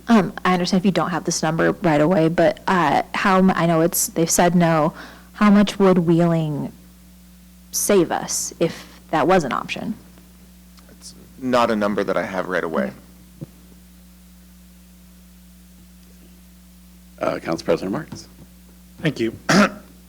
I understand if you don't have this number right away, but I know they've said no. How much would Wheeling save us if that was an option? It's not a number that I have right away. Council President Martz. Thank you.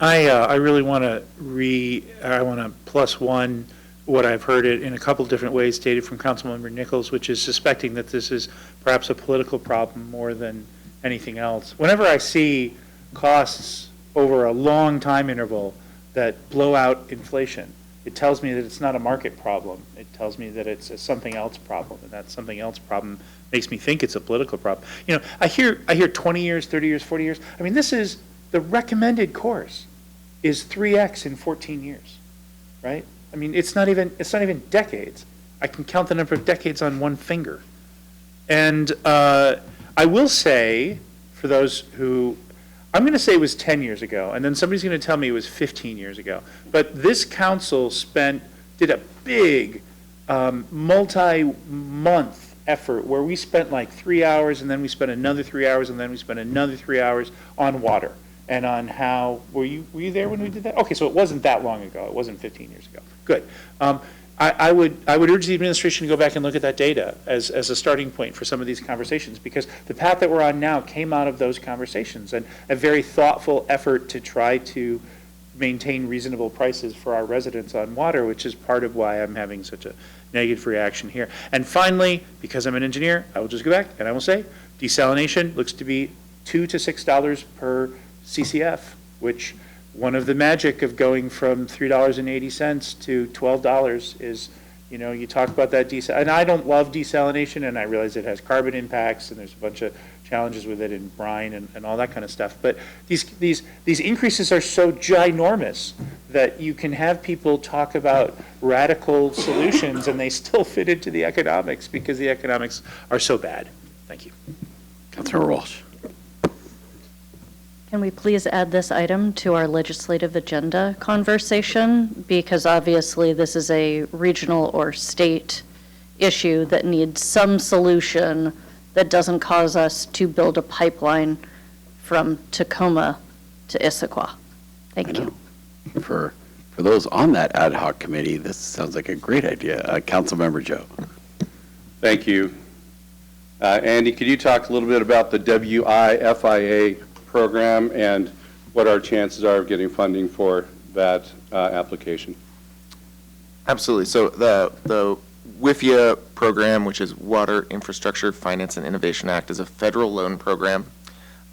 I really want to plus one what I've heard it in a couple different ways stated from Councilmember Nichols, which is suspecting that this is perhaps a political problem more than anything else. Whenever I see costs over a long time interval that blow out inflation, it tells me that it's not a market problem. It tells me that it's a something else problem, and that something else problem makes me think it's a political problem. You know, I hear 20 years, 30 years, 40 years. I mean, this is the recommended course is 3x in 14 years, right? I mean, it's not even decades. I can count the number of decades on one finger. And I will say, for those who, I'm going to say it was 10 years ago, and then somebody's going to tell me it was 15 years ago. But this council did a big multi-month effort where we spent like 3 hours, and then we spent another 3 hours, and then we spent another 3 hours on water and on how, were you there when we did that? Okay, so it wasn't that long ago. It wasn't 15 years ago. Good. I would urge the administration to go back and look at that data as a starting point for some of these conversations, because the path that we're on now came out of those conversations and a very thoughtful effort to try to maintain reasonable prices for our residents on water, which is part of why I'm having such a negative reaction here. And finally, because I'm an engineer, I will just go back and I will say desalination looks to be $2 to $6 per CCF, which one of the magic of going from $3.80 to $12 is, you know, you talk about that and I don't love desalination, and I realize it has carbon impacts and there's a bunch of challenges with it in brine and all that kind of stuff. But these increases are so ginormous that you can have people talk about radical solutions and they still fit into the economics because the economics are so bad. Thank you. Councilor Walsh. Can we please add this item to our legislative agenda conversation? Because obviously this is a regional or state issue that needs some solution that doesn't cause us to build a pipeline from Tacoma to Issaquah. Thank you. For those on that ad hoc committee, this sounds like a great idea. Councilmember Joe. Thank you. Andy, could you talk a little bit about the WIFIA program and what our chances are of getting funding for that application? Absolutely. So the WIFIA program, which is Water Infrastructure Finance and Innovation Act, is a federal loan program.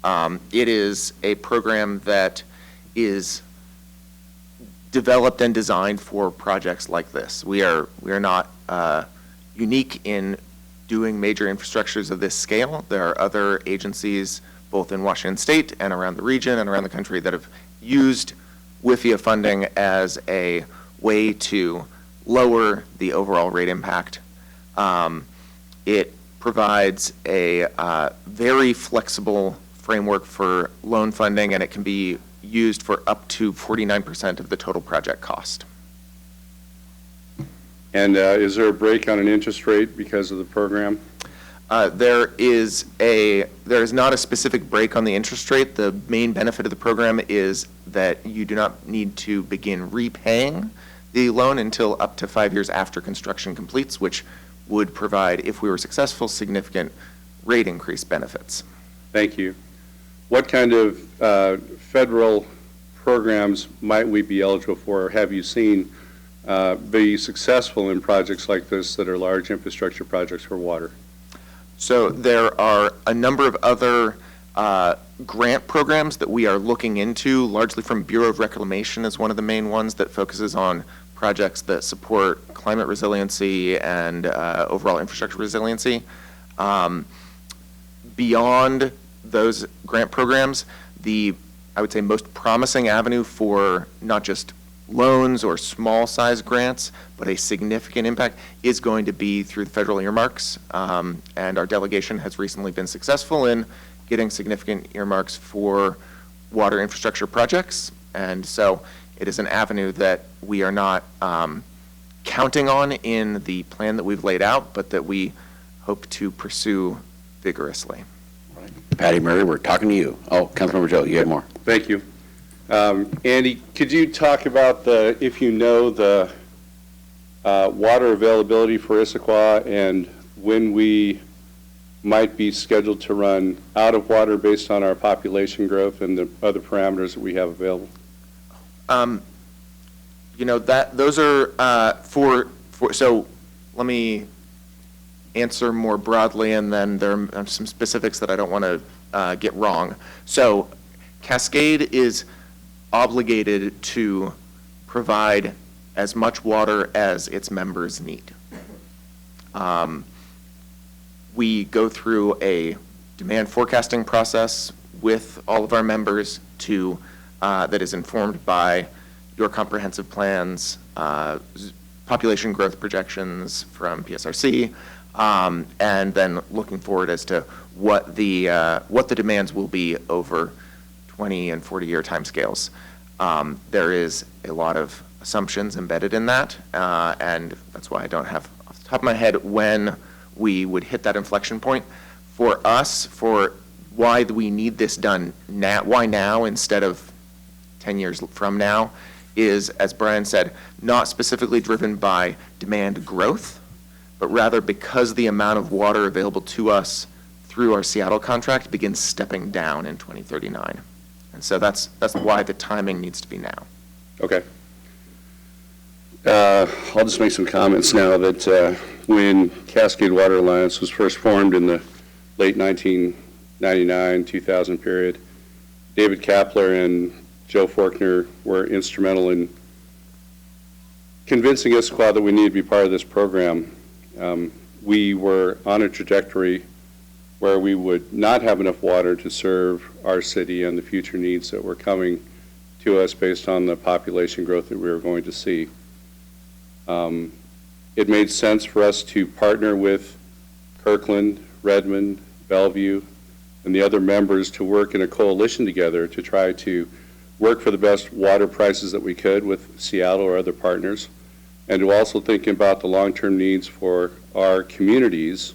It is a program that is developed and designed for projects like this. We are not unique in doing major infrastructures of this scale. There are other agencies both in Washington State and around the region and around the country that have used WIFIA funding as a way to lower the overall rate impact. It provides a very flexible framework for loan funding, and it can be used for up to 49% of the total project cost. And is there a break on an interest rate because of the program? There is not a specific break on the interest rate. The main benefit of the program is that you do not need to begin repaying the loan until up to 5 years after construction completes, which would provide, if we were successful, significant rate increase benefits. Thank you. What kind of federal programs might we be eligible for, or have you seen be successful in projects like this that are large infrastructure projects for water? So there are a number of other grant programs that we are looking into, largely from Bureau of Reclamation is one of the main ones that focuses on projects that support climate resiliency and overall infrastructure resiliency. Beyond those grant programs, I would say most promising avenue for not just loans or small size grants, but a significant impact is going to be through the federal earmarks. And our delegation has recently been successful in getting significant earmarks for water infrastructure projects. And so it is an avenue that we are not counting on in the plan that we've laid out, but that we hope to pursue vigorously. Patty Murray, we're talking to you. Oh, Councilmember Joe, you have more. Thank you. Andy, could you talk about if you know the water availability for Issaquah and when we might be scheduled to run out of water based on our population growth and the other parameters that we have available? Those are so let me answer more broadly, and then there are some specifics that I don't want to get wrong. So Cascade is obligated to provide as much water as its members need. We go through a demand forecasting process with all of our members that is informed by your comprehensive plans, population growth projections from PSRC, and then looking forward as to what the demands will be over 20 and 40-year timescales. There is a lot of assumptions embedded in that, and that's why I don't have off the top of my head when we would hit that inflection point. For us, for why we need this done now, why now instead of 10 years from now, is, as Brian said, not specifically driven by demand growth, but rather because the amount of water available to us through our Seattle contract begins stepping down in 2039. And so that's why the timing needs to be now. Okay. I'll just make some comments now that when Cascade Water Alliance was first formed in the late 1999-2000 period, David Kapler and Joe Forkner were instrumental in convincing Issaquah that we needed to be part of this program. We were on a trajectory where we would not have enough water to serve our city and the future needs that were coming to us based on the population growth that we were going to see. It made sense for us to partner with Kirkland, Redmond, Bellevue, and the other members to work in a coalition together to try to work for the best water prices that we could with Seattle or other partners, and to also think about the long-term needs for our communities,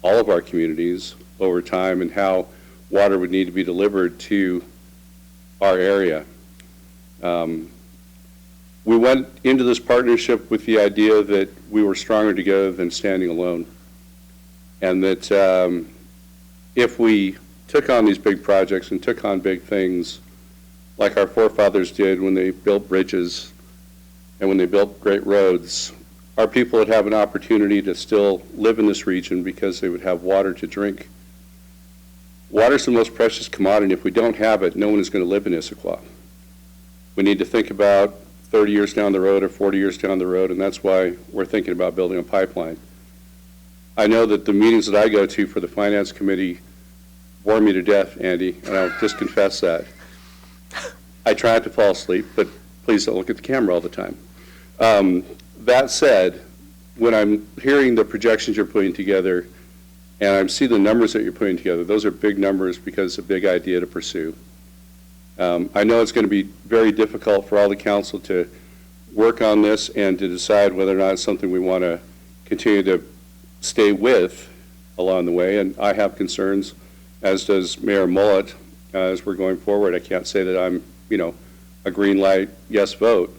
all of our communities over time, and how water would need to be delivered to our area. We went into this partnership with the idea that we were stronger together than standing alone, and that if we took on these big projects and took on big things like our forefathers did when they built bridges and when they built great roads, our people would have an opportunity to still live in this region because they would have water to drink. Water is the most precious commodity. If we don't have it, no one is going to live in Issaquah. We need to think about 30 years down the road or 40 years down the road, and that's why we're thinking about building a pipeline. I know that the meetings that I go to for the Finance Committee bore me to death, Andy, and I'll just confess that. I try not to fall asleep, but please don't look at the camera all the time. That said, when I'm hearing the projections you're putting together, and I see the numbers that you're putting together, those are big numbers because it's a big idea to pursue. I know it's going to be very difficult for all the council to work on this and to decide whether or not it's something we want to continue to stay with along the way. And I have concerns, as does Mayor Mullet, as we're going forward. I can't say that I'm, a green light yes vote,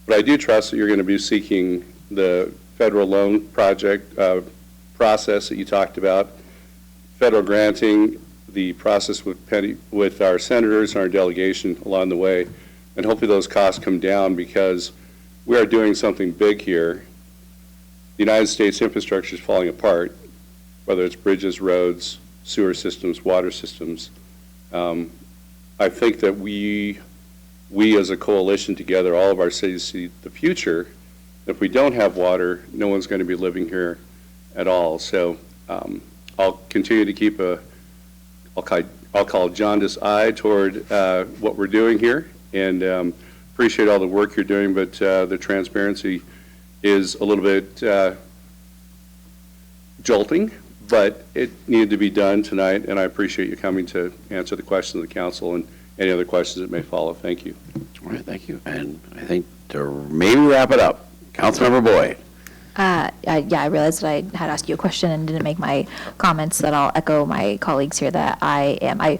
but I do trust that you're going to be seeking the federal loan project process that you talked about, federal granting, the process with our senators and our delegation along the way, and hopefully those costs come down because we are doing something big here. The United States infrastructure is falling apart, whether it's bridges, roads, sewer systems, water systems. I think that we as a coalition together, all of our cities see the future. If we don't have water, no one's going to be living here at all. So I'll continue to keep I'll call jaundiced eye toward what we're doing here, and appreciate all the work you're doing, but the transparency is a little bit jolting, but it needed to be done tonight, and I appreciate you coming to answer the questions of the council and any other questions that may follow. Thank you. All right, thank you. And I think to maybe wrap it up, Councilmember Boyd. Yeah, I realized that I had asked you a question and didn't make my comments, that I'll echo my colleagues here that I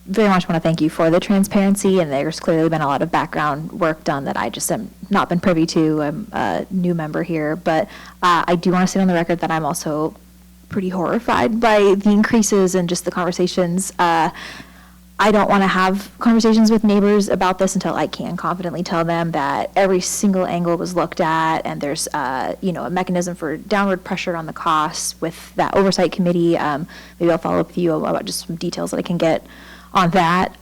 very much want to thank you for the transparency, and there's clearly been a lot of background work done that I just have not been privy to. I'm a new member here, but I do want to say on the record that I'm also pretty horrified by the increases and just the conversations. I don't want to have conversations with neighbors about this until I can confidently tell them that every single angle was looked at, and there's a mechanism for downward pressure on the costs with that oversight committee. Maybe I'll follow up with you about just some details that I can get on that.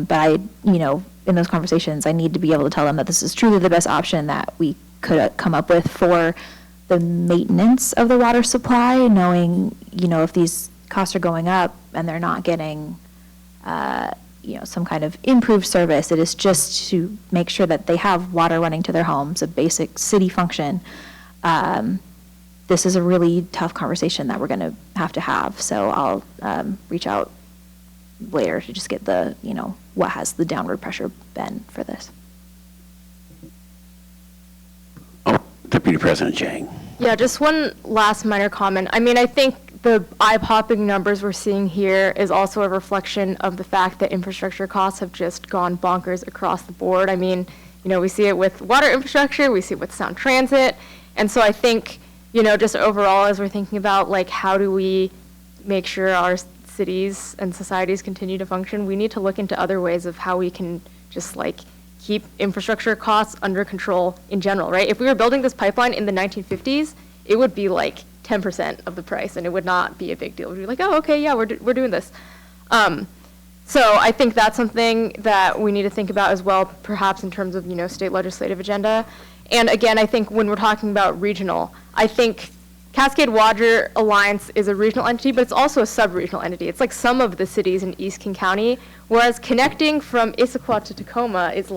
But in those conversations, I need to be able to tell them that this is truly the best option that we could come up with for the maintenance of the water supply, knowing, if these costs are going up and they're not getting some kind of improved service. It is just to make sure that they have water running to their homes, a basic city function. This is a really tough conversation that we're going to have. So I'll reach out later to just get the, what has the downward pressure been for this. Deputy President Chang. Yeah, just one last minor comment. I think the eye-popping numbers we're seeing here is also a reflection of the fact that infrastructure costs have just gone bonkers across the board. We see it with water infrastructure, we see it with sound transit, and so I think, just overall, as we're thinking about, how do we make sure our cities and societies continue to function, we need to look into other ways of how we can just, keep infrastructure costs under control in general, right? If we were building this pipeline in the 1950s, it would be 10% of the price, and it would not be a big deal. We'd be like, oh, okay, yeah, we're doing this. So I think that's something that we need to think about as well, perhaps in terms of, state legislative agenda. And again, I think when we're talking about regional, I think Cascade Water Alliance is a regional entity, but it's also a sub-regional entity. It's like some of the cities in East King County, whereas connecting from Issaquah to Tacoma is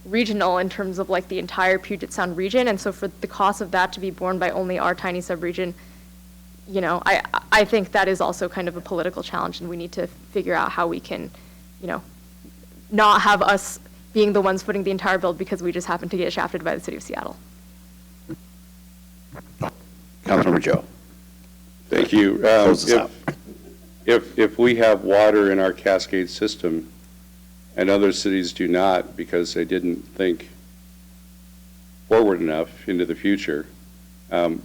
regional in terms of the entire Puget Sound region. And so for the cost of that to be borne by only our tiny sub-region, I think that is also kind of a political challenge, and we need to figure out how we can, not have us being the ones footing the entire bill because we just happen to get shafted by the city of Seattle. Councilmember Joe. Thank you. If we have water in our Cascade system and other cities do not because they didn't think forward enough into the future,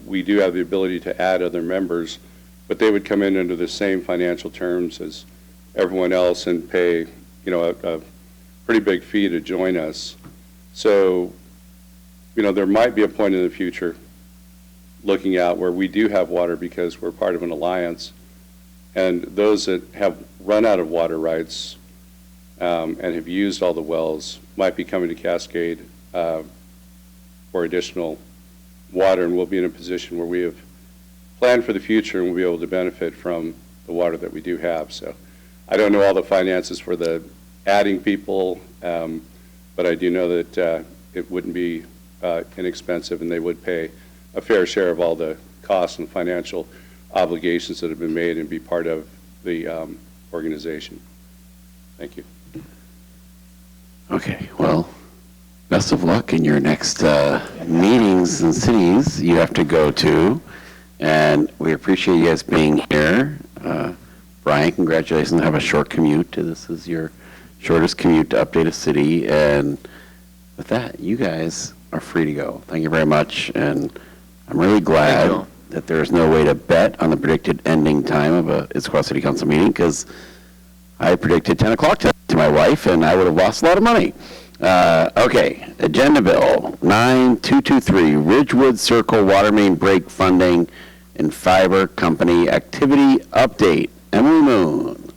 we do have the ability to add other members, but they would come in under the same financial terms as everyone else and pay, a pretty big fee to join us. So, there might be a point in the future looking out where we do have water because we're part of an alliance, and those that have run out of water rights and have used all the wells might be coming to Cascade for additional water, and we'll be in a position where we have planned for the future and we'll be able to benefit from the water that we do have. So I don't know all the finances for the adding people, but I do know that it wouldn't be inexpensive, and they would pay a fair share of all the costs and financial obligations that have been made and be part of the organization. Thank you. Okay, well, best of luck in your next meetings and cities you have to go to, and we appreciate you guys being here. Brian, congratulations on having a short commute. This is your shortest commute to update a city, and with that, you guys are free to go. Thank you very much, and I'm really glad that there's no way to bet on the predicted ending time of a Issaquah City Council meeting, because I predicted 10 o'clock to my wife, and I would have lost a lot of money. Okay, Agenda Bill 9223, Ridgewood Circle Watermain Break Funding and Fiber Company Activity Update. Emily Moon.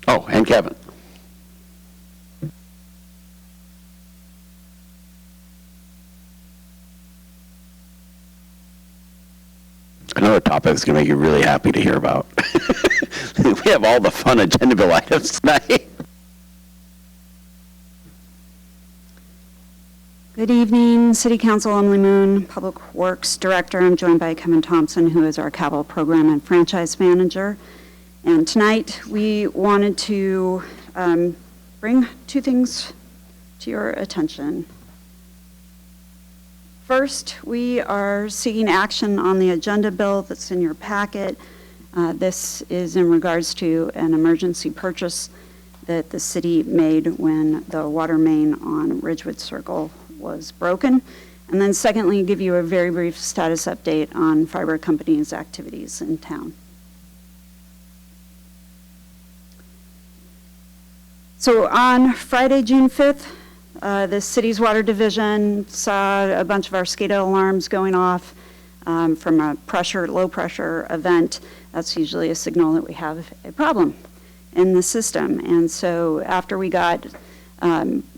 Oh, and Kevin. Another topic that's going to make you really happy to hear about. We have all the fun agenda bill items tonight. Good evening, City Council. Emily Moon, Public Works Director. I'm joined by Kevin Thompson, who is our Capital Program and Franchise Manager. And tonight, we wanted to bring two things to your attention. First, we are seeking action on the agenda bill that's in your packet. This is in regards to an emergency purchase that the city made when the water main on Ridgewood Circle was broken. And then secondly, give you a very brief status update on fiber companies' activities in town. So on Friday, June 5th, the city's water division saw a bunch of our SCADA alarms going off from a low pressure event. That's usually a signal that we have a problem in the system. And so after we got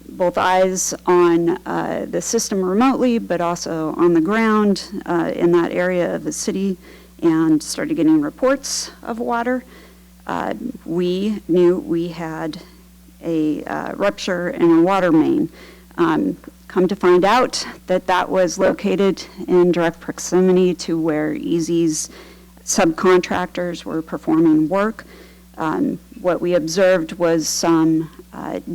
both eyes on the system remotely, but also on the ground in that area of the city, and started getting reports of water, we knew we had a rupture in a water main. Come to find out that that was located in direct proximity to where EZ's subcontractors were performing work. What we observed was some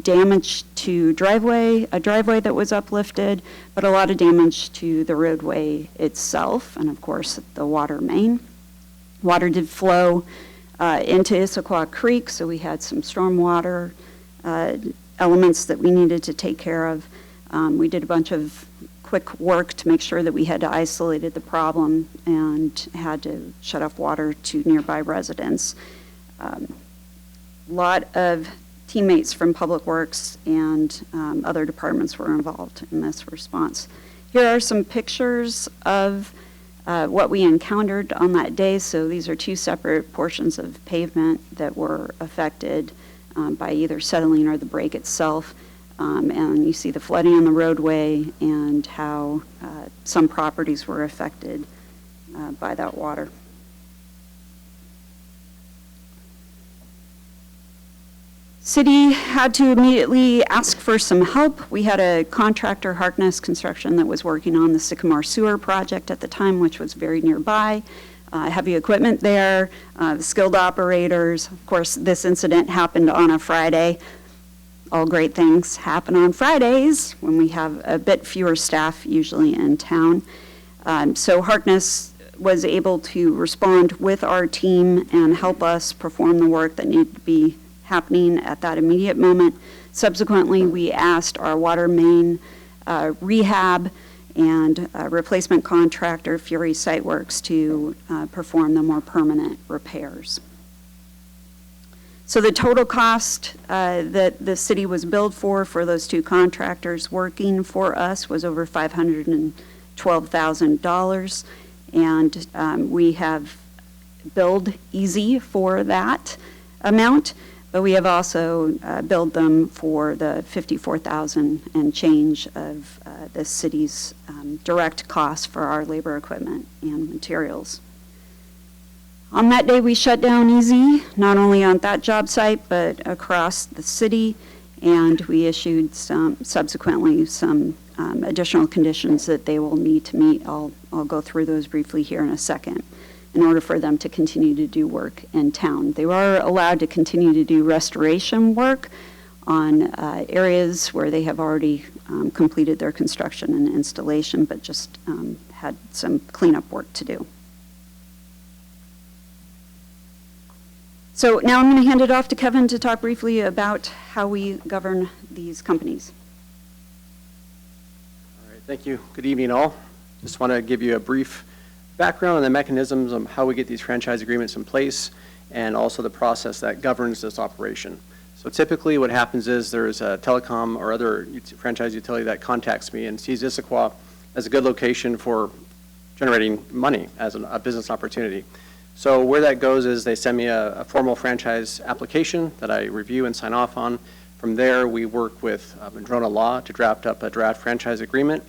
damage to a driveway that was uplifted, but a lot of damage to the roadway itself, and of course the water main. Water did flow into Issaquah Creek, so we had some stormwater elements that we needed to take care of. We did a bunch of quick work to make sure that we had isolated the problem and had to shut off water to nearby residents. A lot of teammates from Public Works and other departments were involved in this response. Here are some pictures of what we encountered on that day. So these are two separate portions of pavement that were affected by either settling or the break itself. And you see the flooding on the roadway and how some properties were affected by that water. City had to immediately ask for some help. We had a contractor, Harkness Construction, that was working on the Sycamore Sewer project at the time, which was very nearby. Heavy equipment there, skilled operators. Of course, this incident happened on a Friday. All great things happen on Fridays when we have a bit fewer staff usually in town. So Harkness was able to respond with our team and help us perform the work that needed to be happening at that immediate moment. Subsequently, we asked our water main rehab and replacement contractor, Fury Site Works, to perform the more permanent repairs. So the total cost that the city was billed for those two contractors working for us was over $512,000, and we have billed EZ for that amount, but we have also billed them for the $54,000 and change of the city's direct costs for our labor, equipment, and materials. On that day, we shut down EZ, not only on that job site, but across the city, and we issued subsequently some additional conditions that they will need to meet. I'll go through those briefly here in a second, in order for them to continue to do work in town. They were allowed to continue to do restoration work on areas where they have already completed their construction and installation, but just had some cleanup work to do. So now I'm going to hand it off to Kevin to talk briefly about how we govern these companies. All right, thank you. Good evening, all. Just want to give you a brief background on the mechanisms of how we get these franchise agreements in place, and also the process that governs this operation. So typically what happens is there's a telecom or other franchise utility that contacts me and sees Issaquah as a good location for generating money as a business opportunity. So where that goes is they send me a formal franchise application that I review and sign off on. From there, we work with Madrona Law to draft up a draft franchise agreement.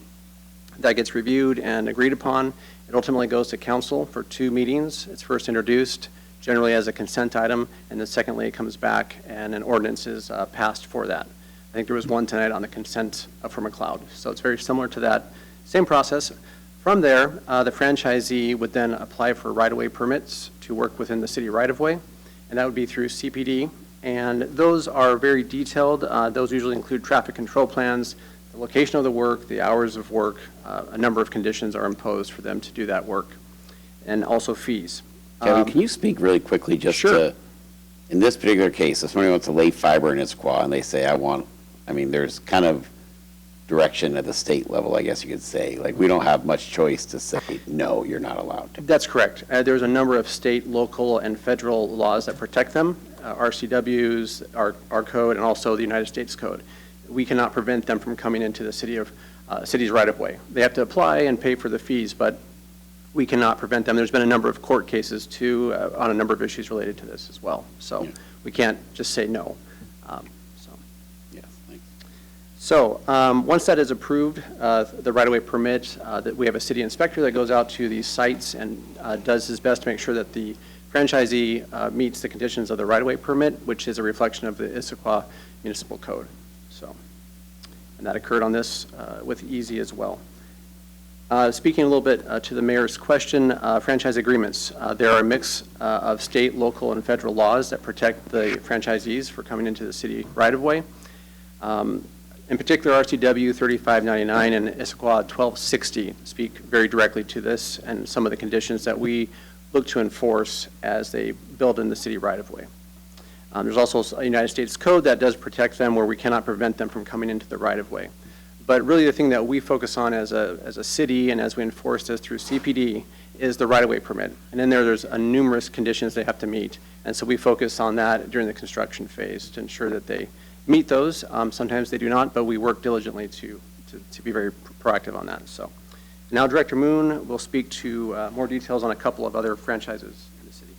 That gets reviewed and agreed upon. It ultimately goes to council for 2 meetings. It's first introduced generally as a consent item, and then secondly, it comes back and an ordinance is passed for that. I think there was one tonight on the consent for McLeod. So it's very similar to that. Same process. From there, the franchisee would then apply for right-of-way permits to work within the city right-of-way, and that would be through CPD. And those are very detailed. Those usually include traffic control plans, the location of the work, the hours of work. A number of conditions are imposed for them to do that work, and also fees. Kevin, can you speak really quickly just to, in this particular case, if somebody wants to lay fiber in Issaquah and they say, there's kind of direction at the state level, I guess you could say. Like, we don't have much choice to say, no, you're not allowed to. That's correct. There's a number of state, local, and federal laws that protect them, RCWs, our code, and also the United States Code. We cannot prevent them from coming into the city's right-of-way. They have to apply and pay for the fees, but we cannot prevent them. There's been a number of court cases, too, on a number of issues related to this as well. So we can't just say no. So once that is approved, the right-of-way permit, that we have a city inspector that goes out to these sites and does his best to make sure that the franchisee meets the conditions of the right-of-way permit, which is a reflection of the Issaquah Municipal Code. So, and that occurred on this with Easy as well. Speaking a little bit to the mayor's question, franchise agreements. There are a mix of state, local, and federal laws that protect the franchisees for coming into the city right-of-way. In particular, RCW 3599 and Issaquah 1260 speak very directly to this and some of the conditions that we look to enforce as they build in the city right-of-way. There's also a United States Code that does protect them where we cannot prevent them from coming into the right-of-way. But really the thing that we focus on as a city and as we enforce this through CPD is the right-of-way permit. And in there's numerous conditions they have to meet. And so we focus on that during the construction phase to ensure that they meet those. Sometimes they do not, but we work diligently to be very proactive on that. So now Director Moon will speak to more details on a couple of other franchises in the city.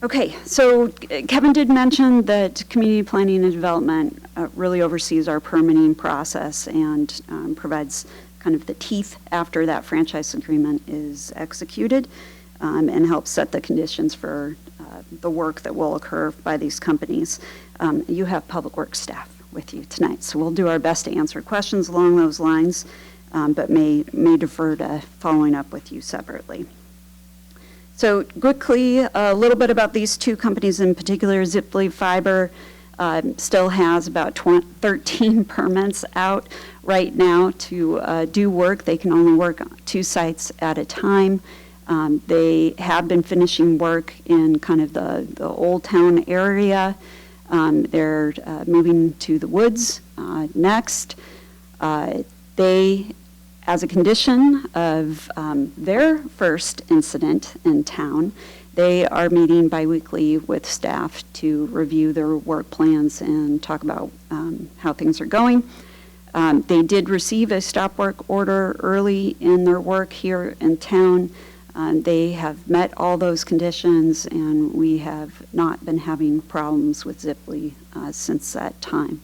Okay, so Kevin did mention that community planning and development really oversees our permitting process and provides kind of the teeth after that franchise agreement is executed, and helps set the conditions for the work that will occur by these companies. You have Public Works staff with you tonight, so we'll do our best to answer questions along those lines, but may defer to following up with you separately. So quickly, a little bit about these 2 companies in particular. Ziply Fiber still has about 13 permits out right now to do work. They can only work on 2 sites at a time. They have been finishing work in kind of the Old Town area. They're moving to the woods next. They, as a condition of their first incident in town, they are meeting biweekly with staff to review their work plans and talk about how things are going. They did receive a stop work order early in their work here in town. They have met all those conditions, and we have not been having problems with Ziply since that time.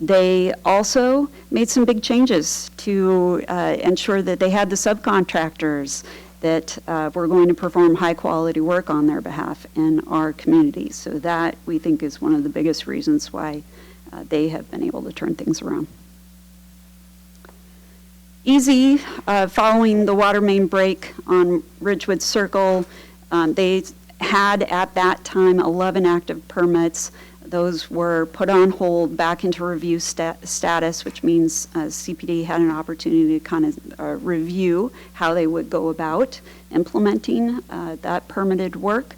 They also made some big changes to ensure that they had the subcontractors that we're going to perform high-quality work on their behalf in our community. So that, we think, is one of the biggest reasons why they have been able to turn things around. Easy, following the water main break on Ridgewood Circle, they had at that time 11 active permits. Those were put on hold back into review status, which means CPD had an opportunity to kind of review how they would go about implementing that permitted work.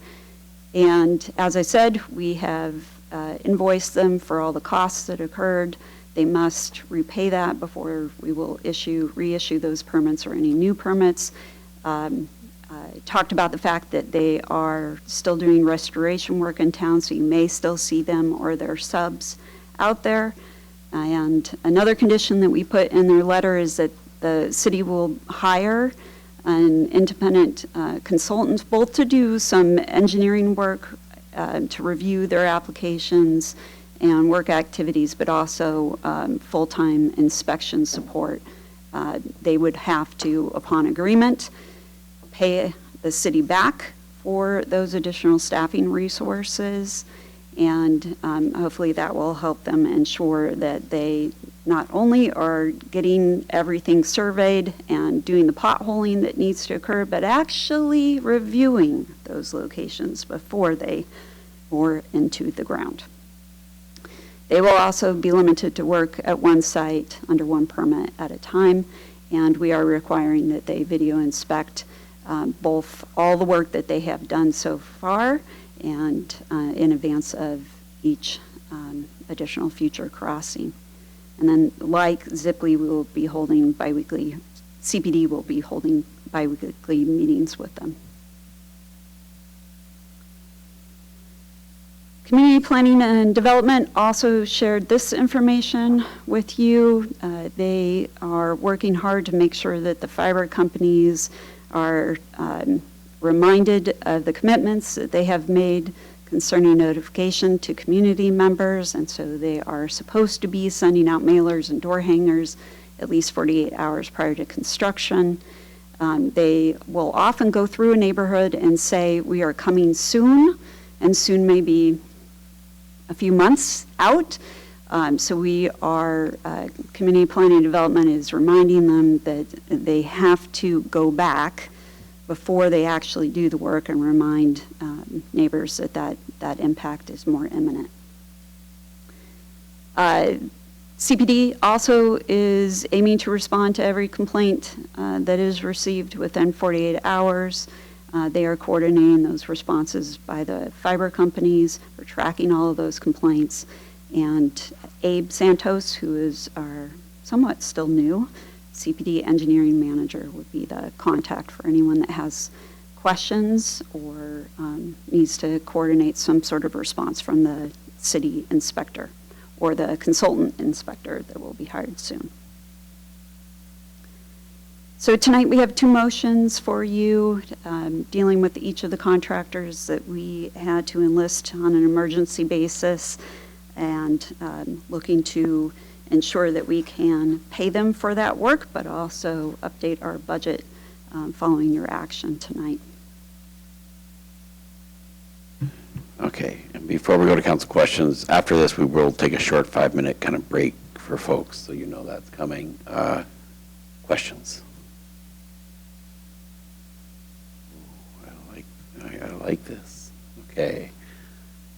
And as I said, we have invoiced them for all the costs that occurred. They must repay that before we will reissue those permits or any new permits. I talked about the fact that they are still doing restoration work in town, so you may still see them or their subs out there. And another condition that we put in their letter is that the city will hire an independent consultant, both to do some engineering work, to review their applications and work activities, but also full-time inspection support. They would have to, upon agreement, pay the city back for those additional staffing resources, and hopefully that will help them ensure that they not only are getting everything surveyed and doing the potholing that needs to occur, but actually reviewing those locations before they bore into the ground. They will also be limited to work at one site under one permit at a time, and we are requiring that they video inspect both all the work that they have done so far and in advance of each additional future crossing. And then, like Zipley, we will be holding biweekly, CPD will be holding biweekly meetings with them. Community Planning and Development also shared this information with you. They are working hard to make sure that the fiber companies are reminded of the commitments that they have made concerning notification to community members, and so they are supposed to be sending out mailers and door hangers at least 48 hours prior to construction. They will often go through a neighborhood and say, we are coming soon, and soon may be a few months out. So we are, Community Planning and Development is reminding them that they have to go back before they actually do the work and remind neighbors that that impact is more imminent. CPD also is aiming to respond to every complaint that is received within 48 hours. They are coordinating those responses by the fiber companies. We're tracking all of those complaints. And Abe Santos, who is our somewhat still new CPD engineering manager, would be the contact for anyone that has questions or needs to coordinate some sort of response from the city inspector or the consultant inspector that will be hired soon. So tonight we have two motions for you dealing with each of the contractors that we had to enlist on an emergency basis and looking to ensure that we can pay them for that work, but also update our budget following your action tonight. Okay, and before we go to council questions, after this, we will take a short 5-minute kind of break for folks, so you know that's coming. Questions? I like this. Okay.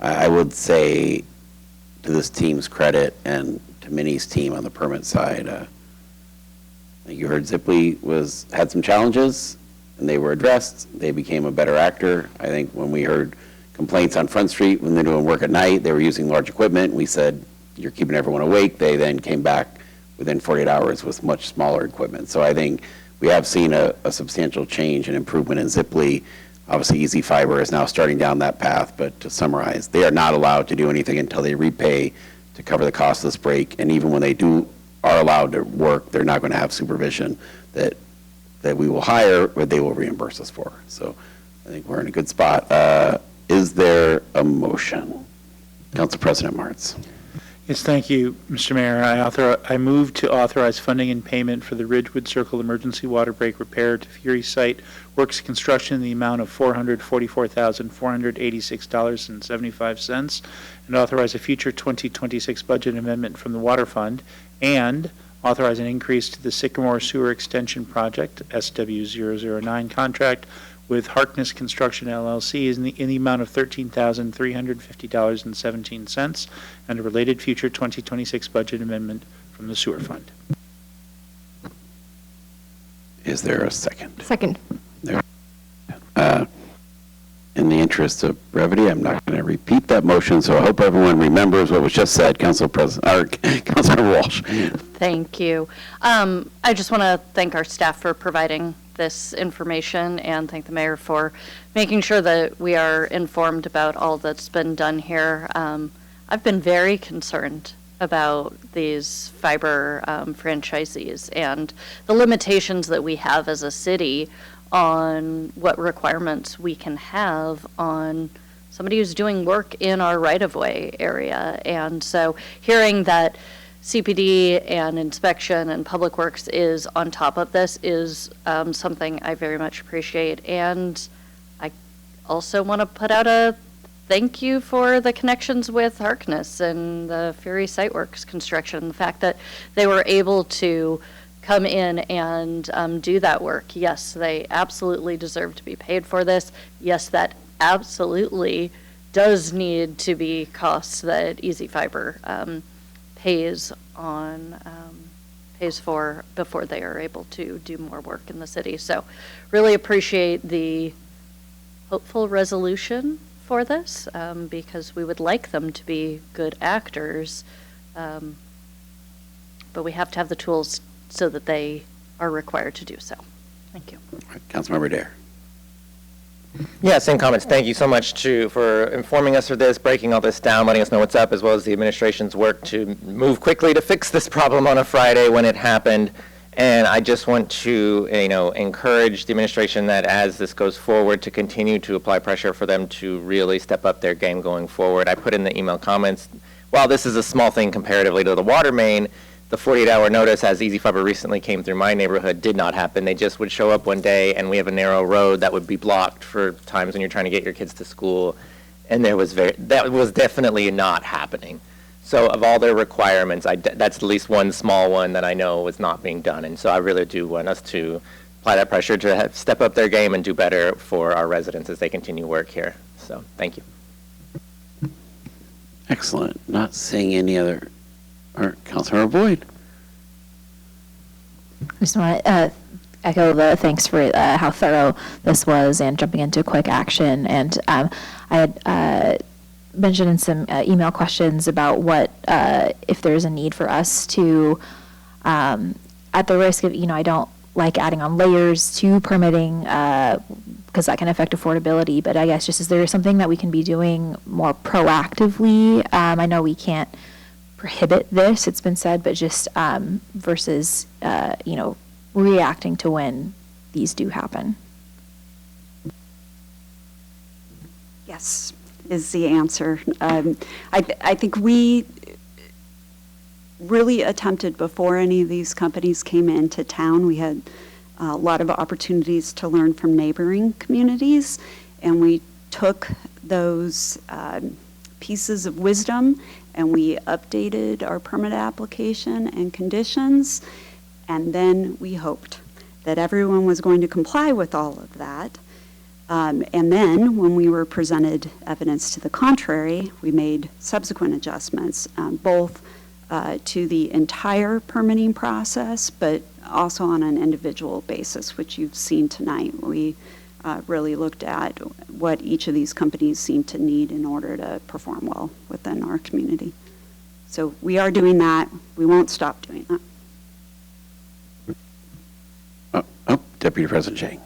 I would say, to this team's credit and to Minnie's team on the permit side, you heard Zipley had some challenges, and they were addressed. They became a better actor. I think when we heard complaints on Front Street when they're doing work at night, they were using large equipment. We said, you're keeping everyone awake. They then came back within 48 hours with much smaller equipment. So I think we have seen a substantial change and improvement in Zipley. Obviously, Easy Fiber is now starting down that path, but to summarize, they are not allowed to do anything until they repay to cover the cost of this break. And even when they are allowed to work, they're not going to have supervision that we will hire, but they will reimburse us for. So I think we're in a good spot. Is there a motion? Council President Martz. Yes, thank you, Mr. Mayor. I move to authorize funding and payment for the Ridgewood Circle Emergency Water Break Repair to Fury Site Works Construction in the amount of $444,486.75, and authorize a future 2026 budget amendment from the Water Fund, and authorize an increase to the Sycamore Sewer Extension Project, SW009 contract, with Harkness Construction LLC in the amount of $13,350.17, and a related future 2026 budget amendment from the Sewer Fund. Is there a second? Second. There. In the interest of brevity, I'm not going to repeat that motion, so I hope everyone remembers what was just said. Councilor Walsh. Thank you. I just want to thank our staff for providing this information and thank the mayor for making sure that we are informed about all that's been done here. I've been very concerned about these fiber franchisees and the limitations that we have as a city on what requirements we can have on somebody who's doing work in our right-of-way area. And so hearing that CPD and inspection and Public Works is on top of this is something I very much appreciate. And I also want to put out a thank you for the connections with Harkness and the Fury Site Works construction, the fact that they were able to come in and do that work. Yes, they absolutely deserve to be paid for this. Yes, that absolutely does need to be costs that Easy Fiber pays for before they are able to do more work in the city. So really appreciate the hopeful resolution for this because we would like them to be good actors, but we have to have the tools so that they are required to do so. Thank you. Councilmember Dare. Yeah, same comments. Thank you so much for informing us of this, breaking all this down, letting us know what's up, as well as the administration's work to move quickly to fix this problem on a Friday when it happened. And I just want to, encourage the administration that as this goes forward to continue to apply pressure for them to really step up their game going forward. I put in the email comments, while this is a small thing comparatively to the Watermain, the 48-hour notice, as Easy Fiber recently came through my neighborhood, did not happen. They just would show up one day, and we have a narrow road that would be blocked for times when you're trying to get your kids to school, and that was definitely not happening. So of all their requirements, that's at least one small one that I know was not being done, and so I really do want us to apply that pressure to step up their game and do better for our residents as they continue work here. So thank you. Excellent. Not seeing any other. Councilmember Boyd. I just want to echo the thanks for how thorough this was and jumping into quick action. And I had mentioned in some email questions about what, if there's a need for us to, at the risk of, I don't like adding on layers to permitting because that can affect affordability, but I guess just is there something that we can be doing more proactively? I know we can't prohibit this, it's been said, but just versus, reacting to when these do happen. Yes, is the answer. I think we really attempted before any of these companies came into town. We had a lot of opportunities to learn from neighboring communities, and we took those pieces of wisdom and we updated our permit application and conditions, and then we hoped that everyone was going to comply with all of that. And then when we were presented evidence to the contrary, we made subsequent adjustments, both to the entire permitting process, but also on an individual basis, which you've seen tonight. We really looked at what each of these companies seem to need in order to perform well within our community. So we are doing that. We won't stop doing that. Deputy President Chang.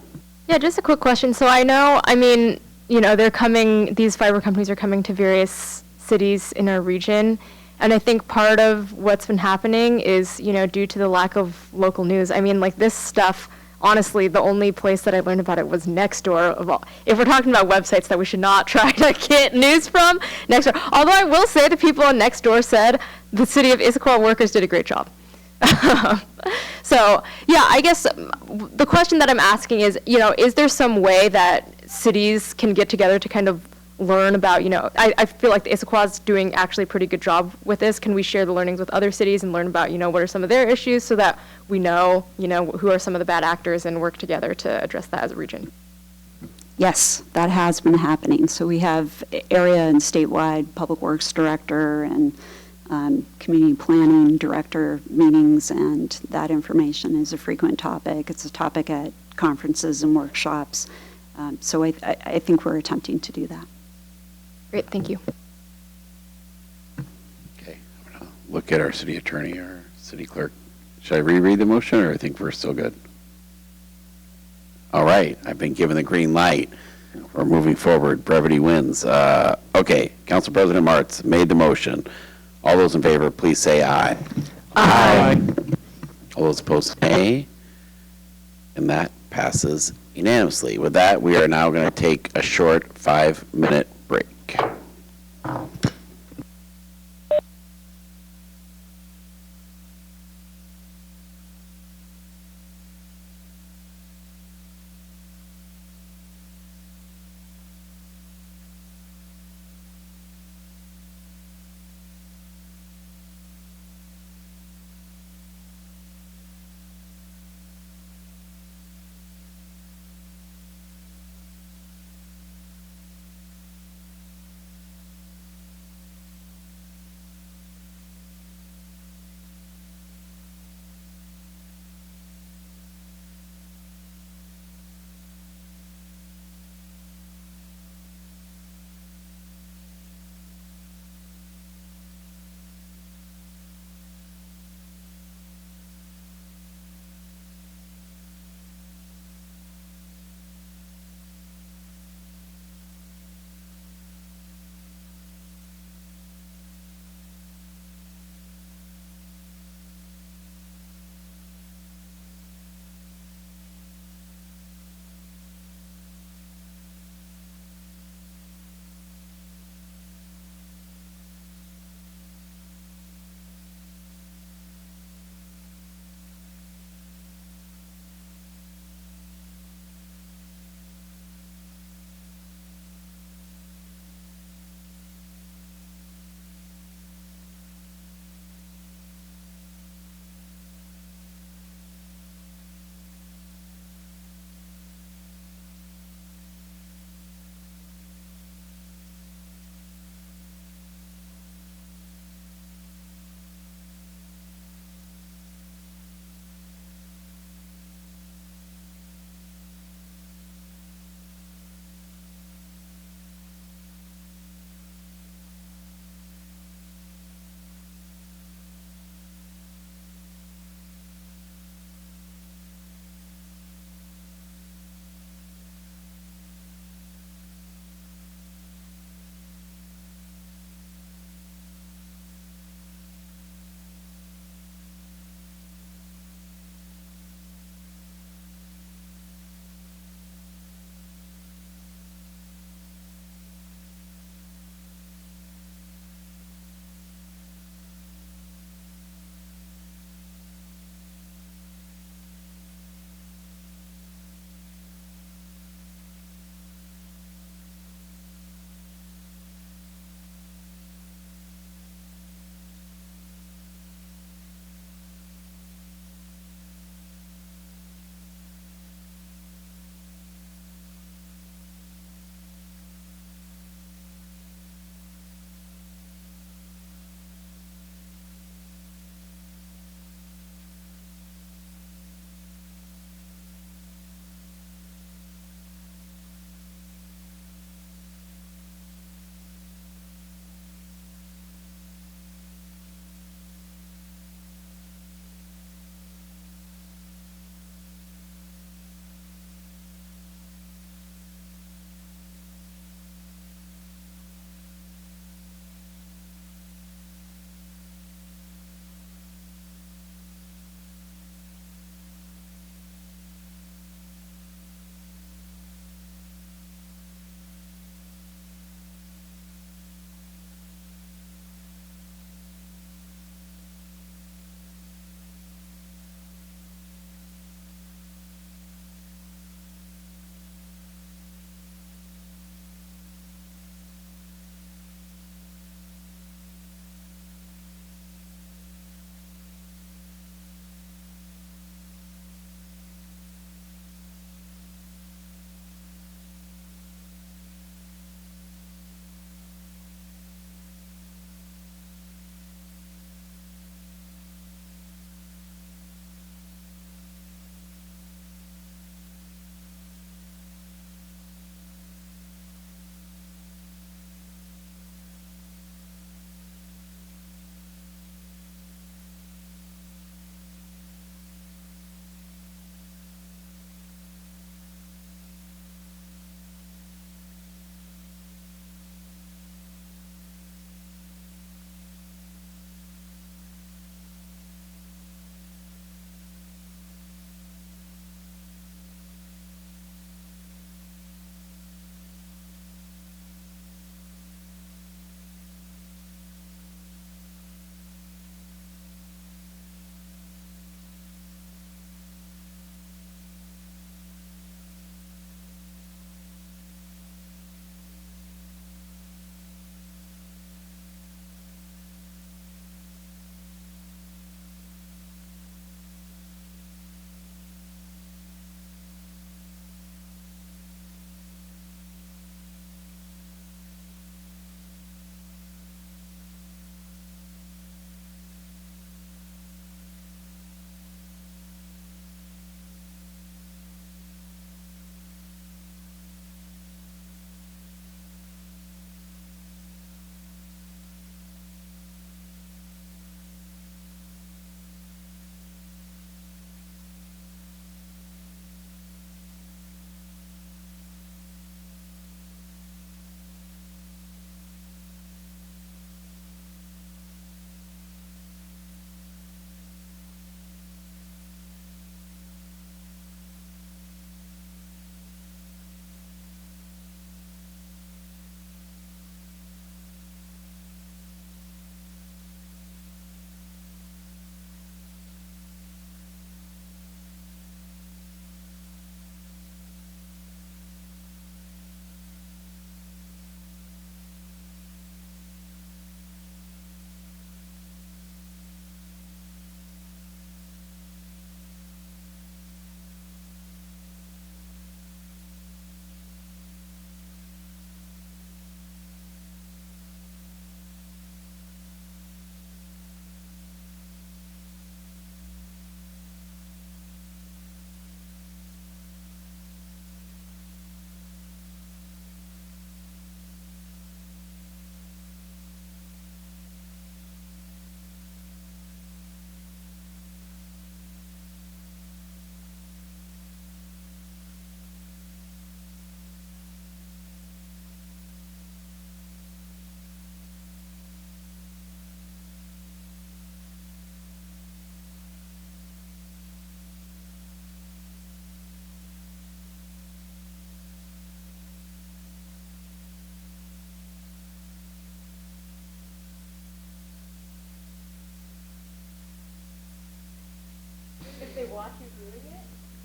Yeah, just a quick question. So I know, they're coming, these fiber companies are coming to various cities in our region. And I think part of what's been happening is, due to the lack of local news. This stuff honestly, the only place that I learned about it was Nextdoor. If we're talking about websites that we should not try to get news from, Nextdoor. Although I will say the people on Nextdoor said the city of Issaquah workers did a great job. So, yeah, I guess the question that I'm asking is, is there some way that cities can get together to kind of learn about, I feel like the Issaquah is doing actually a pretty good job with this. Can we share the learnings with other cities and learn about, what are some of their issues so that we know, who are some of the bad actors and work together to address that as a region? Yes, that has been happening. So we have area and statewide public works director and community planning director meetings, and that information is a frequent topic. It's a topic at conferences and workshops. So I think we're attempting to do that. Great, thank you. Okay, I'm going to look at our city attorney or city clerk. Should I reread the motion, or I think we're still good? All right, I've been given the green light. We're moving forward. Brevity wins. Okay, Council President Martz made the motion. All those in favor, please say aye. Aye. All those opposed, nay. And that passes unanimously. With that, we are now going to take a short 5-minute break.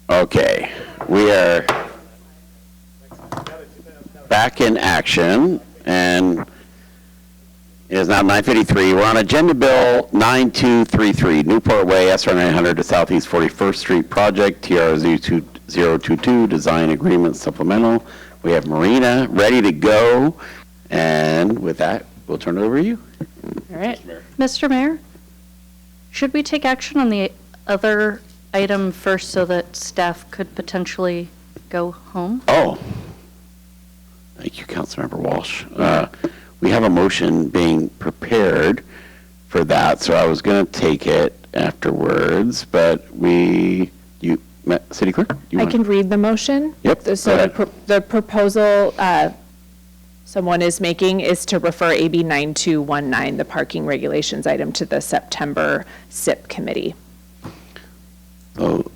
Okay, we are back in action, and it is now 9:53. We're on Agenda Bill 9233, Newport Way, SR 900 to Southeast 41st Street Project, TRZ 2022, Design Agreement Supplemental. We have Marina ready to go, and with that, we'll turn it over to you. All right. Mr. Mayor, should we take action on the other item first so that staff could potentially go home? Oh, thank you, Councilmember Walsh. We have a motion being prepared for that, so I was going to take it afterwards, but City Clerk? I can read the motion. Yep. So the proposal someone is making is to refer AB 9219, the parking regulations item, to the September SIP committee. So,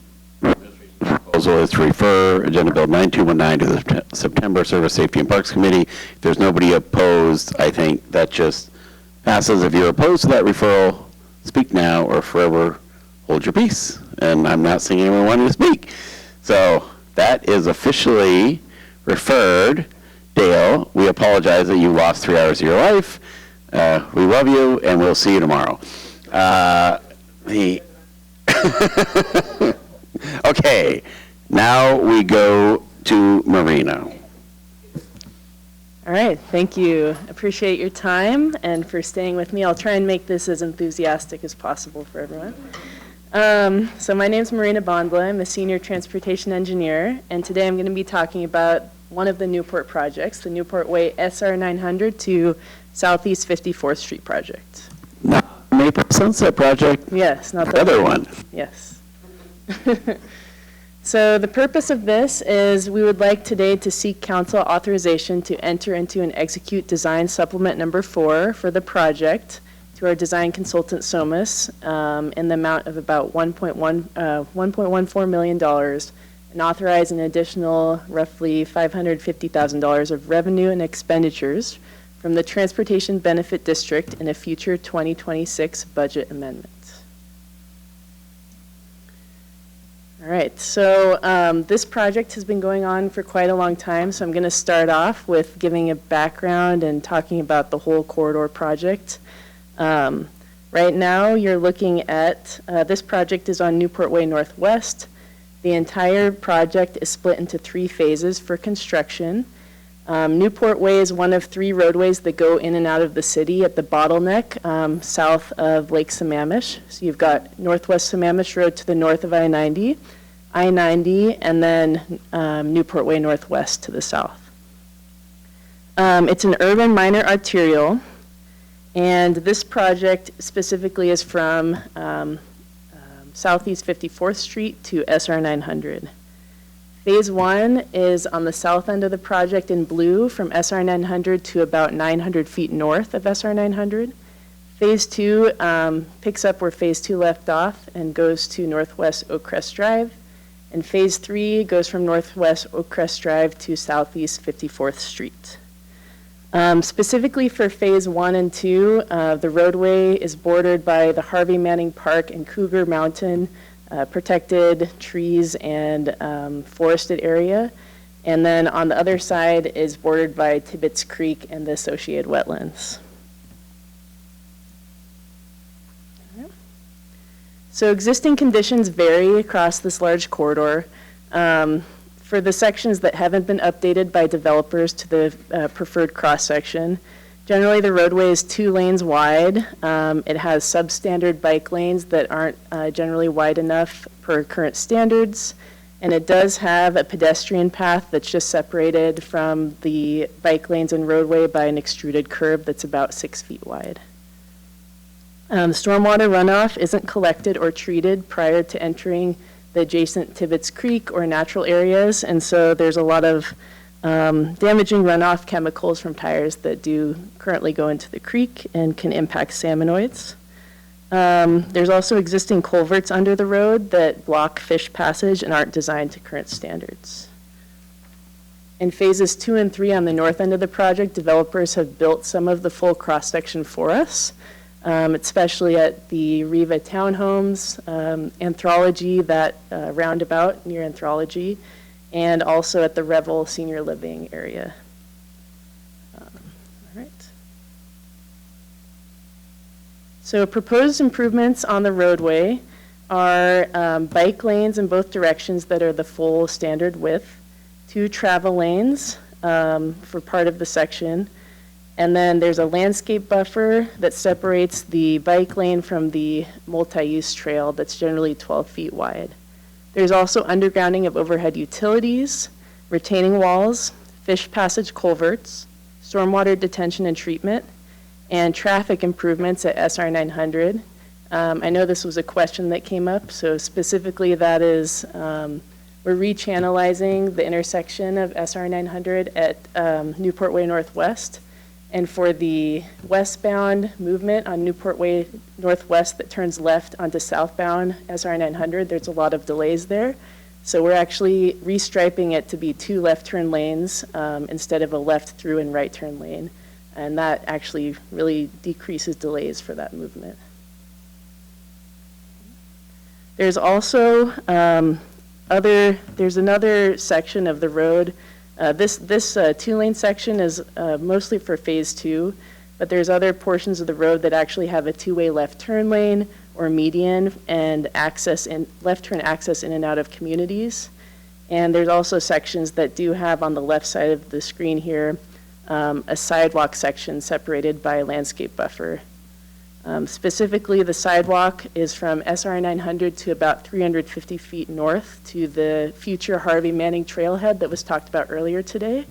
proposal is to refer Agenda Bill 9219 to the September Service Safety and Parks Committee. If there's nobody opposed, I think that just passes. If you're opposed to that referral, speak now or forever hold your peace. And I'm not seeing anyone wanting to speak. So that is officially referred. Dale, we apologize that you lost 3 hours of your life. We love you, and we'll see you tomorrow. Okay, now we go to Marina. All right, thank you. Appreciate your time and for staying with me. I'll try and make this as enthusiastic as possible for everyone. So my name's Marina Bondla. I'm a senior transportation engineer, and today I'm going to be talking about one of the Newport projects, the Newport Way SR 900 to Southeast 54th Street project. Maple Sunset Project? Yes, not the other one. Yes. So the purpose of this is we would like today to seek council authorization to enter into and execute design supplement number 4 for the project to our design consultant Somas in the amount of about $1.14 million, and authorize an additional roughly $550,000 of revenue and expenditures from the Transportation Benefit District in a future 2026 budget amendment. All right, so this project has been going on for quite a long time, so I'm going to start off with giving a background and talking about the whole corridor project. Right now, you're looking at, this project is on Newport Way Northwest. The entire project is split into 3 phases for construction. Newport Way is one of 3 roadways that go in and out of the city at the bottleneck south of Lake Sammamish. So you've got Northwest Sammamish Road to the north of I-90, I-90, and then Newport Way Northwest to the south. It's an urban minor arterial, and this project specifically is from Southeast 54th Street to SR 900. Phase 1 is on the south end of the project in blue from SR 900 to about 900 feet north of SR 900. Phase 2 picks up where Phase 2 left off and goes to Northwest Oakcrest Drive. And Phase 3 goes from Northwest Oakcrest Drive to Southeast 54th Street. Specifically for Phase 1 and 2, the roadway is bordered by the Harvey Manning Park and Cougar Mountain protected trees and forested area. And then on the other side is bordered by Tibbetts Creek and the associated wetlands. So existing conditions vary across this large corridor. For the sections that haven't been updated by developers to the preferred cross-section, generally the roadway is 2 lanes wide. It has substandard bike lanes that aren't generally wide enough per current standards. And it does have a pedestrian path that's just separated from the bike lanes and roadway by an extruded curb that's about 6 feet wide. Stormwater runoff isn't collected or treated prior to entering the adjacent Tibbetts Creek or natural areas, and so there's a lot of damaging runoff chemicals from tires that do currently go into the creek and can impact salmonoids. There's also existing culverts under the road that block fish passage and aren't designed to current standards. In phases 2 and 3 on the north end of the project, developers have built some of the full cross-section for us. especially at the Riva Townhomes, Anthropology, that roundabout near Anthropology, and also at the Revel Senior Living area. All right. So proposed improvements on the roadway are bike lanes in both directions that are the full standard width, 2 travel lanes for part of the section, and then there's a landscape buffer that separates the bike lane from the multi-use trail that's generally 12 feet wide. There's also undergrounding of overhead utilities, retaining walls, fish passage culverts, stormwater detention and treatment, and traffic improvements at SR 900. I know this was a question that came up, so specifically that is, we're rechannelizing the intersection of SR 900 at Newport Way Northwest. And for the westbound movement on Newport Way Northwest that turns left onto southbound SR 900, there's a lot of delays there. So we're actually restriping it to be 2 left turn lanes instead of a left through and right turn lane. And that actually really decreases delays for that movement. There's also there's another section of the road. This 2-lane section is mostly for phase 2, but there's other portions of the road that actually have a 2-way left turn lane or median and left turn access in and out of communities. And there's also sections that do have on the left side of the screen here a sidewalk section separated by a landscape buffer. Specifically, the sidewalk is from SR 900 to about 350 feet north to the future Harvey Manning trailhead that was talked about earlier today.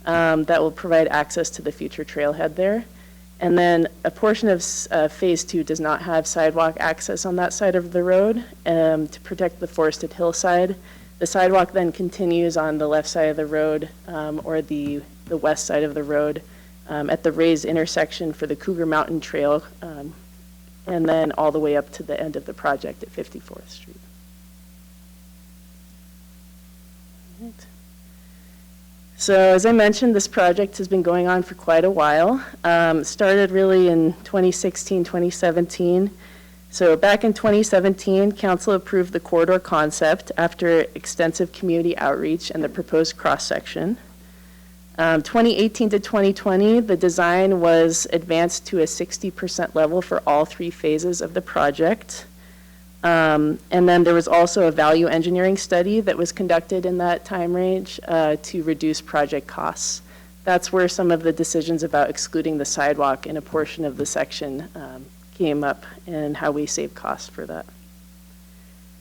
That will provide access to the future trailhead there. And then a portion of phase 2 does not have sidewalk access on that side of the road to protect the forested hillside. The sidewalk then continues on the left side of the road or the west side of the road at the raised intersection for the Cougar Mountain Trail, and then all the way up to the end of the project at 54th Street. Right. So as I mentioned, this project has been going on for quite a while. Started really in 2016, 2017. So back in 2017, council approved the corridor concept after extensive community outreach and the proposed cross-section. 2018 to 2020, the design was advanced to a 60% level for all 3 phases of the project. And then there was also a value engineering study that was conducted in that time range to reduce project costs. That's where some of the decisions about excluding the sidewalk in a portion of the section came up and how we save costs for that.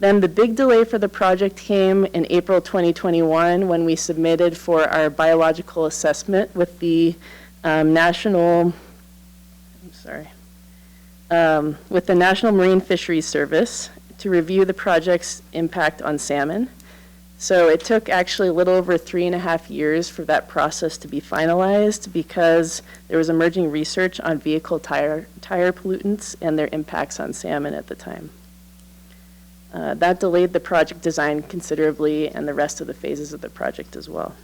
Then the big delay for the project came in April 2021 when we submitted for our biological assessment with the National Marine Fisheries Service to review the project's impact on salmon. So it took actually a little over 3.5 years for that process to be finalized because there was emerging research on vehicle tire pollutants and their impacts on salmon at the time. That delayed the project design considerably and the rest of the phases of the project as well.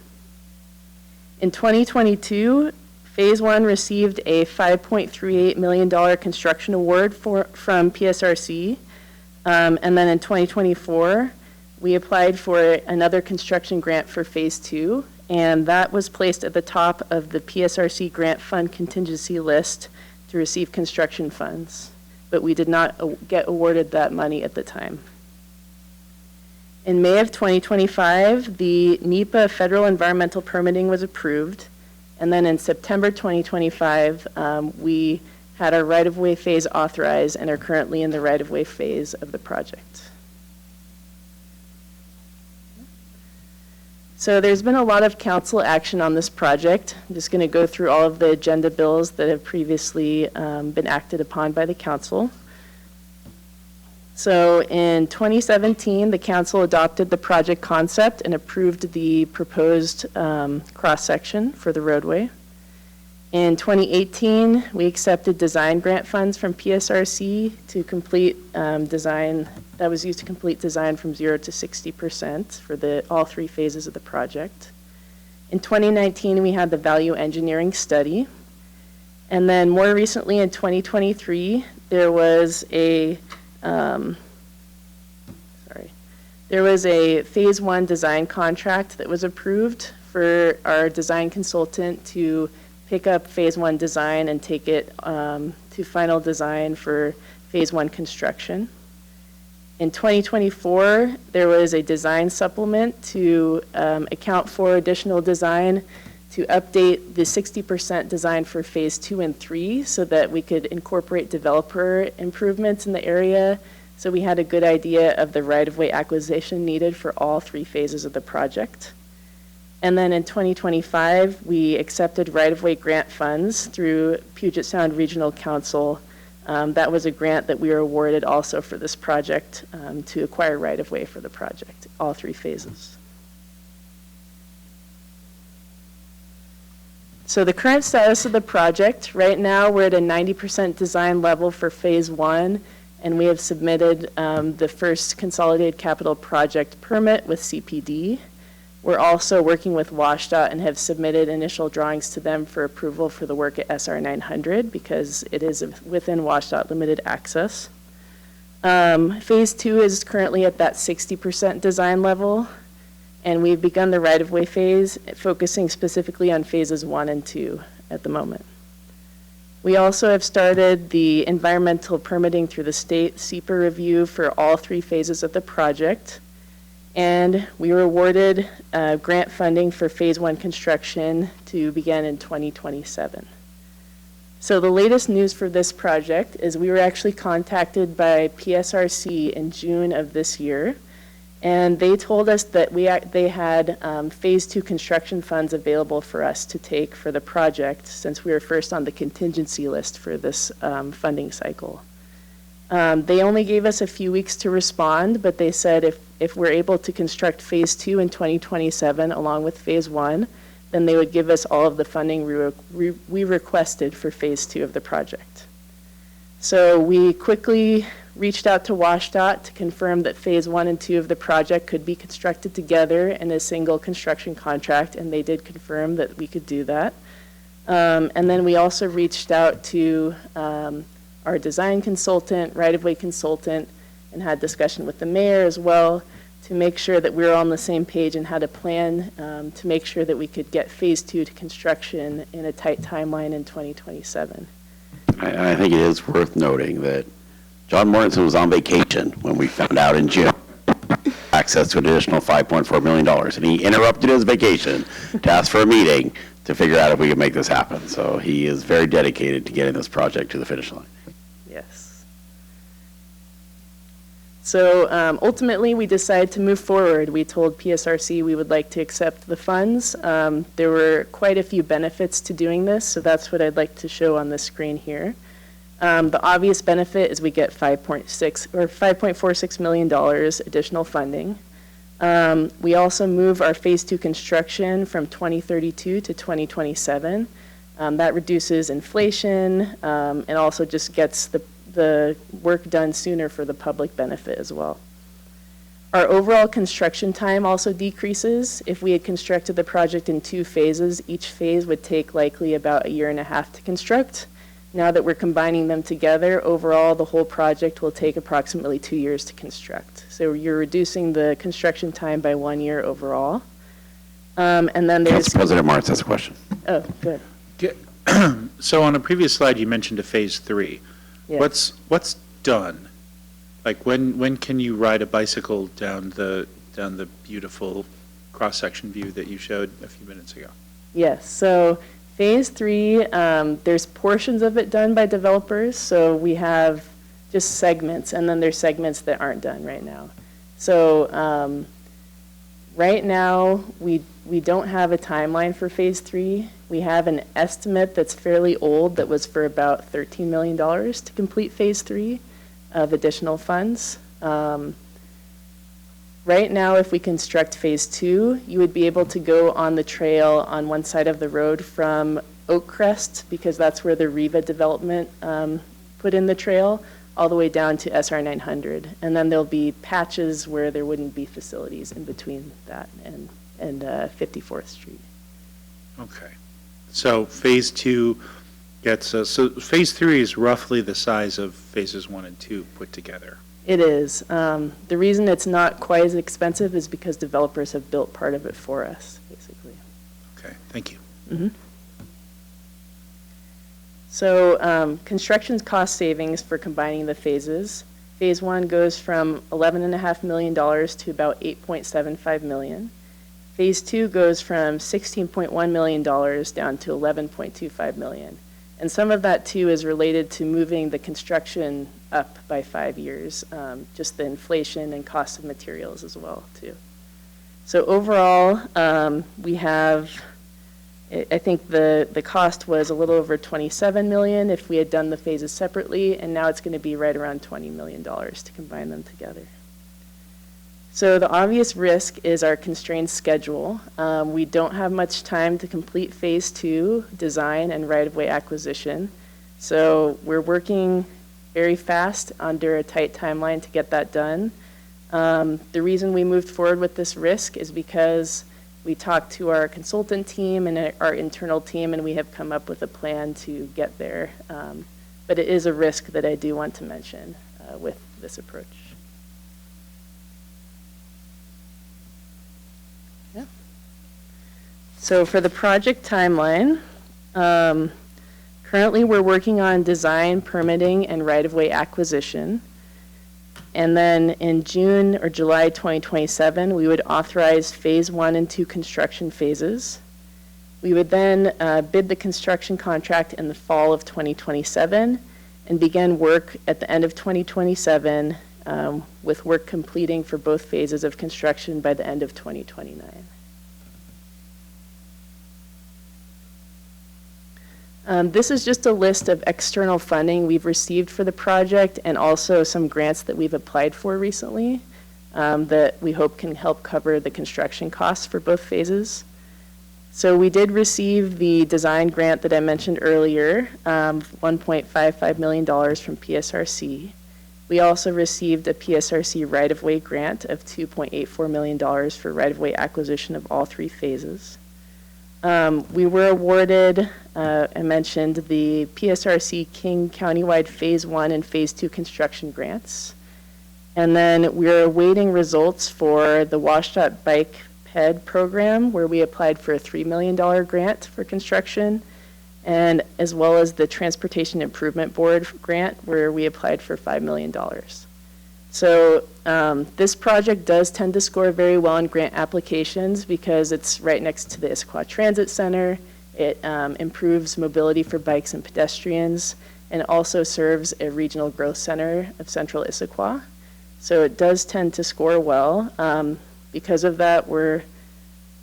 In 2022, Phase 1 received a $5.38 million construction award from PSRC. And then in 2024, we applied for another construction grant for Phase 2, and that was placed at the top of the PSRC grant fund contingency list to receive construction funds. But we did not get awarded that money at the time. In May of 2025, the NEPA federal environmental permitting was approved. And then in September 2025, we had our right-of-way phase authorized and are currently in the right-of-way phase of the project. So there's been a lot of council action on this project. I'm just going to go through all of the agenda bills that have previously been acted upon by the council. So in 2017, the council adopted the project concept and approved the proposed cross-section for the roadway. In 2018, we accepted design grant funds from PSRC to complete design that was used to complete design from 0 to 60% for all 3 phases of the project. In 2019, we had the value engineering study. And then more recently in 2023, there was a Phase 1 design contract that was approved for our design consultant to pick up Phase 1 design and take it to final design for Phase 1 construction. In 2024, there was a design supplement to account for additional design to update the 60% design for Phase 2 and 3 so that we could incorporate developer improvements in the area. So we had a good idea of the right-of-way acquisition needed for all 3 phases of the project. And then in 2025, we accepted right-of-way grant funds through Puget Sound Regional Council. That was a grant that we were awarded also for this project to acquire right-of-way for the project, all 3 phases. So the current status of the project, right now we're at a 90% design level for Phase 1, and we have submitted the first consolidated capital project permit with CPD. We're also working with WashDOT and have submitted initial drawings to them for approval for the work at SR 900 because it is within WashDOT limited access. Phase 2 is currently at that 60% design level, and we've begun the right-of-way phase, focusing specifically on phases 1 and 2 at the moment. We also have started the environmental permitting through the state SEPA review for all 3 phases of the project. And we were awarded grant funding for Phase 1 construction to begin in 2027. So the latest news for this project is we were actually contacted by PSRC in June of this year, and they told us that they had Phase 2 construction funds available for us to take for the project since we were first on the contingency list for this funding cycle. They only gave us a few weeks to respond, but they said if we're able to construct Phase 2 in 2027 along with Phase 1, then they would give us all of the funding we requested for Phase 2 of the project. So we quickly reached out to WashDOT to confirm that Phase 1 and 2 of the project could be constructed together in a single construction contract, and they did confirm that we could do that. And then we also reached out to our design consultant, right-of-way consultant, and had discussion with the mayor as well to make sure that we were on the same page and had a plan to make sure that we could get Phase 2 to construction in a tight timeline in 2027. I think it is worth noting that John Mortensen was on vacation when we found out in June access to an additional $5.4 million, and he interrupted his vacation to ask for a meeting to figure out if we could make this happen. So he is very dedicated to getting this project to the finish line. Yes. So ultimately, we decided to move forward. We told PSRC we would like to accept the funds. There were quite a few benefits to doing this, so that's what I'd like to show on the screen here. The obvious benefit is we get $5.46 million additional funding. We also move our Phase 2 construction from 2032 to 2027. That reduces inflation and also just gets the work done sooner for the public benefit as well. Our overall construction time also decreases. If we had constructed the project in 2 phases, each phase would take likely about 1.5 years to construct. Now that we're combining them together, overall, the whole project will take approximately 2 years to construct. So you're reducing the construction time by 1 year overall. And then there's... Council President Martz has a question. Oh, good. So on a previous slide, you mentioned a Phase 3. Yes. What's done? Like when can you ride a bicycle down the beautiful cross-section view that you showed a few minutes ago? Yes, so Phase 3, there's portions of it done by developers, so we have just segments, and then there's segments that aren't done right now. So right now, we don't have a timeline for Phase 3. We have an estimate that's fairly old that was for about $13 million to complete Phase 3 of additional funds. Right now, if we construct Phase 2, you would be able to go on the trail on one side of the road from Oak Crest, because that's where the Riva development put in the trail, all the way down to SR 900. And then there'll be patches where there wouldn't be facilities in between that and 54th Street. Okay. So Phase 2 Yeah, it's, so Phase 3 is roughly the size of Phases 1 and 2 put together. It is. The reason it's not quite as expensive is because developers have built part of it for us, basically. Okay, thank you. Mhm. So construction cost savings for combining the phases. Phase 1 goes from $11.5 million to about $8.75 million. Phase 2 goes from $16.1 million down to $11.25 million. And some of that, too, is related to moving the construction up by 5 years, just the inflation and cost of materials as well, too. So overall, we have, I think the cost was a little over $27 million if we had done the phases separately, and now it's going to be right around $20 million to combine them together. So the obvious risk is our constrained schedule. We don't have much time to complete Phase 2 design and right-of-way acquisition. So we're working very fast under a tight timeline to get that done. The reason we moved forward with this risk is because we talked to our consultant team and our internal team, and we have come up with a plan to get there. But it is a risk that I do want to mention with this approach. Yeah. So for the project timeline, currently we're working on design, permitting, and right-of-way acquisition. And then in June or July 2027, we would authorize Phase 1 and 2 construction phases. We would then bid the construction contract in the fall of 2027 and begin work at the end of 2027 with work completing for both phases of construction by the end of 2029. This is just a list of external funding we've received for the project and also some grants that we've applied for recently that we hope can help cover the construction costs for both phases. So we did receive the design grant that I mentioned earlier, $1.55 million from PSRC. We also received a PSRC right-of-way grant of $2.84 million for right-of-way acquisition of all 3 phases. We were awarded, I mentioned, the PSRC King Countywide Phase 1 and Phase 2 construction grants. And then we're awaiting results for the Washtenaw Bike PED program, where we applied for a $3 million grant for construction, and as well as the Transportation Improvement Board grant, where we applied for $5 million. So this project does tend to score very well in grant applications because it's right next to the Issaquah Transit Center. It improves mobility for bikes and pedestrians, and also serves a regional growth center of central Issaquah. So it does tend to score well. Because of that, we're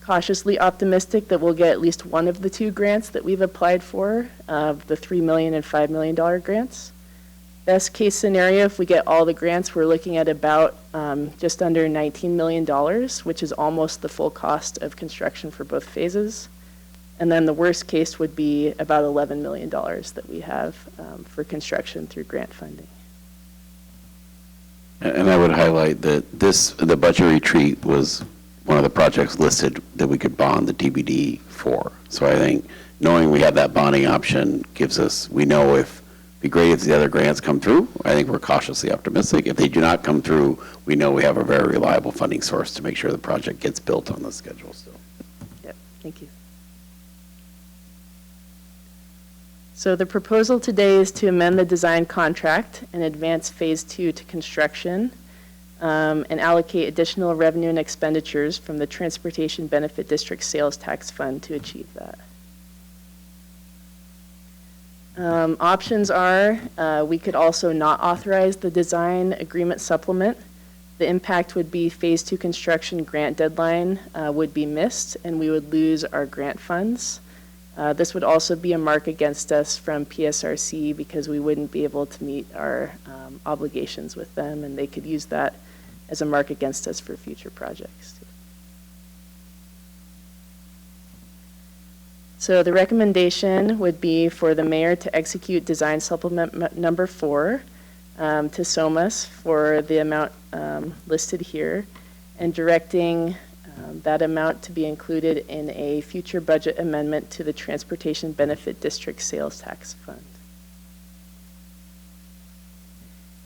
cautiously optimistic that we'll get at least one of the 2 grants that we've applied for, the $3 million and $5 million grants. Best case scenario, if we get all the grants, we're looking at about just under $19 million, which is almost the full cost of construction for both phases. And then the worst case would be about $11 million that we have for construction through grant funding. And I would highlight that the budget retreat was one of the projects listed that we could bond the TBD for. So I think knowing we have that bonding option gives us, we know if, it'd be great if the other grants come through. I think we're cautiously optimistic. If they do not come through, we know we have a very reliable funding source to make sure the project gets built on the schedule still. Yep, thank you. So the proposal today is to amend the design contract and advance Phase 2 to construction and allocate additional revenue and expenditures from the Transportation Benefit District Sales Tax Fund to achieve that. Options are we could also not authorize the design agreement supplement. The impact would be Phase 2 construction grant deadline would be missed and we would lose our grant funds. This would also be a mark against us from PSRC because we wouldn't be able to meet our obligations with them, and they could use that as a mark against us for future projects. So the recommendation would be for the mayor to execute design supplement number 4 to SOMAS for the amount listed here, and directing That amount to be included in a future budget amendment to the Transportation Benefit District Sales Tax Fund.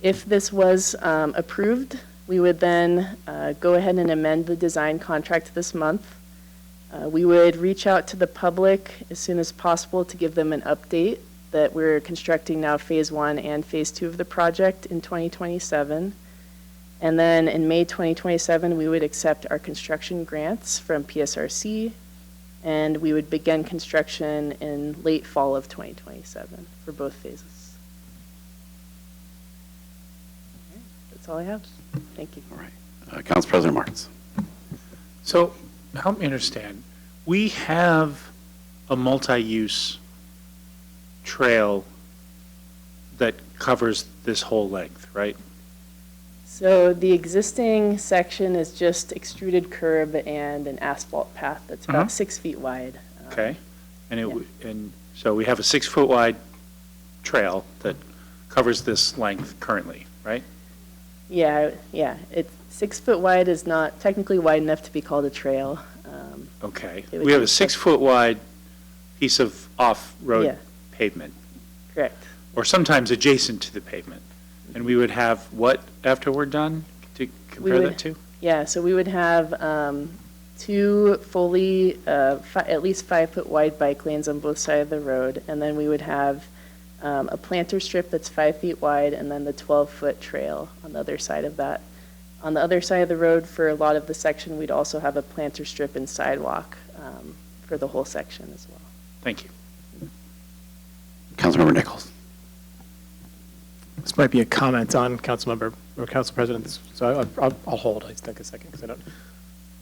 If this was approved, we would then go ahead and amend the design contract this month. We would reach out to the public as soon as possible to give them an update that we're constructing now Phase 1 and Phase 2 of the project in 2027. And then in May 2027, we would accept our construction grants from PSRC, and we would begin construction in late fall of 2027 for both phases. Okay, that's all I have. Thank you. All right. Council President Martins. So help me understand. We have a multi-use trail that covers this whole length, right? So the existing section is just extruded curb and an asphalt path that's about 6 feet wide. Okay. And so we have a 6 foot wide trail that covers this length currently, right? Yeah. It's 6 foot wide is not technically wide enough to be called a trail. Okay. We have a 6 foot wide piece of off-road pavement. Correct. Or sometimes adjacent to the pavement. And we would have what after we're done to compare that to? Yeah, so we would have two fully, at least 5 foot wide bike lanes on both sides of the road. And then we would have a planter strip that's 5 feet wide and then the 12-foot trail on the other side of that. On the other side of the road for a lot of the section, we'd also have a planter strip and sidewalk for the whole section as well. Thank you. Councilmember Nichols. This might be a comment on Councilmember or Council President, so I'll hold. I just think a second because I don't.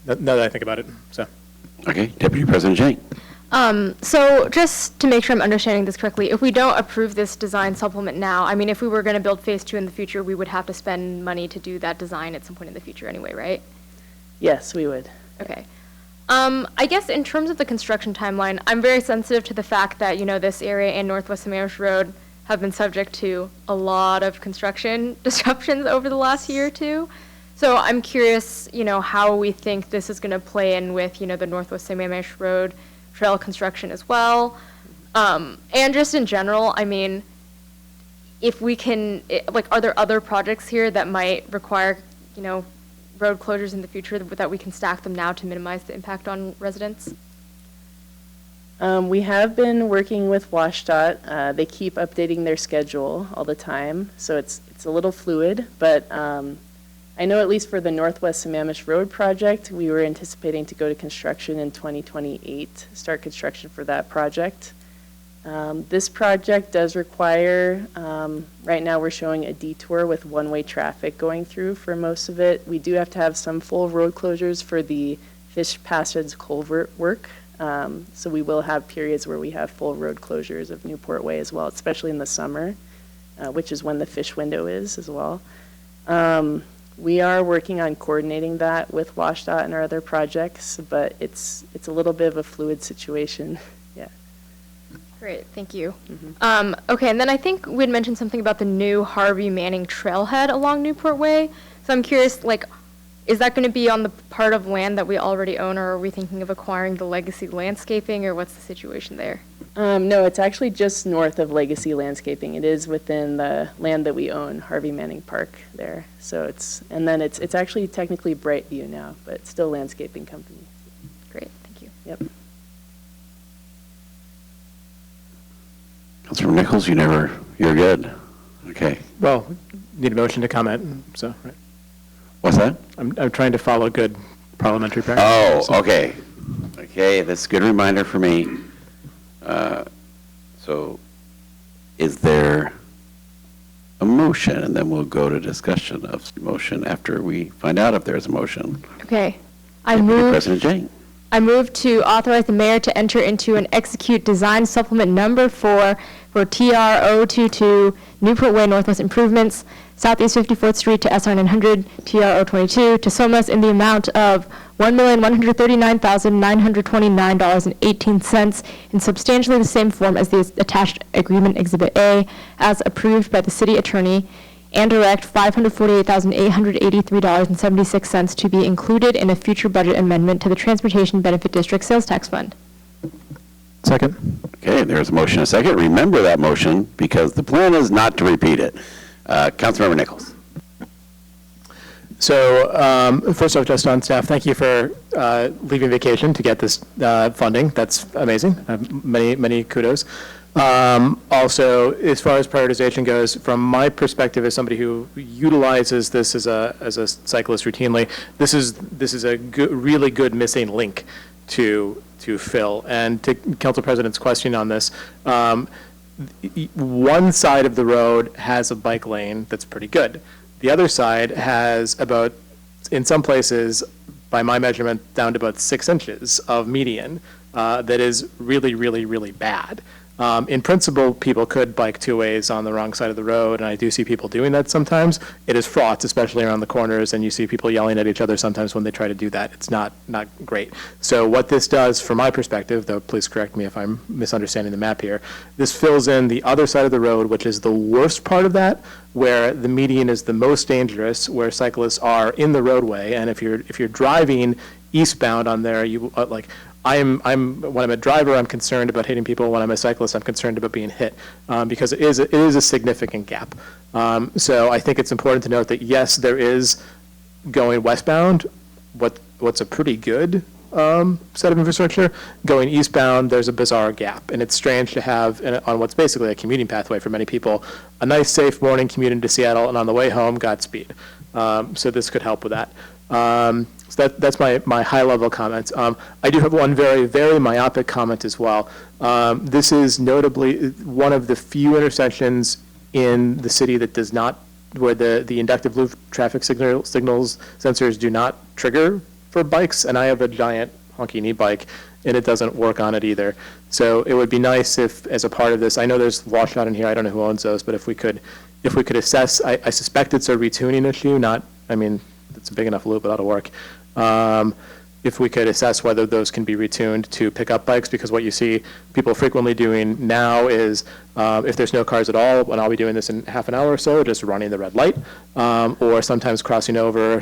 Now that I think about it, so. Okay, Deputy President Jane. So just to make sure I'm understanding this correctly, if we don't approve this design supplement now, I mean, if we were going to build Phase 2 in the future, we would have to spend money to do that design at some point in the future anyway, right? Yes, we would. Okay. I guess in terms of the construction timeline, I'm very sensitive to the fact that, this area and Northwest Sammamish Road have been subject to a lot of construction disruptions over the last year or two. So I'm curious, how we think this is going to play in with, the Northwest Sammamish Road trail construction as well. And just in general, I mean, if we can, are there other projects here that might require, road closures in the future that we can stack them now to minimize the impact on residents? We have been working with WashDOT. They keep updating their schedule all the time, so it's a little fluid, but I know at least for the Northwest Sammamish Road project, we were anticipating to go to construction in 2028, start construction for that project. This project does require, right now we're showing a detour with one-way traffic going through for most of it. We do have to have some full road closures for the Fish Passage culvert work. So we will have periods where we have full road closures of Newport Way as well, especially in the summer, which is when the fish window is as well. We are working on coordinating that with WashDOT and our other projects, but it's a little bit of a fluid situation. Yeah. Great, thank you. Okay, and then I think we'd mentioned something about the new Harvey Manning trailhead along Newport Way. So I'm curious, is that going to be on the part of land that we already own, or are we thinking of acquiring the Legacy Landscaping, or what's the situation there? No, it's actually just north of Legacy Landscaping. It is within the land that we own, Harvey Manning Park there. So it's actually technically Brightview now, but it's still landscaping company. Great, thank you. Yep. Councilmember Nichols, you're good. Okay. Well, need a motion to comment, so, right. What's that? I'm trying to follow good parliamentary practice. Oh, so. okay. Okay, that's a good reminder for me. So is there a motion? And then we'll go to discussion of motion after we find out if there's a motion. Okay. President Jane. I move to authorize the mayor to enter into and execute design supplement number 4 for TR 022 Newport Way Northwest Improvements, Southeast 54th Street to SR 900, TR 022 to SOMAS in the amount of $1,139,929.18 in substantially the same form as the attached agreement Exhibit A, as approved by the city attorney, and direct $548,883.76 to be included in a future budget amendment to the Transportation Benefit District Sales Tax Fund. Second. Okay, there's a motion, a second. Remember that motion, because the plan is not to repeat it. Councilmember Nichols. So first off, just on staff, thank you for leaving vacation to get this funding. That's amazing. Many kudos. Also, as far as prioritization goes, from my perspective as somebody who utilizes this as a cyclist routinely, this is a really good missing link to fill. And to Council President's question on this, one side of the road has a bike lane that's pretty good. The other side has about, in some places, by my measurement, down to about 6 inches of median that is really, really, really bad. In principle, people could bike 2 ways on the wrong side of the road, and I do see people doing that sometimes. It is fraught, especially around the corners, and you see people yelling at each other sometimes when they try to do that. It's not great. So what this does, from my perspective, though please correct me if I'm misunderstanding the map here, this fills in the other side of the road, which is the worst part of that, where the median is the most dangerous, where cyclists are in the roadway, and if you're driving eastbound on there, you when I'm a driver, I'm concerned about hitting people. When I'm a cyclist, I'm concerned about being hit because it is a significant gap. So I think it's important to note that yes, there is going westbound, what's a pretty good set of infrastructure. Going eastbound, there's a bizarre gap, and it's strange to have on what's basically a commuting pathway for many people, a nice, safe morning commute into Seattle, and on the way home, Godspeed. So this could help with that. So that's my high-level comments. I do have one very, very myopic comment as well. This is notably one of the few intersections in the city that does not, where the inductive loop traffic signals sensors do not trigger for bikes, and I have a giant honky knee bike, and it doesn't work on it either. So it would be nice if, as a part of this, I know there's washout in here, I don't know who owns those, but if we could assess, I suspect it's a retuning issue, it's a big enough loop, it ought to work. If we could assess whether those can be retuned to pick up bikes, because what you see people frequently doing now is, if there's no cars at all, and I'll be doing this in half an hour or so, just running the red light, or sometimes crossing over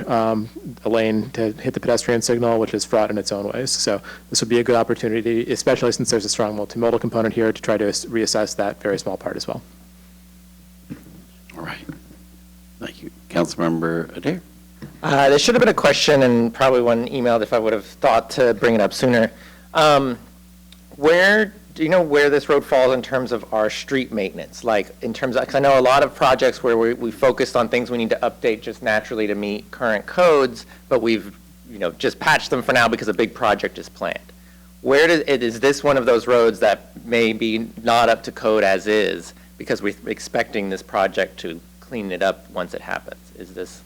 a lane to hit the pedestrian signal, which is fraught in its own ways. So this would be a good opportunity, especially since there's a strong multimodal component here, to try to reassess that very small part as well. All right. Thank you. Councilmember Adair. There should have been a question and probably one emailed if I would have thought to bring it up sooner. Do you know where this road falls in terms of our street maintenance? Like in terms of, because I know a lot of projects where we focused on things we need to update just naturally to meet current codes, but we've just patched them for now because a big project is planned. Is this one of those roads that may be not up to code as is because we're expecting this project to clean it up once it happens? Is this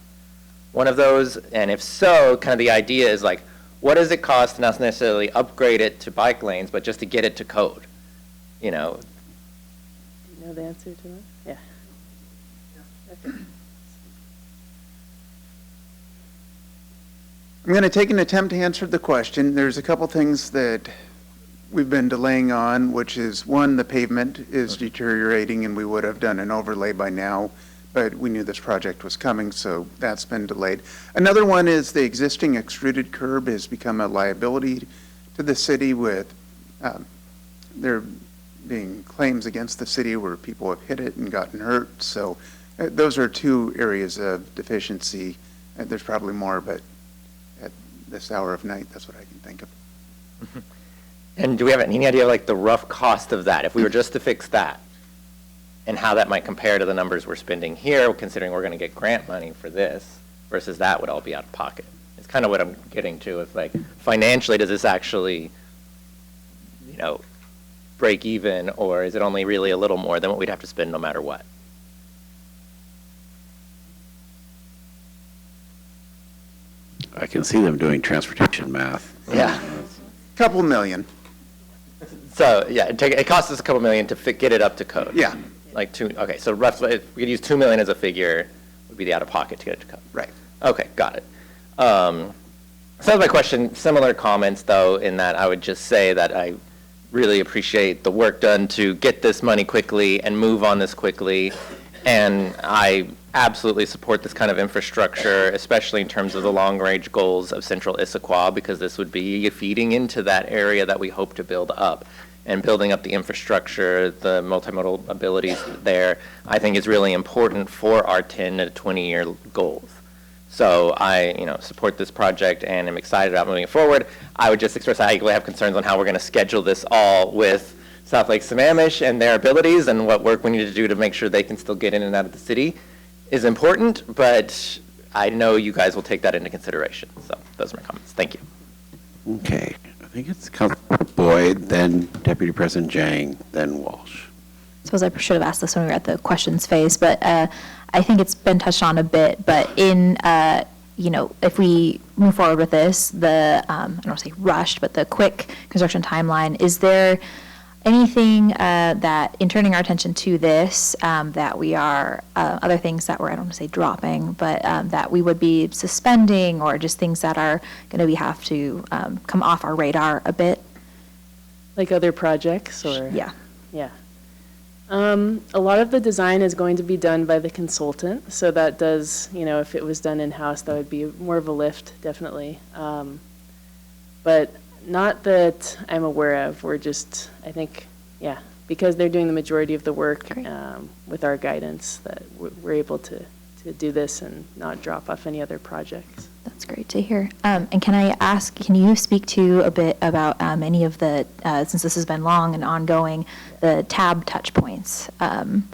one of those? And if so, kind of the idea is like, what does it cost to not necessarily upgrade it to bike lanes, but just to get it to code? Do you know the answer to that? Yeah. Okay. I'm going to take an attempt to answer the question. There's a couple things that we've been delaying on, which is, one, the pavement is deteriorating, and we would have done an overlay by now, but we knew this project was coming, so that's been delayed. Another one is the existing extruded curb has become a liability to the city, with there being claims against the city where people have hit it and gotten hurt. So those are two areas of deficiency. There's probably more, but at this hour of night, that's what I can think of. And do we have any idea like the rough cost of that, if we were just to fix that? And how that might compare to the numbers we're spending here, considering we're going to get grant money for this, versus that would all be out of pocket. It's kind of what I'm getting to. It's like, financially, does this actually, break even, or is it only really a little more than what we'd have to spend no matter what? I can see them doing transportation math. Yeah. Couple million. So, yeah, it costs us a couple million to get it up to code. Yeah. Like okay, so roughly, if we could use 2 million as a figure, would be the out-of-pocket to get it to code. Right. Okay, got it. So that's my question. Similar comments, though, in that I would just say that I really appreciate the work done to get this money quickly and move on this quickly. And I absolutely support this kind of infrastructure, especially in terms of the long-range goals of central Issaquah, because this would be feeding into that area that we hope to build up. And building up the infrastructure, the multimodal abilities there, I think is really important for our 10 to 20-year goals. So I, support this project and am excited about moving it forward. I would just express I equally have concerns on how we're going to schedule this all with South Lake Sammamish and their abilities, and what work we need to do to make sure they can still get in and out of the city is important, but I know you guys will take that into consideration. So those are my comments. Thank you. Okay, I think it's Councilor Boyd, then Deputy President Jang, then Walsh. I suppose I should have asked this when we were at the questions phase, but I think it's been touched on a bit, but in, if we move forward with this, I don't want to say rushed, but the quick construction timeline, is there anything that, in turning our attention to this, that we are, other things that we're, I don't want to say dropping, but that we would be suspending, or just things that are going to have to come off our radar a bit? Like other projects, or? Yeah. Yeah. A lot of the design is going to be done by the consultant, so that does, if it was done in-house, that would be more of a lift, definitely. But not that I'm aware of. We're just, I think, because they're doing the majority of the work with our guidance, that we're able to do this and not drop off any other projects. That's great to hear. And can I ask, can you speak to a bit about any of the, since this has been long and ongoing, the TAB touch points? Where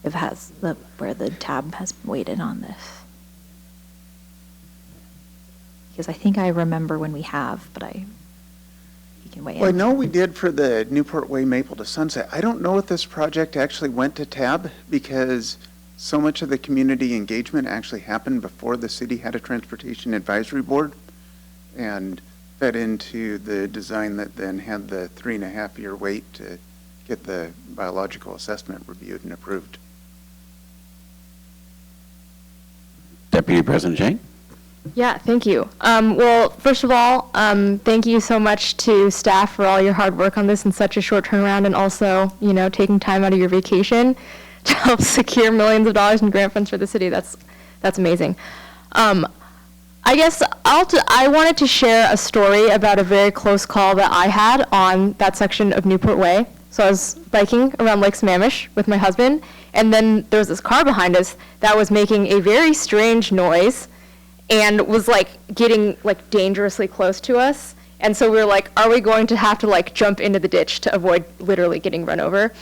the TAB has waited on this? Because I think I remember when we have, but you can weigh in. Well, I know we did for the Newport Way Maple to Sunset. I don't know if this project actually went to TAB, because so much of the community engagement actually happened before the city had a transportation advisory board, and fed into the design that then had the 3.5-year wait to get the biological assessment reviewed and approved. Deputy President Jang? Yeah, thank you. Well, first of all, thank you so much to staff for all your hard work on this in such a short turnaround, and also, taking time out of your vacation to help secure millions of dollars in grant funds for the city. That's amazing. I guess I wanted to share a story about a very close call that I had on that section of Newport Way. So I was biking around Lake Sammamish with my husband, and then there was this car behind us that was making a very strange noise and was getting dangerously close to us. And so we were like, are we going to have to jump into the ditch to avoid literally getting run over?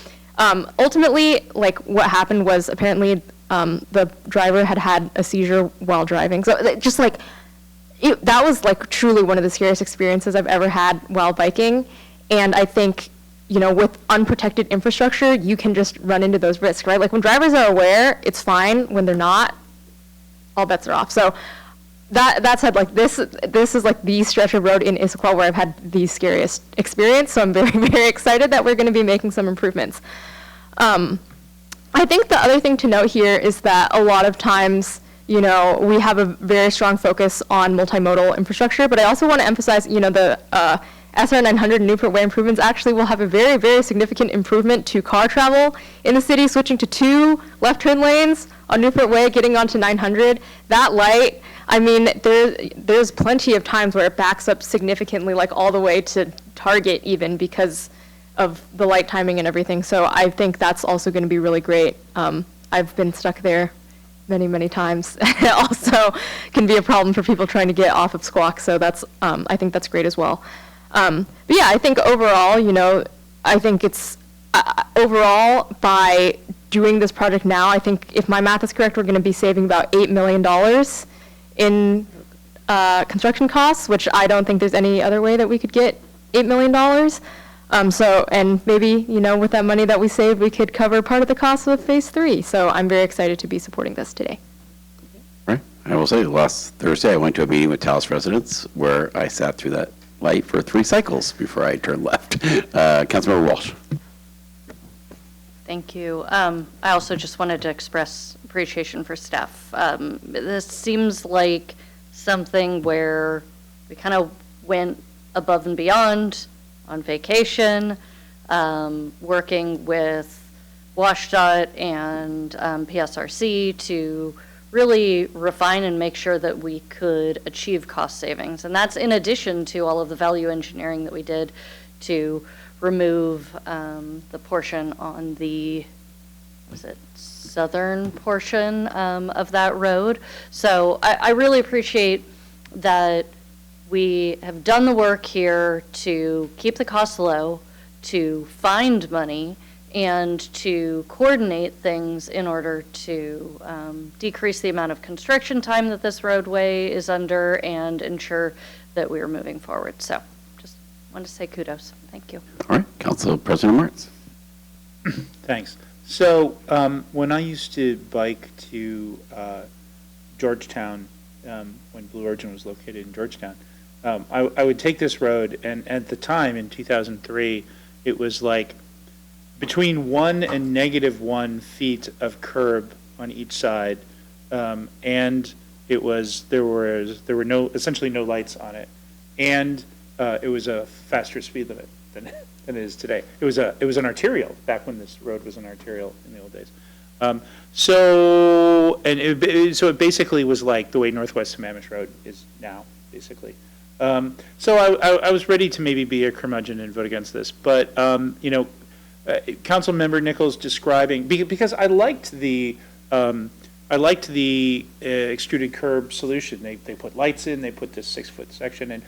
Ultimately, what happened was apparently the driver had a seizure while driving. So that was truly one of the scariest experiences I've ever had while biking. And I think, with unprotected infrastructure, you can just run into those risks, right? When drivers are aware, it's fine. When they're not, all bets are off. So that said, this is the stretch of road in Issaquah where I've had the scariest experience. So I'm very, very excited that we're going to be making some improvements. I think the other thing to note here is that a lot of times, we have a very strong focus on multimodal infrastructure, but I also want to emphasize, the SR 900 Newport Way improvements actually will have a very, very significant improvement to car travel in the city, switching to 2 left turn lanes on Newport Way, getting onto 900. That light, I mean, there's plenty of times where it backs up significantly, all the way to Target even, because of the light timing and everything. So I think that's also going to be really great. I've been stuck there many, many times. It also can be a problem for people trying to get off of Squawk. So that's, I think that's great as well. But yeah, I think overall, I think it's, overall, by doing this project now, I think if my math is correct, we're going to be saving about $8 million in construction costs, which I don't think there's any other way that we could get $8 million. And maybe, with that money that we saved, we could cover part of the cost of phase 3. So I'm very excited to be supporting this today. Right. I will say, last Thursday, I went to a meeting with Taos residents where I sat through that light for 3 cycles before I turned left. Councilmember Walsh. Thank you. I also just wanted to express appreciation for staff. This seems like something where we kind of went above and beyond on vacation, working with WashDOT and PSRC to really refine and make sure that we could achieve cost savings. And that's in addition to all of the value engineering that we did to remove the portion on the, was it southern portion of that road. So I really appreciate that we have done the work here to keep the costs low, to find money, and to coordinate things in order to decrease the amount of construction time that this roadway is under and ensure that we are moving forward. So just wanted to say kudos. Thank you. All right, Council President Martz. Thanks. So when I used to bike to Georgetown, when Blue Origin was located in Georgetown, I would take this road, and at the time in 2003, it was like between 1 and -1 feet of curb on each side, and there were essentially no lights on it, and it was a faster speed limit than it is today. It was an arterial back when this road was an arterial in the old days. So it basically was like the way Northwest Sammamish Road is now, basically. So I was ready to maybe be a curmudgeon and vote against this, but Council Member Nichols describing, because I liked the extruded curb solution. They put lights in, they put this 6-foot section, and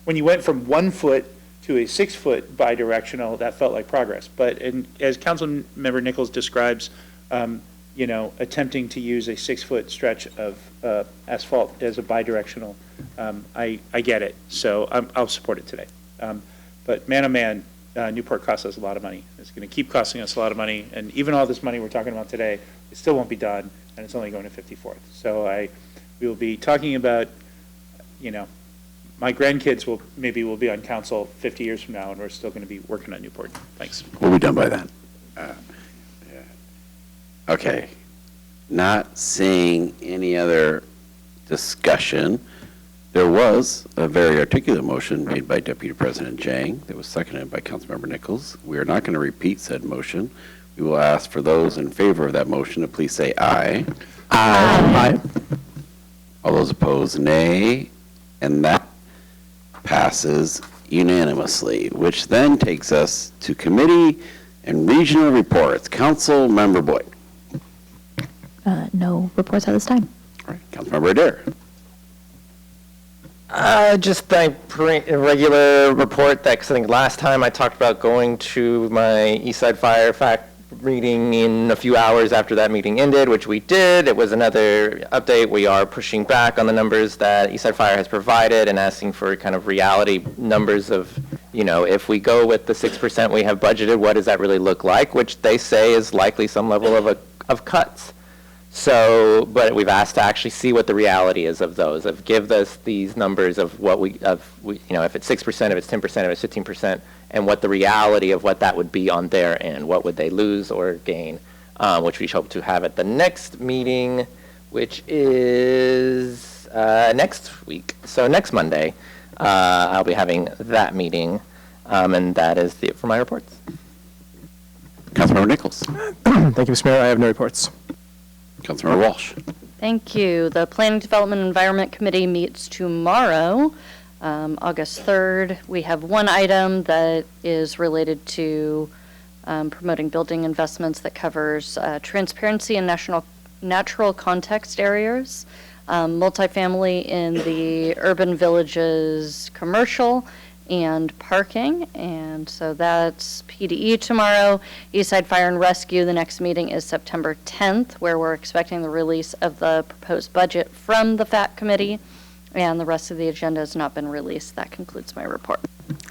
when you went from 1 foot to a 6-foot bidirectional, that felt like progress. But as Council Member Nichols describes, attempting to use a 6-foot stretch of asphalt as a bidirectional, I get it. So I'll support it today. But man, oh man, Newport costs us a lot of money. It's going to keep costing us a lot of money. And even all this money we're talking about today, it still won't be done, and it's only going to 54th. So we will be talking about, my grandkids will be on council 50 years from now, and we're still going to be working on Newport. Thanks. We'll be done by then. Okay. Not seeing any other discussion. There was a very articulate motion made by Deputy President Jang that was seconded by Councilmember Nichols. We are not going to repeat said motion. We will ask for those in favor of that motion to please say aye. Aye. All those opposed, nay. And that passes unanimously, which then takes us to committee and regional reports. Council Member Boyd. No reports at this time. All right, Councilmember Adair. Just a regular report that, 'cause I think last time I talked about going to my Eastside Fire fact reading in a few hours after that meeting ended, which we did. It was another update. We are pushing back on the numbers that Eastside Fire has provided and asking for kind of reality numbers of, if we go with the 6% we have budgeted, what does that really look like? Which they say is likely some level of cuts. So, but we've asked to actually see what the reality is of those, give us these numbers of what if it's 6%, if it's 10%, if it's 15%, and what the reality of what that would be on their end. What would they lose or gain, which we hope to have at the next meeting, which is next week. So next Monday, I'll be having that meeting, and that is it for my reports. Councilmember Nichols. Thank you, Mr. Mayor. I have no reports. Councilmember Walsh. Thank you. The Planning Development and Environment Committee meets tomorrow, August 3rd. We have one item that is related to promoting building investments that covers transparency in natural context areas, multifamily in the urban villages, commercial, and parking. And so that's PDE tomorrow. Eastside Fire and Rescue, the next meeting is September 10th, where we're expecting the release of the proposed budget from the FAT committee, and the rest of the agenda has not been released. That concludes my report.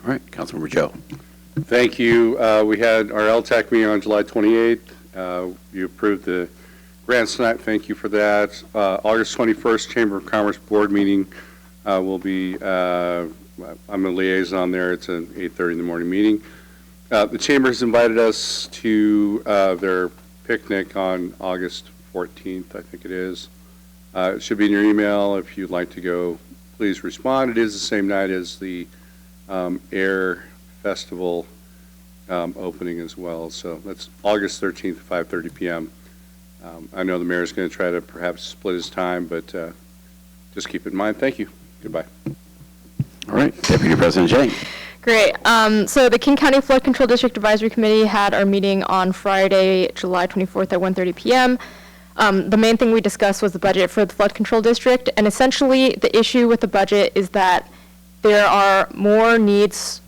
All right, Councilmember Joe. Thank you. We had our LTAC meeting on July 28th. You approved the grants tonight. Thank you for that. August 21st, Chamber of Commerce Board meeting will be I'm a liaison there. It's an 8:30 in the morning meeting. The Chamber has invited us to their picnic on August 14th, I think it is. It should be in your email. If you'd like to go, please respond. It is the same night as the Air Festival opening as well. So that's August 13th, 5:30 p.m. I know the mayor's going to try to perhaps split his time, but just keep it in mind. Thank you. Goodbye. All right, Deputy President Jang. Great. So the King County Flood Control District Advisory Committee had our meeting on Friday, July 24th at 1:30 p.m. The main thing we discussed was the budget for the flood control district, and essentially the issue with the budget is that there are more needs,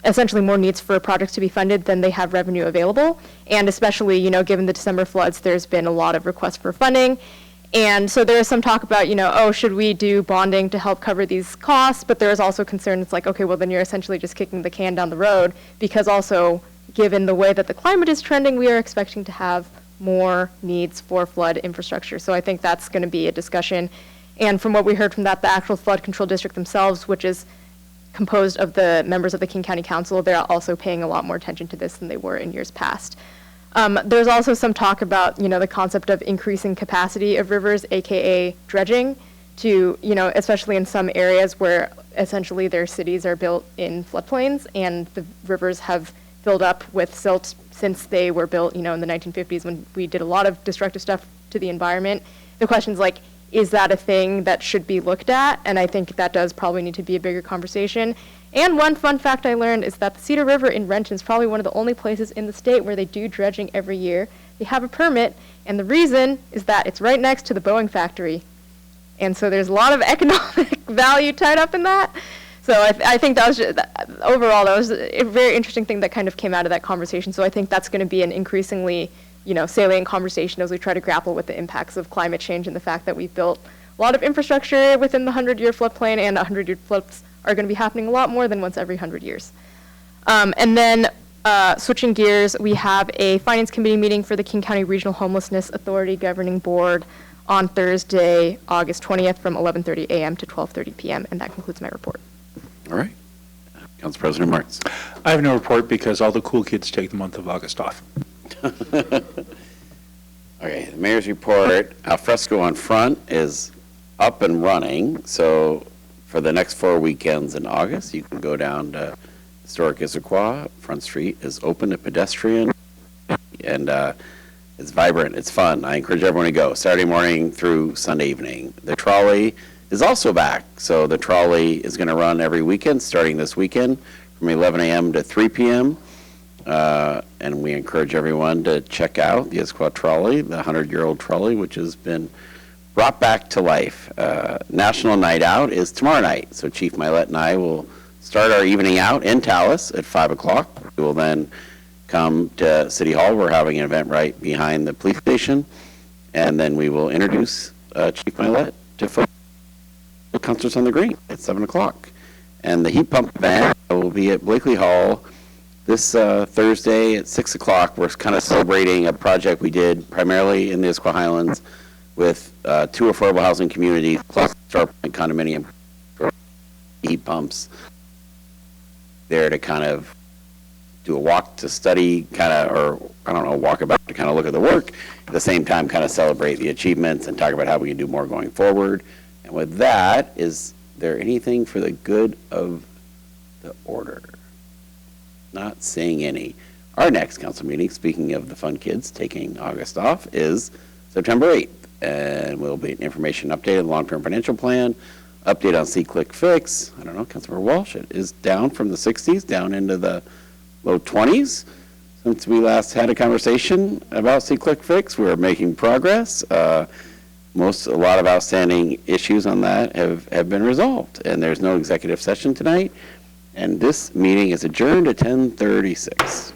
essentially more needs for projects to be funded than they have revenue available, and especially, given the December floods, there's been a lot of requests for funding. And so there is some talk about, should we do bonding to help cover these costs? But there is also concern, it's like, okay, well, then you're essentially just kicking the can down the road, because also, given the way that the climate is trending, we are expecting to have more needs for flood infrastructure. So I think that's going to be a discussion. And from what we heard from that, the actual flood control district themselves, which is composed of the members of the King County Council, they're also paying a lot more attention to this than they were in years past. There's also some talk about, the concept of increasing capacity of rivers, AKA dredging, to, especially in some areas where essentially their cities are built in floodplains and the rivers have filled up with silt since they were built, in the 1950s when we did a lot of destructive stuff to the environment. The question's like, is that a thing that should be looked at? And I think that does probably need to be a bigger conversation. And one fun fact I learned is that the Cedar River in Renton is probably one of the only places in the state where they do dredging every year. They have a permit, and the reason is that it's right next to the Boeing factory. And so there's a lot of economic value tied up in that. So I think that was overall, that was a very interesting thing that kind of came out of that conversation. So I think that's going to be an increasingly, salient conversation as we try to grapple with the impacts of climate change and the fact that we've built a lot of infrastructure within the 100-year floodplain, and 100-year floods are going to be happening a lot more than once every 100 years. And then switching gears, we have a Finance Committee meeting for the King County Regional Homelessness Authority Governing Board on Thursday, August 20th from 11:30 a.m. to 12:30 p.m. And that concludes my report. All right. Council President Martz. I have no report because all the cool kids take the month of August off. Okay, the mayor's report, Alfresco on Front is up and running, so for the next 4 weekends in August, you can go down to historic Issaquah. Front Street is open to pedestrian, and it's vibrant, it's fun. I encourage everyone to go, Saturday morning through Sunday evening. The trolley is also back, so the trolley is going to run every weekend, starting this weekend from 11 a.m. to 3 p.m., and we encourage everyone to check out the Issaquah trolley, the 100-year-old trolley, which has been brought back to life. National Night Out is tomorrow night, so Chief Milet and I will start our evening out in Tallis at 5 o'clock. We will then come to City Hall. We're having an event right behind the police station, and then we will introduce Chief Milet to folks. Concerts on the Green at 7 o'clock. And the heat pump event will be at Blakely Hall this Thursday at 6 o'clock. We're kind of celebrating a project we did primarily in the Issaquah Highlands with 2 affordable housing communities plus Star Point condominium for heat pumps there to kind of do a walk to study walk about to kind of look at the work, at the same time kind of celebrate the achievements and talk about how we can do more going forward. And with that, is there anything for the good of the order? Not seeing any. Our next council meeting, speaking of the fun kids taking August off, is September 8th. And will be an information update on the long-term financial plan, update on See-Click Fix. I don't know, Councilmember Walsh, it is down from the 60s, down into the low 20s. Since we last had a conversation about See-Click Fix, we're making progress. A lot of outstanding issues on that have been resolved, and there's no executive session tonight. And this meeting is adjourned at 10:36.